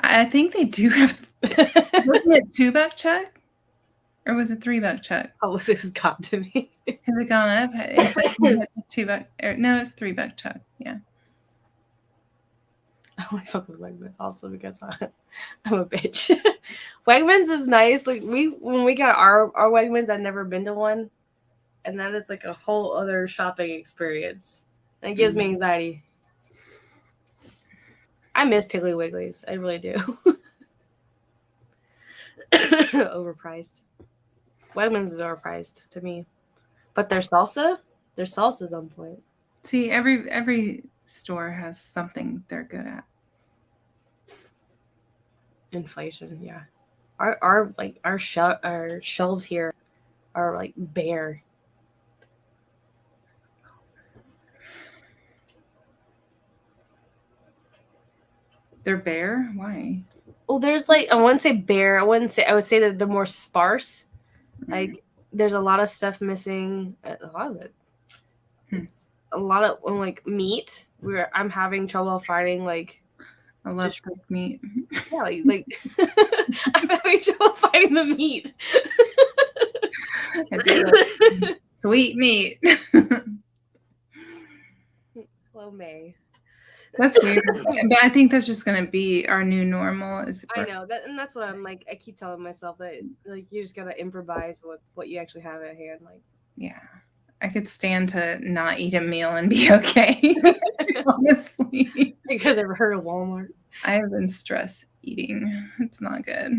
I think they do have. Wasn't it $2 Chuck? Or was it $3 Chuck? Oh, this has got to me. Has it gone up? It's like $2. No, it's $3 Chuck. Yeah. I only fuck with Wegmans also because I'm a bitch. Wegmans is nice. Like when we got our Wegmans, I'd never been to one, and that is like a whole other shopping experience. And it gives me anxiety. I miss Piggly Wigglies. I really do. Overpriced. Wegmans is overpriced to me, but their salsa's on point. See, every store has something they're good at. Inflation, yeah. Our shelves here are like bare. They're bare? Why? Well, there's like I wouldn't say bare. I would say that they're more sparse. Like there's a lot of stuff missing. A lot of it. It's a lot of like meat. Where I'm having trouble finding like. I love cooked meat. Yeah, like I'm having trouble finding the meat. I do like sweet meat. Hello, May. That's weird, but I think that's just gonna be our new normal. I know that, and that's what I'm like. I keep telling myself that like you just gotta improvise with what you actually have at hand. Like, yeah, I could stand to not eat a meal and be okay. Honestly, you guys ever heard of Walmart? I have been stress eating. It's not good.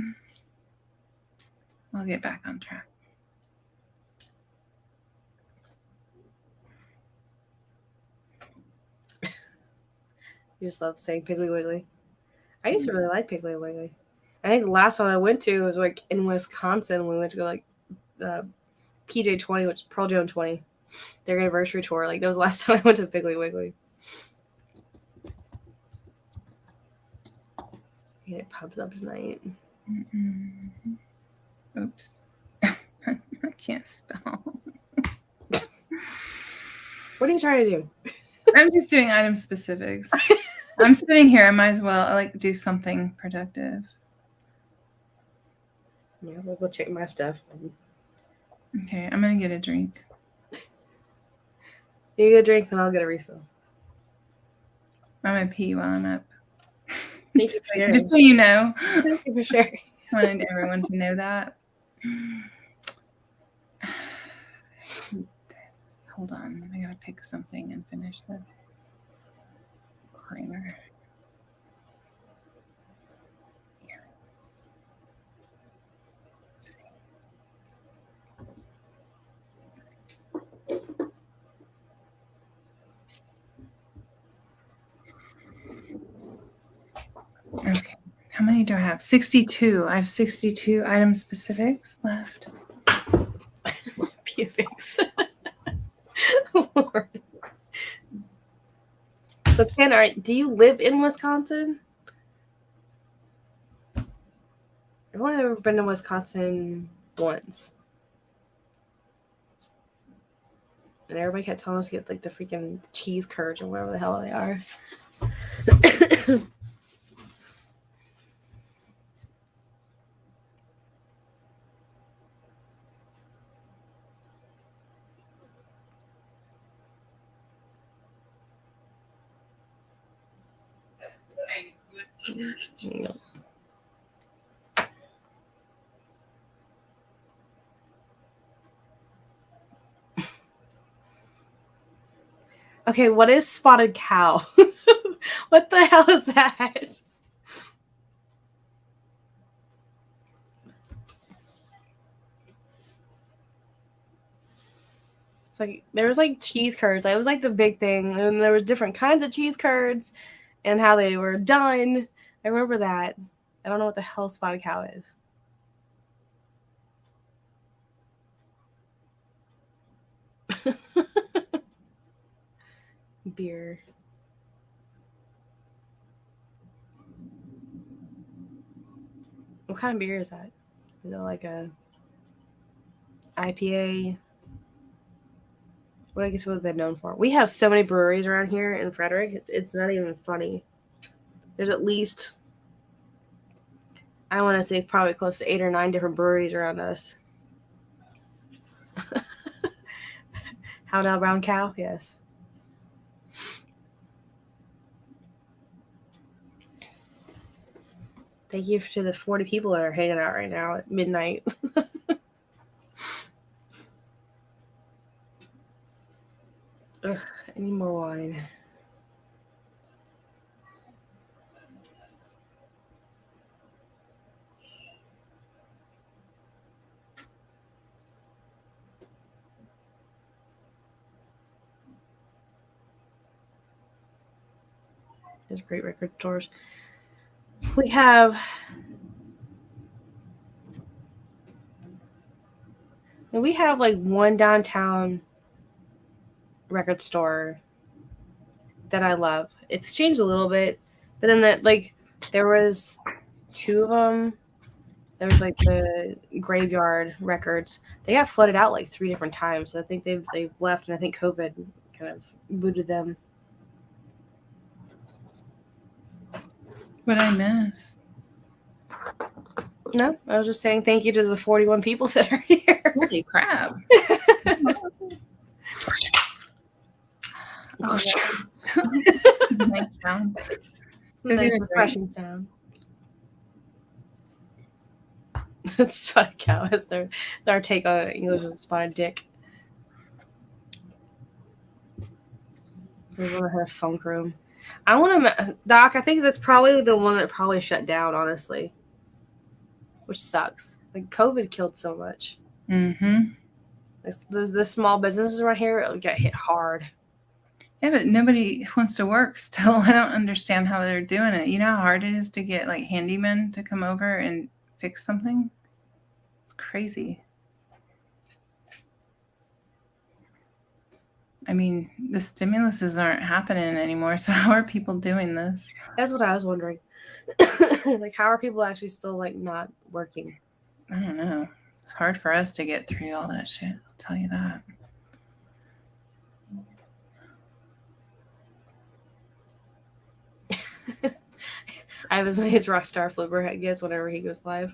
I'll get back on track. You just love saying Piggly Wiggly. I used to really like Piggly Wiggly. I think the last one I went to was like in Wisconsin. We went to go like PJ20, which is Pearl Jam 20, their anniversary tour. Like that was the last time I went to Piggly Wiggly. I it pubs up tonight. Oops. I can't spell. What are you trying to do? I'm just doing item specifics. I'm sitting here. I might as well do something productive. Yeah, we'll go check my stuff. Okay, I'm gonna get a drink. You get a drink, then I'll get a refill. I'm gonna pee while I'm up. Thank you for sharing. Just so you know. Thank you for sharing. I wanted everyone to know that. Hold on, I gotta pick something and finish this. Climber. Okay, how many do I have? 62. I have 62 item specifics left. Pubics. Lord. So, Ken, do you live in Wisconsin? I've only ever been to Wisconsin once. And everybody kept telling us to get like the freaking cheese curds or whatever the hell they are. Yeah. Okay, what is spotted cow? What the hell is that? It's like there was like cheese curds. It was like the big thing, and there was different kinds of cheese curds, and how they were done. I remember that. I don't know what the hell spotted cow is. Beer. What kind of beer is that? Is it like a IPA? What I guess what they're known for? We have so many breweries around here in Frederick. It's not even funny. There's at least, I want to say, probably close to 8 or 9 different breweries around us. How now, brown cow? Yes. Thank you to the 40 people that are hanging out right now at midnight. Ugh, I need more wine. There's great record stores. We have like one downtown record store that I love. It's changed a little bit, but then there was 2 of them. There was like the Graveyard Records. They got flooded out like 3 different times. So I think they've left, and I think COVID kind of booted them. What I miss? No, I was just saying thank you to the 41 people that are here. Holy crap! Oh, nice sound. It's a nice refreshing sound. Spotted cow is our take on English with spotted dick. We want to have a funk room. I want to, Doc. I think that's probably the one that probably shut down, honestly, which sucks. Like COVID killed so much. Mm-hmm. The small businesses around here get hit hard. Yeah, but nobody wants to work still. I don't understand how they're doing it. You know how hard it is to get like handymen to come over and fix something? It's crazy. I mean, the stimuluses aren't happening anymore, so how are people doing this? That's what I was wondering. Like, how are people actually still like not working? I don't know. It's hard for us to get through all that shit. I'll tell you that. I was his Rockstar Flipper gets whenever he goes live.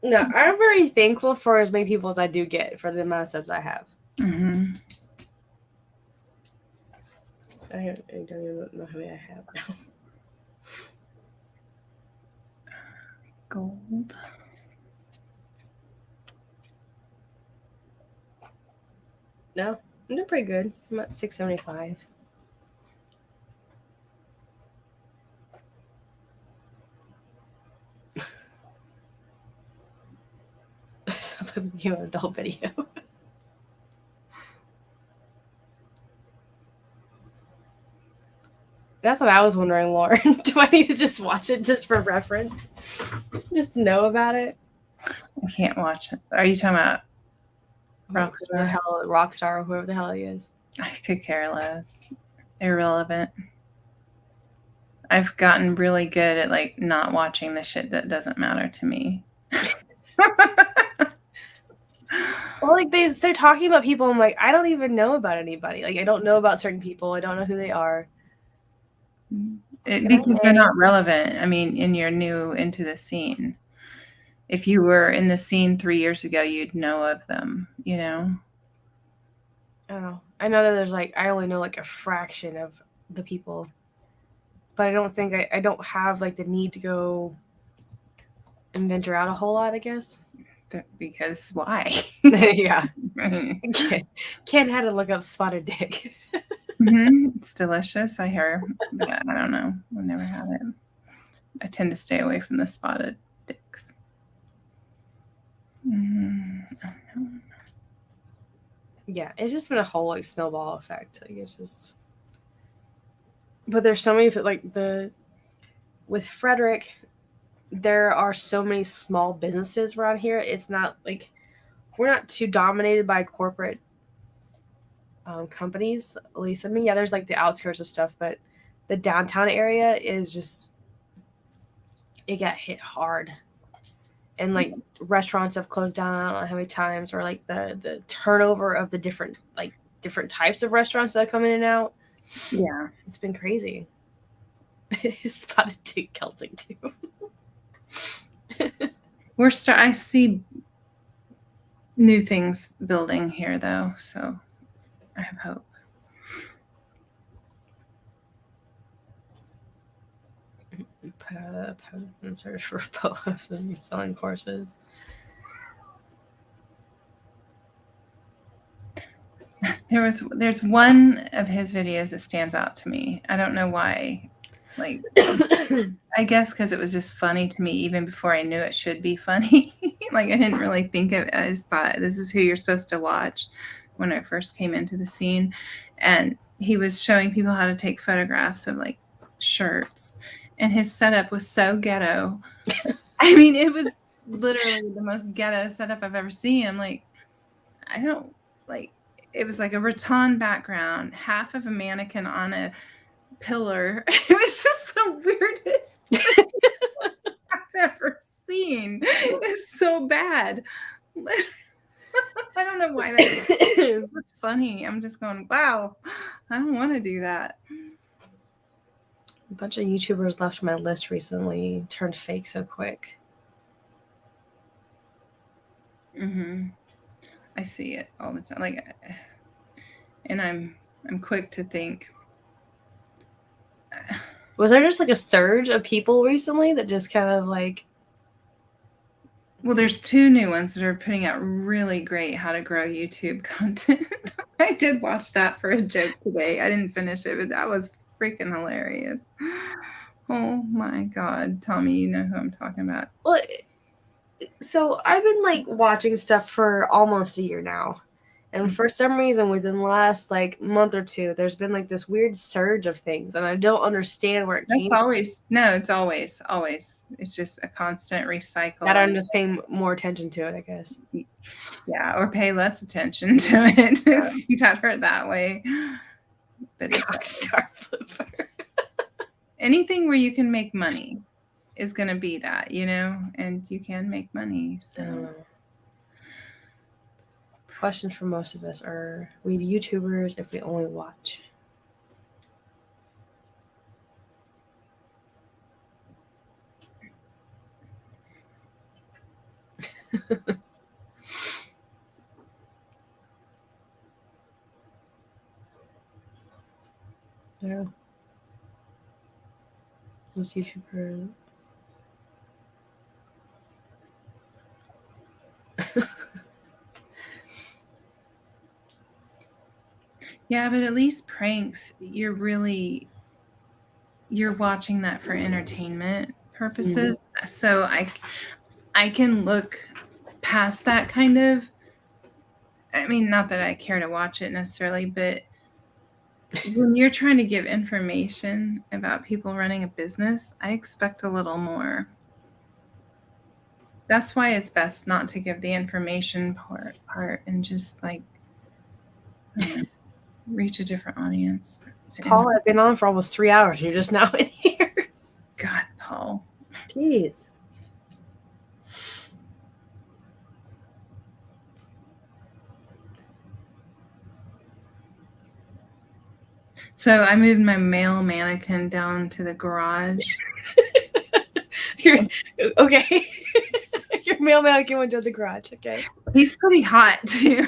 No, I'm very thankful for as many people as I do get for the amount of subs I have. Mm-hmm. I don't even know how many I have now. Gold. No, I'm doing pretty good. I'm at 675. Sounds like an adult video. That's what I was wondering, Lauren. Do I need to just watch it just for reference? Just to know about it? I can't watch it. Are you talking about Rockstar? Rockstar, or whoever the hell he is. I could care less. Irrelevant. I've gotten really good at like not watching the shit that doesn't matter to me. Well, like they start talking about people, I'm like, I don't even know about anybody. Like I don't know about certain people. I don't know who they are. Because they're not relevant. I mean, and you're new into the scene. If you were in the scene 3 years ago, you'd know of them, you know? I don't know. I know that there's like, I only know like a fraction of the people. But I don't think I don't have like the need to go and venture out a whole lot, I guess. Because why? Yeah. Can't have to look up spotted dick. It's delicious, I hear. But I don't know. I've never had it. I tend to stay away from the spotted dicks. Yeah, it's just been a whole like snowball effect. Like it's just, but there's so many like with Frederick, there are so many small businesses around here. It's not like we're not too dominated by corporate companies. At least I mean, yeah, there's like the outskirts of stuff, but the downtown area is just it got hit hard. And like restaurants have closed down, I don't know how many times, or like the turnover of the different types of restaurants that come in and out. Yeah, it's been crazy. It's spotted dick Celtic too. I see new things building here though, so I have hope. And search for polos and selling courses. There's one of his videos that stands out to me. I don't know why. Like, I guess because it was just funny to me even before I knew it should be funny. Like I didn't really think of it. I just thought this is who you're supposed to watch when I first came into the scene. And he was showing people how to take photographs of like shirts. And his setup was so ghetto. I mean, it was literally the most ghetto setup I've ever seen. I'm like, I don't like, it was like a rattan background, half of a mannequin on a pillar. It was just the weirdest thing I've ever seen. It's so bad. I don't know why that was funny. I'm just going, wow, I don't want to do that. A bunch of YouTubers left my list recently turned fake so quick. I see it all the time. Like, and I'm quick to think. Was there just like a surge of people recently that just kind of like? Well, there's two new ones that are putting out really great how to grow YouTube content. I did watch that for a joke today. I didn't finish it, but that was freaking hilarious. Oh my God, Tommy, you know who I'm talking about. Well, so I've been like watching stuff for almost a year now. And for some reason, within the last like month or two, there's been like this weird surge of things, and I don't understand where it came. It's always. It's just a constant recycle. I'm just paying more attention to it, I guess. Yeah, or pay less attention to it. It's better that way. But Cockstar flipper. Anything where you can make money is going to be that, you know, and you can make money. So. Questions for most of us are: we YouTubers if we only watch? Yeah. Most YouTubers. Yeah, but at least pranks, you're watching that for entertainment purposes. Mm-hmm. So I can look past that kind of, I mean, not that I care to watch it necessarily, but when you're trying to give information about people running a business, I expect a little more. That's why it's best not to give the information part and just like reach a different audience. Paul, I've been on for almost 3 hours. You're just now in here. God, Paul. Jeez. So I moved my male mannequin down to the garage. Okay. Your male mannequin went to the garage. Okay. He's pretty hot too.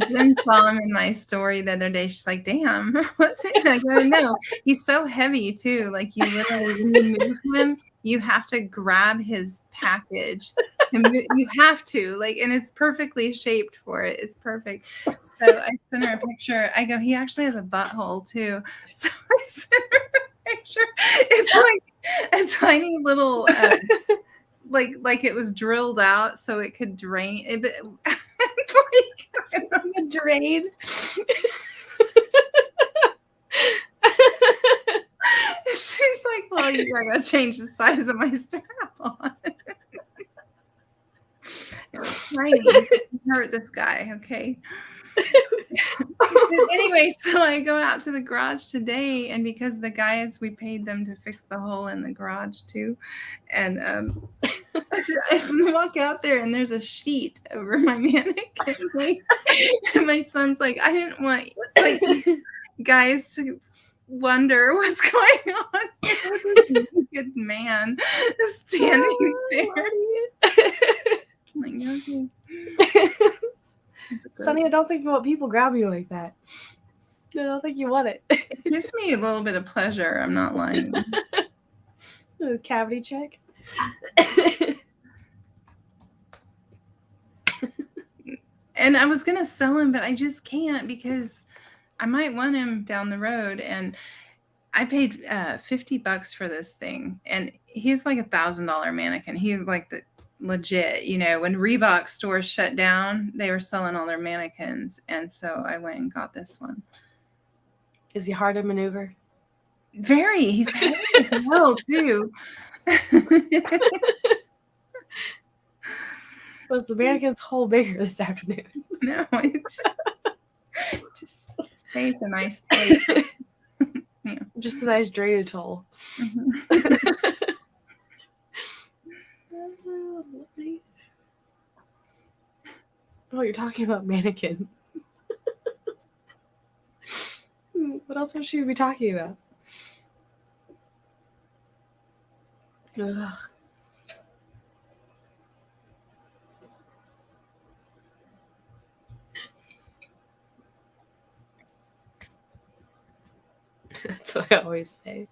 Jen saw him in my story the other day. She's like, damn, what's it? I go, no, he's so heavy too. Like you literally, when you move him, you have to grab his package. You have to, like, and it's perfectly shaped for it. It's perfect. So I sent her a picture. I go, he actually has a butthole too. So I sent her a picture. It's like a tiny little, like it was drilled out so it could drain. A drain. She's like, well, you gotta change the size of my strap on. It was tiny. Hurt this guy, okay? Anyway, so I go out to the garage today, and because the guys, we paid them to fix the hole in the garage too, and I walk out there and there's a sheet over my mannequin. And my son's like, I didn't want like guys to wonder what's going on. This good man standing there. Like, okay. Sonny, I don't think you want people grabbing you like that. I don't think you want it. It gives me a little bit of pleasure. I'm not lying. A cavity check. And I was gonna sell him, but I just can't because I might want him down the road. And I paid $50 for this thing, and he's like $1,000 mannequin. He's like the legit, you know, when Reebok stores shut down, they were selling all their mannequins, and so I went and got this one. Is he hard to maneuver? Very. He's heavy as well too. Was the mannequin's hole bigger this afternoon? No, it's just stays a nice tape. Yeah. Just a nice drainage hole. Oh, you're talking about mannequin. What else would she be talking about? Ugh. That's what I always say.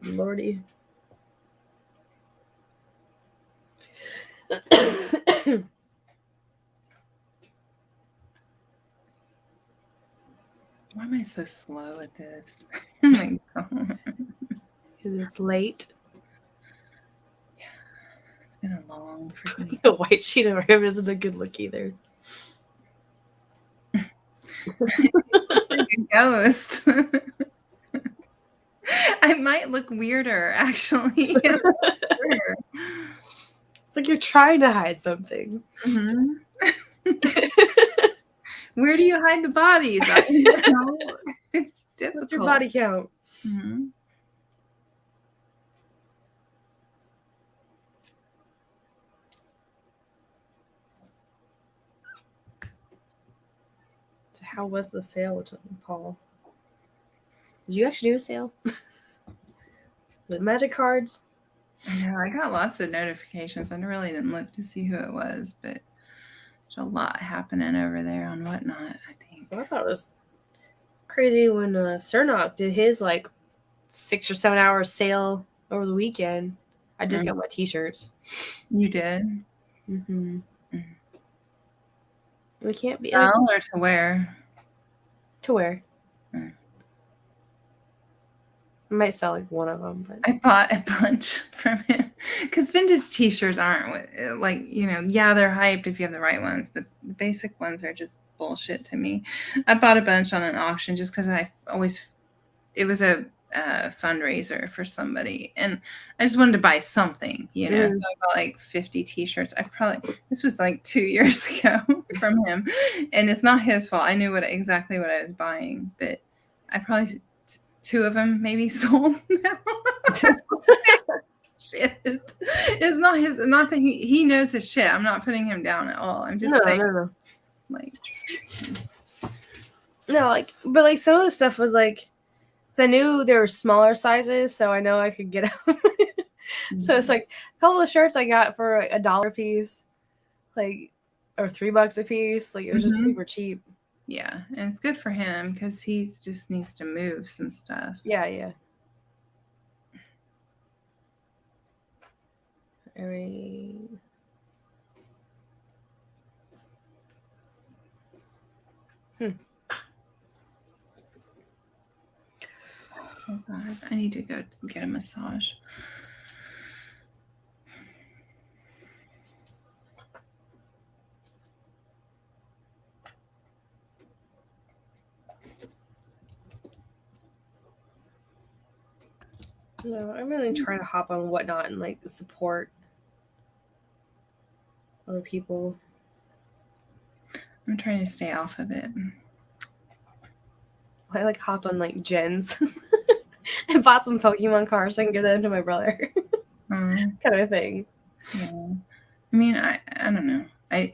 Lordy. Why am I so slow at this? Oh my God. Because it's late. Yeah, it's been a long freaking. The white sheet of him isn't a good look either. Like a ghost. I might look weirder, actually. It's like you're trying to hide something. Mm-hmm. Where do you hide the bodies? It's difficult. What's your body count? Mm-hmm. So how was the sale with Paul? Did you actually do a sale? With magic cards? I know. I got lots of notifications. I really didn't look to see who it was, but there's a lot happening over there on Whatnot, I think. Well, I thought it was crazy when Cernock did his like 6 or 7 hour sale over the weekend. I just got my t-shirts. You did? Mm-hmm. We can't be sell or to wear? To wear. I might sell like one of them, but I bought a bunch from him because vintage t-shirts aren't like, you know, yeah, they're hyped if you have the right ones, but the basic ones are just bullshit to me. I bought a bunch on an auction just because it was a fundraiser for somebody, and I just wanted to buy something, you know. So I bought like 50 t-shirts. This was like 2 years ago from him, and it's not his fault. I knew exactly what I was buying, but I probably 2 of them maybe sold now. Shit. It's not his, not that he knows his shit. I'm not putting him down at all. I'm just saying, no. Like, no, like, but like some of the stuff was like, I knew there were smaller sizes, so I know I could get them. So it's like a couple of shirts I got for $1 a piece. Like, or $3 a piece. Like it was just super cheap. Yeah, and it's good for him because he just needs to move some stuff. Yeah. All right. Oh God, I need to go get a massage. No, I'm really trying to hop on Whatnot and like support other people. I'm trying to stay off of it. I like hopped on like Jen's and bought some Pokemon cards so I can give them to my brother. Kind of thing. Yeah. I mean, I don't know. I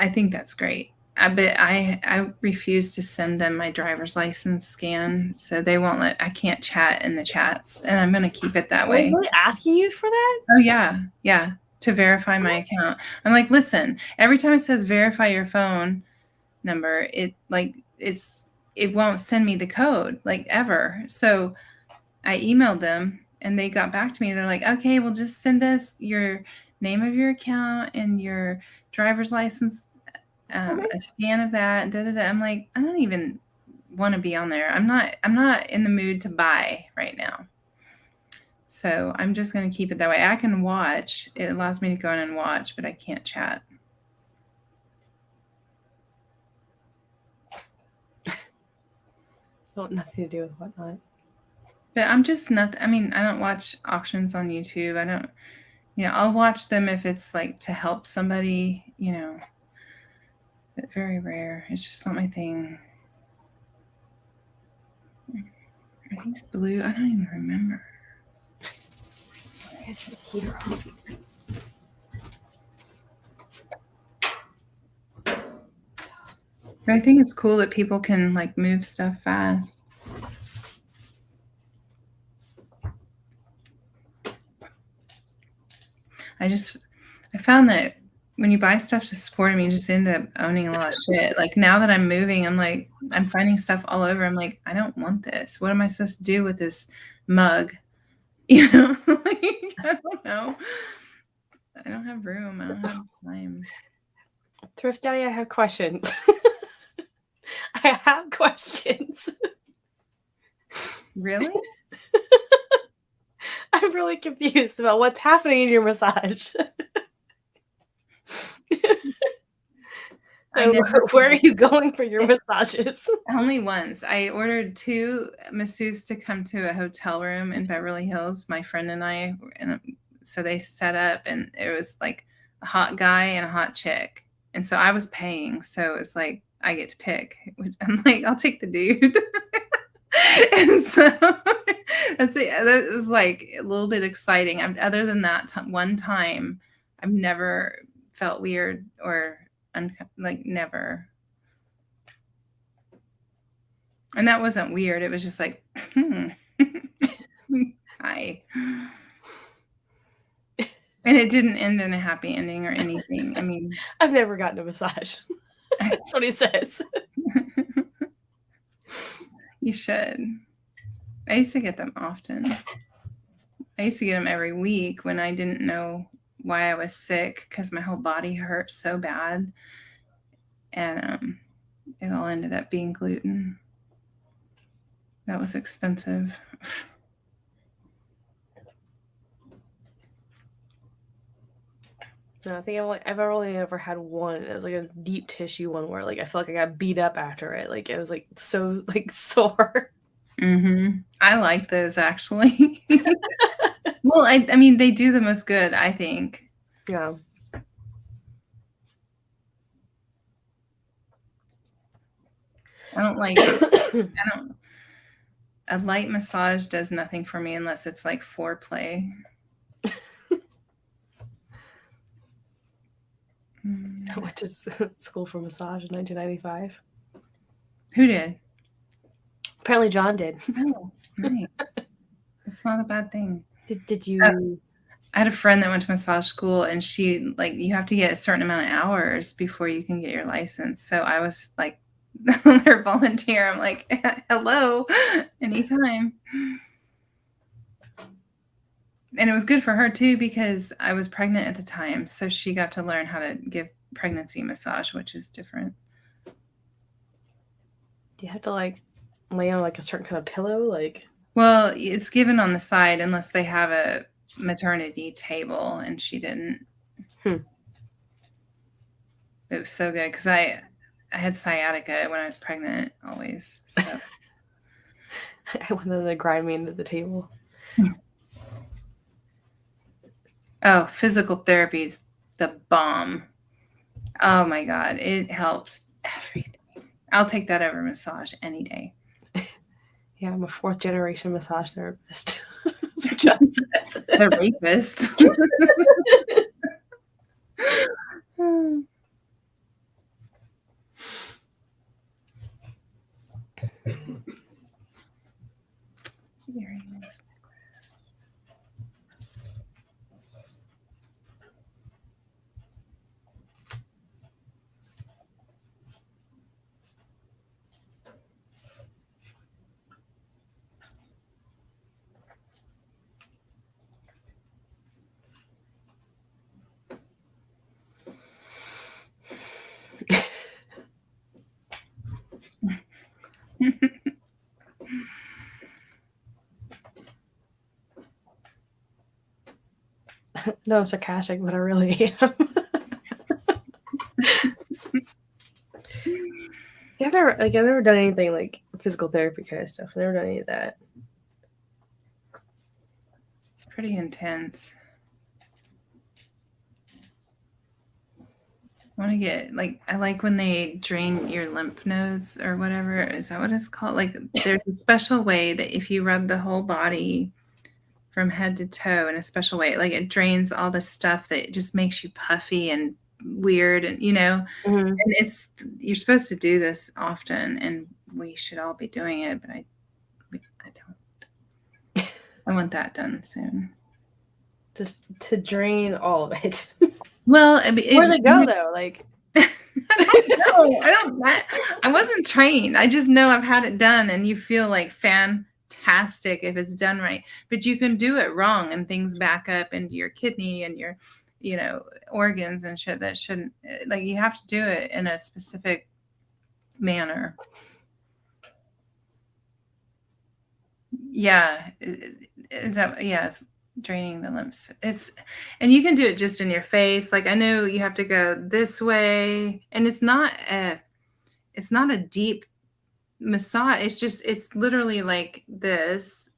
think that's great. But I refuse to send them my driver's license scan, so they won't I can't chat in the chats, and I'm gonna keep it that Are they way. really asking you for that? Oh yeah, to verify my account. I'm like, listen, every time it says verify your phone number, it won't send me the code like ever. So I emailed them and they got back to me. They're like, okay, well, just send us your name of your account and your driver's license, a scan of that. I'm like, I don't even want to be on there. I'm not in the mood to buy right now. So I'm just going to keep it that way. I can watch. It allows me to go in and watch, but I can't chat. Nothing to do with Whatnot. But I'm just not. I mean, I don't watch auctions on YouTube. I don't. I'll watch them if it's like to help somebody. But very rare. It's just not my thing. Are these blue? I don't even remember. Hero. But I think it's cool that people can like move stuff fast. I found that when you buy stuff to support them, you just end up owning a lot of shit. Like now that I'm moving, I'm finding stuff all over. I'm like, I don't want this. What am I supposed to do with this mug? Like, I don't know. I don't have room. I don't have time. Thrift Daddy, I have questions. I have questions. Really? I'm really confused about what's happening in your massage. Where are you going for your massages? Only once. I ordered 2 masseuses to come to a hotel room in Beverly Hills, my friend and I, and so they set up, and it was like a hot guy and a hot chick. And so I was paying, so it's like I get to pick. I'm like, I'll take the dude. And so that was like a little bit exciting. Other than that one time, I've never felt weird or like never. And that wasn't weird. It was just like, hi. And it didn't end in a happy ending or anything. I mean, I've never gotten a massage. That's what he says. You should. I used to get them often. I used to get them every week when I didn't know why I was sick because my whole body hurt so bad. And it all ended up being gluten. That was expensive. No, I think I've only ever had one. It was like a deep tissue one where like I felt like I got beat up after it. Like it was like so like sore. I like those actually. Well, I mean they do the most good, I think. Yeah. I don't like a light massage does nothing for me unless it's like foreplay. I went to school for massage in 1995. Who did? Apparently John did. Oh, nice. That's not a bad thing. Did you? I had a friend that went to massage school, and she like you have to get a certain amount of hours before you can get your license. So I was like their volunteer. I'm like, hello, anytime. And it was good for her too because I was pregnant at the time, so she got to learn how to give pregnancy massage, which is different. Do you have to like lay on like a certain kind of pillow? Like, well, it's given on the side unless they have a maternity table, and she didn't. It was so good because I had sciatica when I was pregnant always. So I want them to grind me into the table. Oh, physical therapy is the bomb. Oh my God, it helps everything. I'll take that over massage any day. Yeah, I'm a 4th generation massage therapist. So John says. The rapist. No, I'm sarcastic, but I really am. I've never done anything like physical therapy kind of stuff. I've never done any of that. It's pretty intense. I want to get I like when they drain your lymph nodes or whatever. Is that what it's called? Like there's a special way that if you rub the whole body from head to toe in a special way, like it drains all the stuff that just makes you puffy and weird, and and you're supposed to do this often, and we should all be doing it, but I don't. I want that done soon. Just to drain all of it. Well, I mean, where does it go though? Like, I wasn't trained. I just know I've had it done, and you feel like fantastic if it's done right. But you can do it wrong, and things back up into your kidney and your, organs and shit that shouldn't. Like you have to do it in a specific manner. Yeah, it's draining the lymphs. And you can do it just in your face. Like I know you have to go this way, and it's not a deep massage. It's literally like this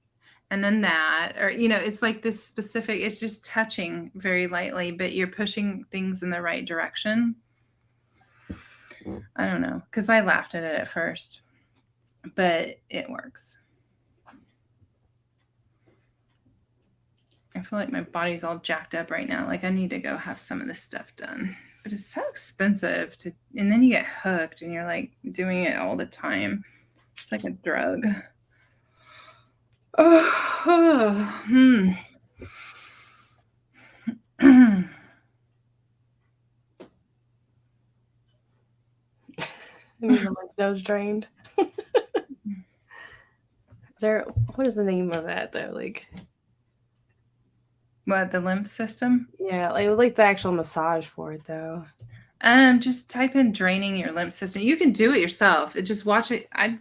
and then that, or it's like this specific. It's just touching very lightly, but you're pushing things in the right direction. I don't know, because I laughed at it at first, but it works. I feel like my body's all jacked up right now. Like I need to go have some of this stuff done. But it's so expensive and then you get hooked and you're like doing it all the time. It's like a drug. my nose drained. What is the name of that though? Like, what, the lymph system? Yeah, like the actual massage for it though. Just type in draining your lymph system. You can do it yourself. Just watch it. I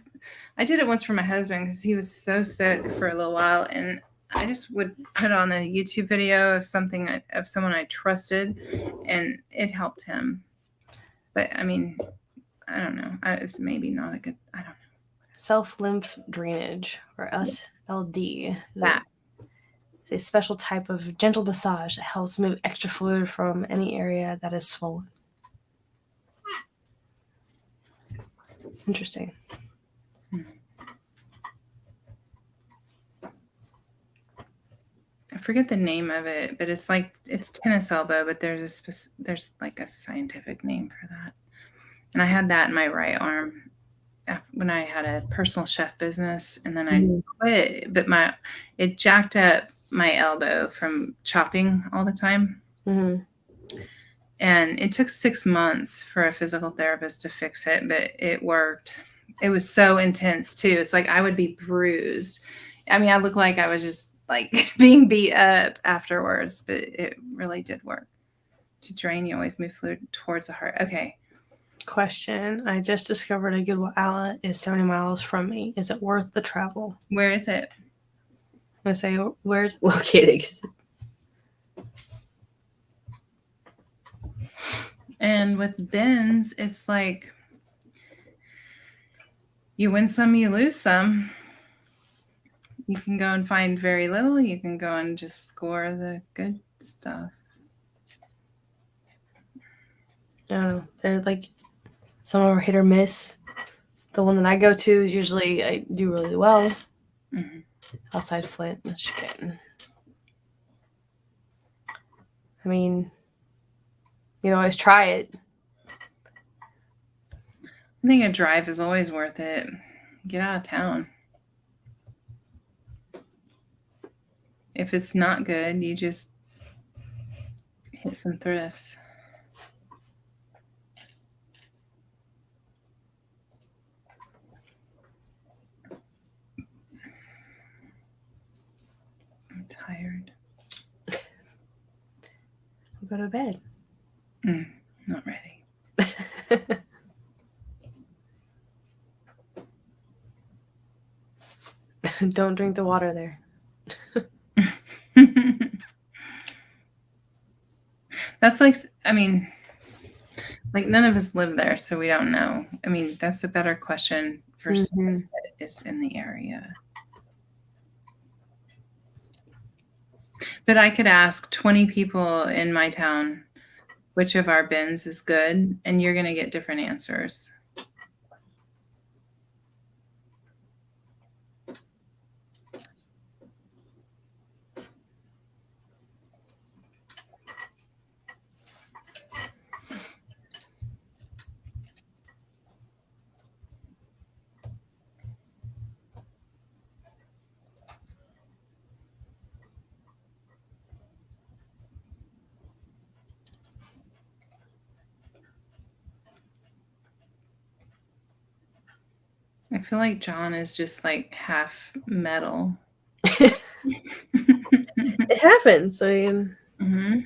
did it once for my husband because he was so sick for a little while, and I just would put on a YouTube video of someone I trusted, and it helped him. But I mean, I don't know. It's maybe not a good. I don't know. Self lymph drainage, or SLD. That. It's a special type of gentle massage that helps move extra fluid from any area that is swollen. Interesting. I forget the name of it, but it's tennis elbow, but there's like a scientific name for that. And I had that in my right arm when I had a personal chef business, and then I quit, but it jacked up my elbow from chopping all the time. Mm-hmm. And it took 6 months for a physical therapist to fix it, but it worked. It was so intense too. It's like I would be bruised. I mean, I looked like I was just like being beat up afterwards, but it really did work. To drain, you always move fluid towards the heart. Okay. Question. I just discovered a Goodwill outlet is 70 miles from me. Is it worth the travel? Where is it? I'm going to say, where's it located? And with bins, it's like you win some, you lose some. You can go and find very little. You can go and just score the good stuff. I don't know. They're like, some are hit or miss. The one that I go to, usually I do really well. Mm-hmm. Outside Flint, Michigan. I mean, you know, always try it. I think a drive is always worth it. Get out of town. If it's not good, you just hit some thrifts. I'm tired. I'll go to bed. Not ready. Don't drink the water there. That's like, I mean, like none of us live there, so we don't know. I mean, that's a better question for someone that is in the area. But I could ask 20 people in my town which of our bins is good, and you're going to get different answers. I feel like John is just like half metal. It happens. I mean, Mm-hmm.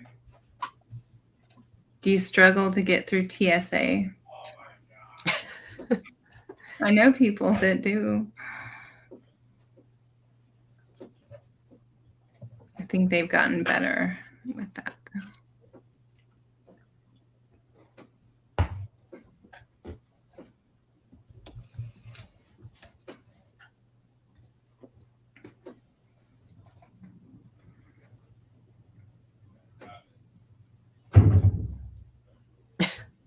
Do you struggle to get through TSA? I know people that do. I think they've gotten better with that.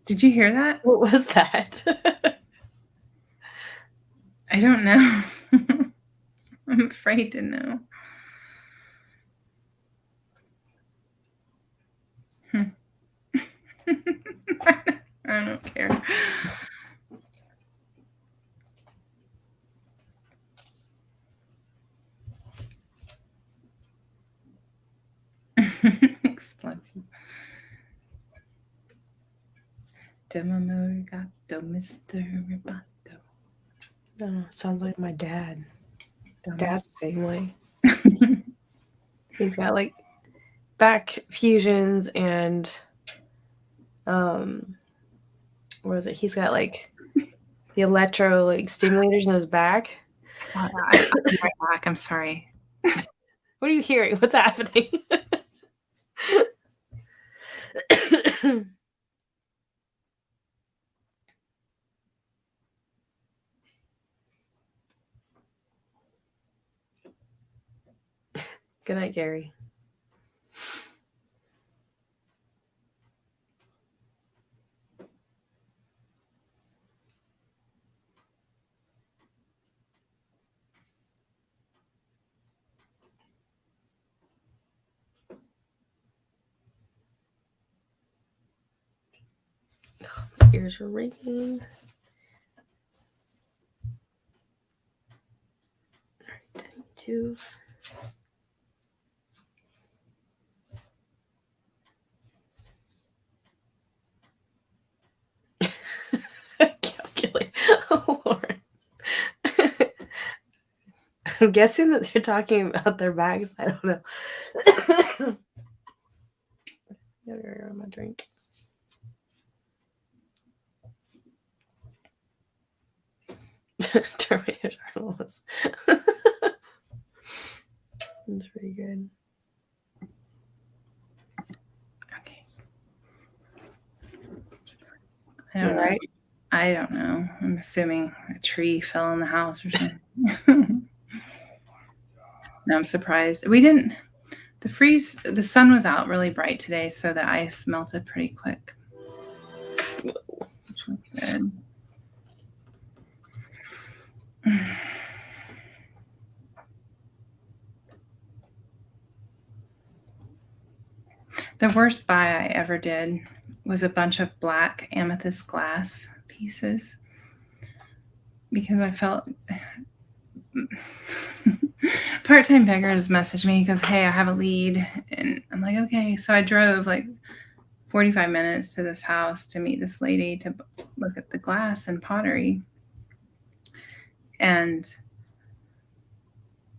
Did you hear that? what was that? I don't know. I'm afraid to know. I don't care. Explosive. Demamorigato, Mr. Ribato. Sounds like my dad. Dad's the same way. He's got like back fusions and what is it? He's got like the electro like stimulators in his back. I'll be right back. I'm sorry. What are you hearing? What's happening? Good night, Gary. My ears are ringing. All right, 2. I'm guessing that they're talking about their bags. I don't know. My drink. Terminator journalist. That's pretty good. Okay. I don't know. I don't know. I'm assuming a tree fell in the house or something. No, I'm surprised. We didn't. The sun was out really bright today, so the ice melted pretty quick, which was good. The worst buy I ever did was a bunch of black amethyst glass pieces because I felt Part-Time Beggars messaged me. He goes, hey, I have a lead. And I'm like, okay. So I drove like 45 minutes to this house to meet this lady to look at the glass and pottery. And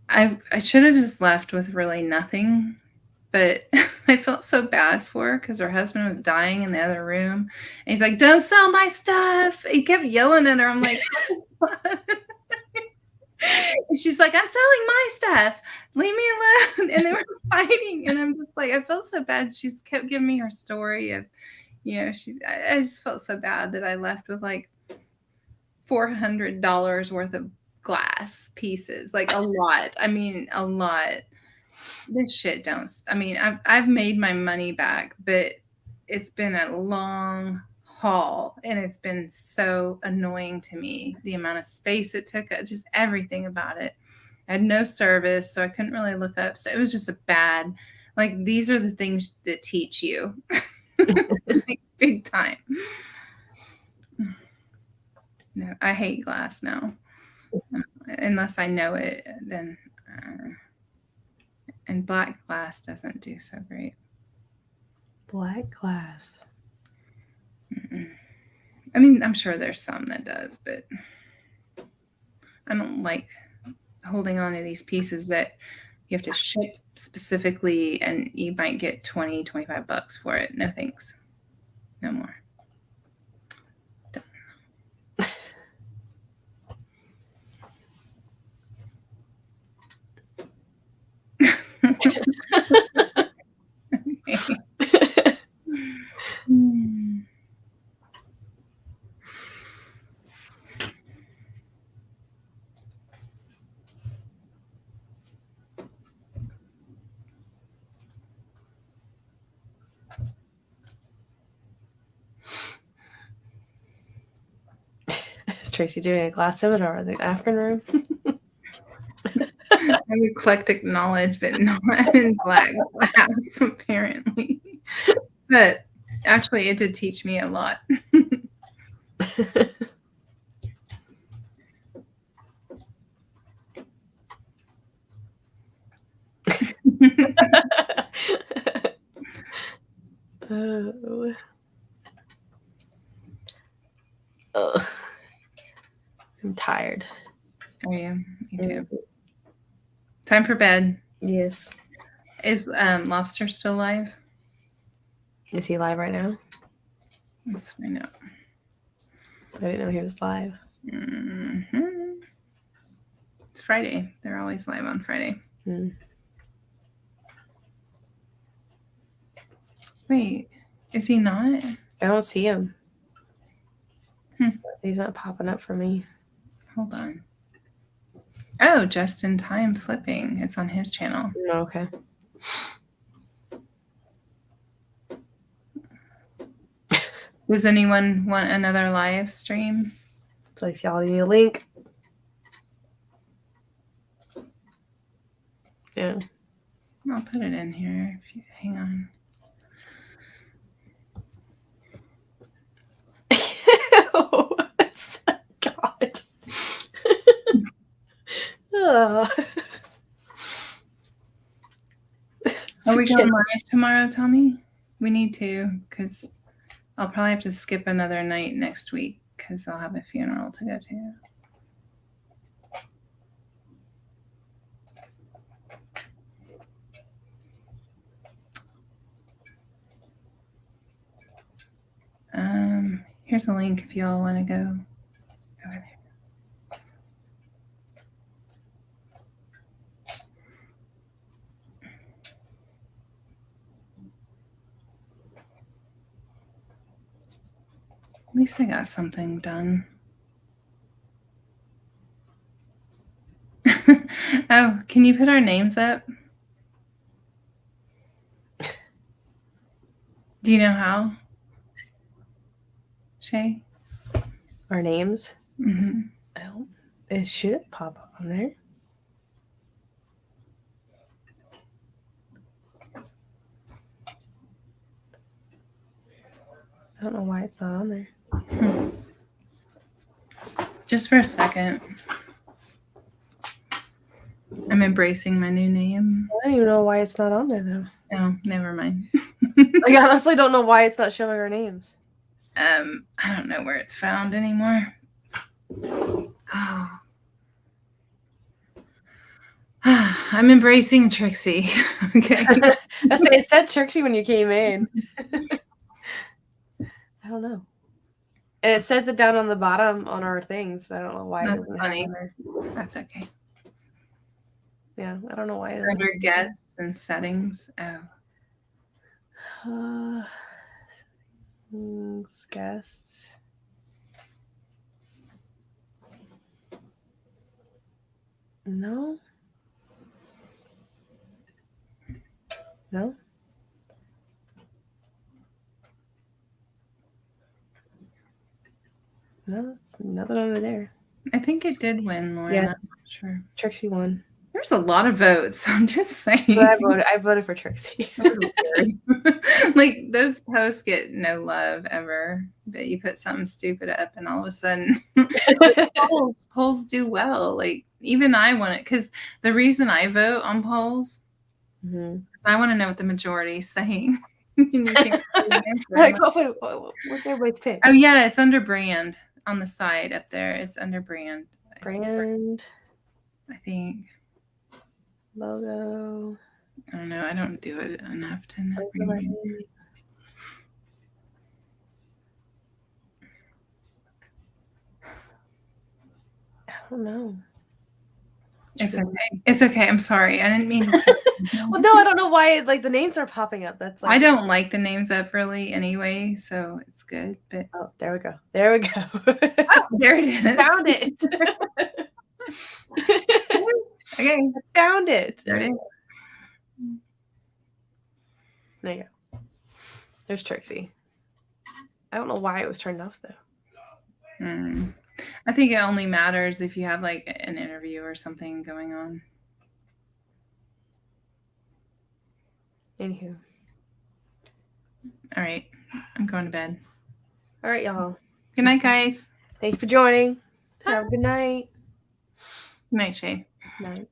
I should have just left with really nothing, but I felt so bad for her because her husband was dying in the other room. And he's like, don't sell my stuff. He kept yelling at her. I'm like, she's like, I'm selling my stuff. Leave me alone. And they were fighting. And I'm just like, I felt so bad. She's kept giving me her story of, I just felt so bad that I left with like $400 worth of glass pieces, like a lot. I mean, a lot. This shit I've made my money back, but it's been a long haul and it's been so annoying to me. The amount of space it took, just everything about it. I had no service, so I couldn't really look up. So it was just a bad, like, these are the things that teach you like, big time. No, I hate glass now. Unless I know it, then and black glass doesn't do so great. Black glass. Mm-mm. I mean, I'm sure there's some that does, but I don't like holding on to these pieces that you have to ship specifically and you might get $20-$25 for it. No thanks. No more. Is Tracy doing a glass seminar in the African room? I have eclectic knowledge, but not in black glass, apparently. But actually, it did teach me a lot. I'm tired. Oh, yeah, me too. Time for bed. Yes. Is Lobster still live? Is he live right now? Let's find out. I didn't know he was live. Mm-hmm. It's Friday. They're always live on Friday. Wait, is he not? I don't see him. He's not popping up for me. Hold on. Oh, Just in Time Flipping. It's on his channel. Oh, okay. Does anyone want another live stream? It's like, y'all need a link. Yeah. I'll put it in here. If you hang on. God. Oh. Are we going live tomorrow, Tommy? We need to, because I'll probably have to skip another night next week because I'll have a funeral to go to. Here's a link if y'all want to go over there. At least I got something done. Oh, can you put our names up? Do you know how? Shay? Our names? Mm-hmm. Oh, it should pop up on there. I don't know why it's not on there. Just for a second. I'm embracing my new name. I don't even know why it's not on there, though. Oh, never mind. I honestly don't know why it's not showing our names. I don't know where it's found anymore. Oh. I'm embracing Trixie. Okay. I say it said Trixie when you came in. I don't know. And it says it down on the bottom on our things, but I don't know why That's it doesn't funny. have it there. That's okay. Yeah, I don't know why it It's under guests and settings. Oh. Guests. No. No. No, it's nothing over there. I think it did win, Lauren. Yes. I'm not sure. Trixie won. There's a lot of votes. I'm just saying. But I voted for Trixie. Like those posts get no love ever, but you put something stupid up and all of a sudden polls do well. Like even I want it because the reason I vote on polls is I want to know what the majority is saying. Like, what's everybody's pick? Oh yeah, it's under brand on the side up there. It's under brand. Brand. I think. Logo. I don't know. I don't do it enough to know. I don't know. It's okay. It's okay. I'm sorry. I didn't mean to. Well, no, I don't know why. Like the names are popping up. That's like I don't like the names up really anyway, so it's good. But oh, there we go. There we go. Oh, there it is. Found it. Okay, I found it. There it is. There you go. There's Trixie. I don't know why it was turned off though. I think it only matters if you have like an interview or something going on. Anywho. All right. I'm going to bed. All right, y'all. Good night, guys. Thank you for joining. Have a good night. Good night, Shay. Night.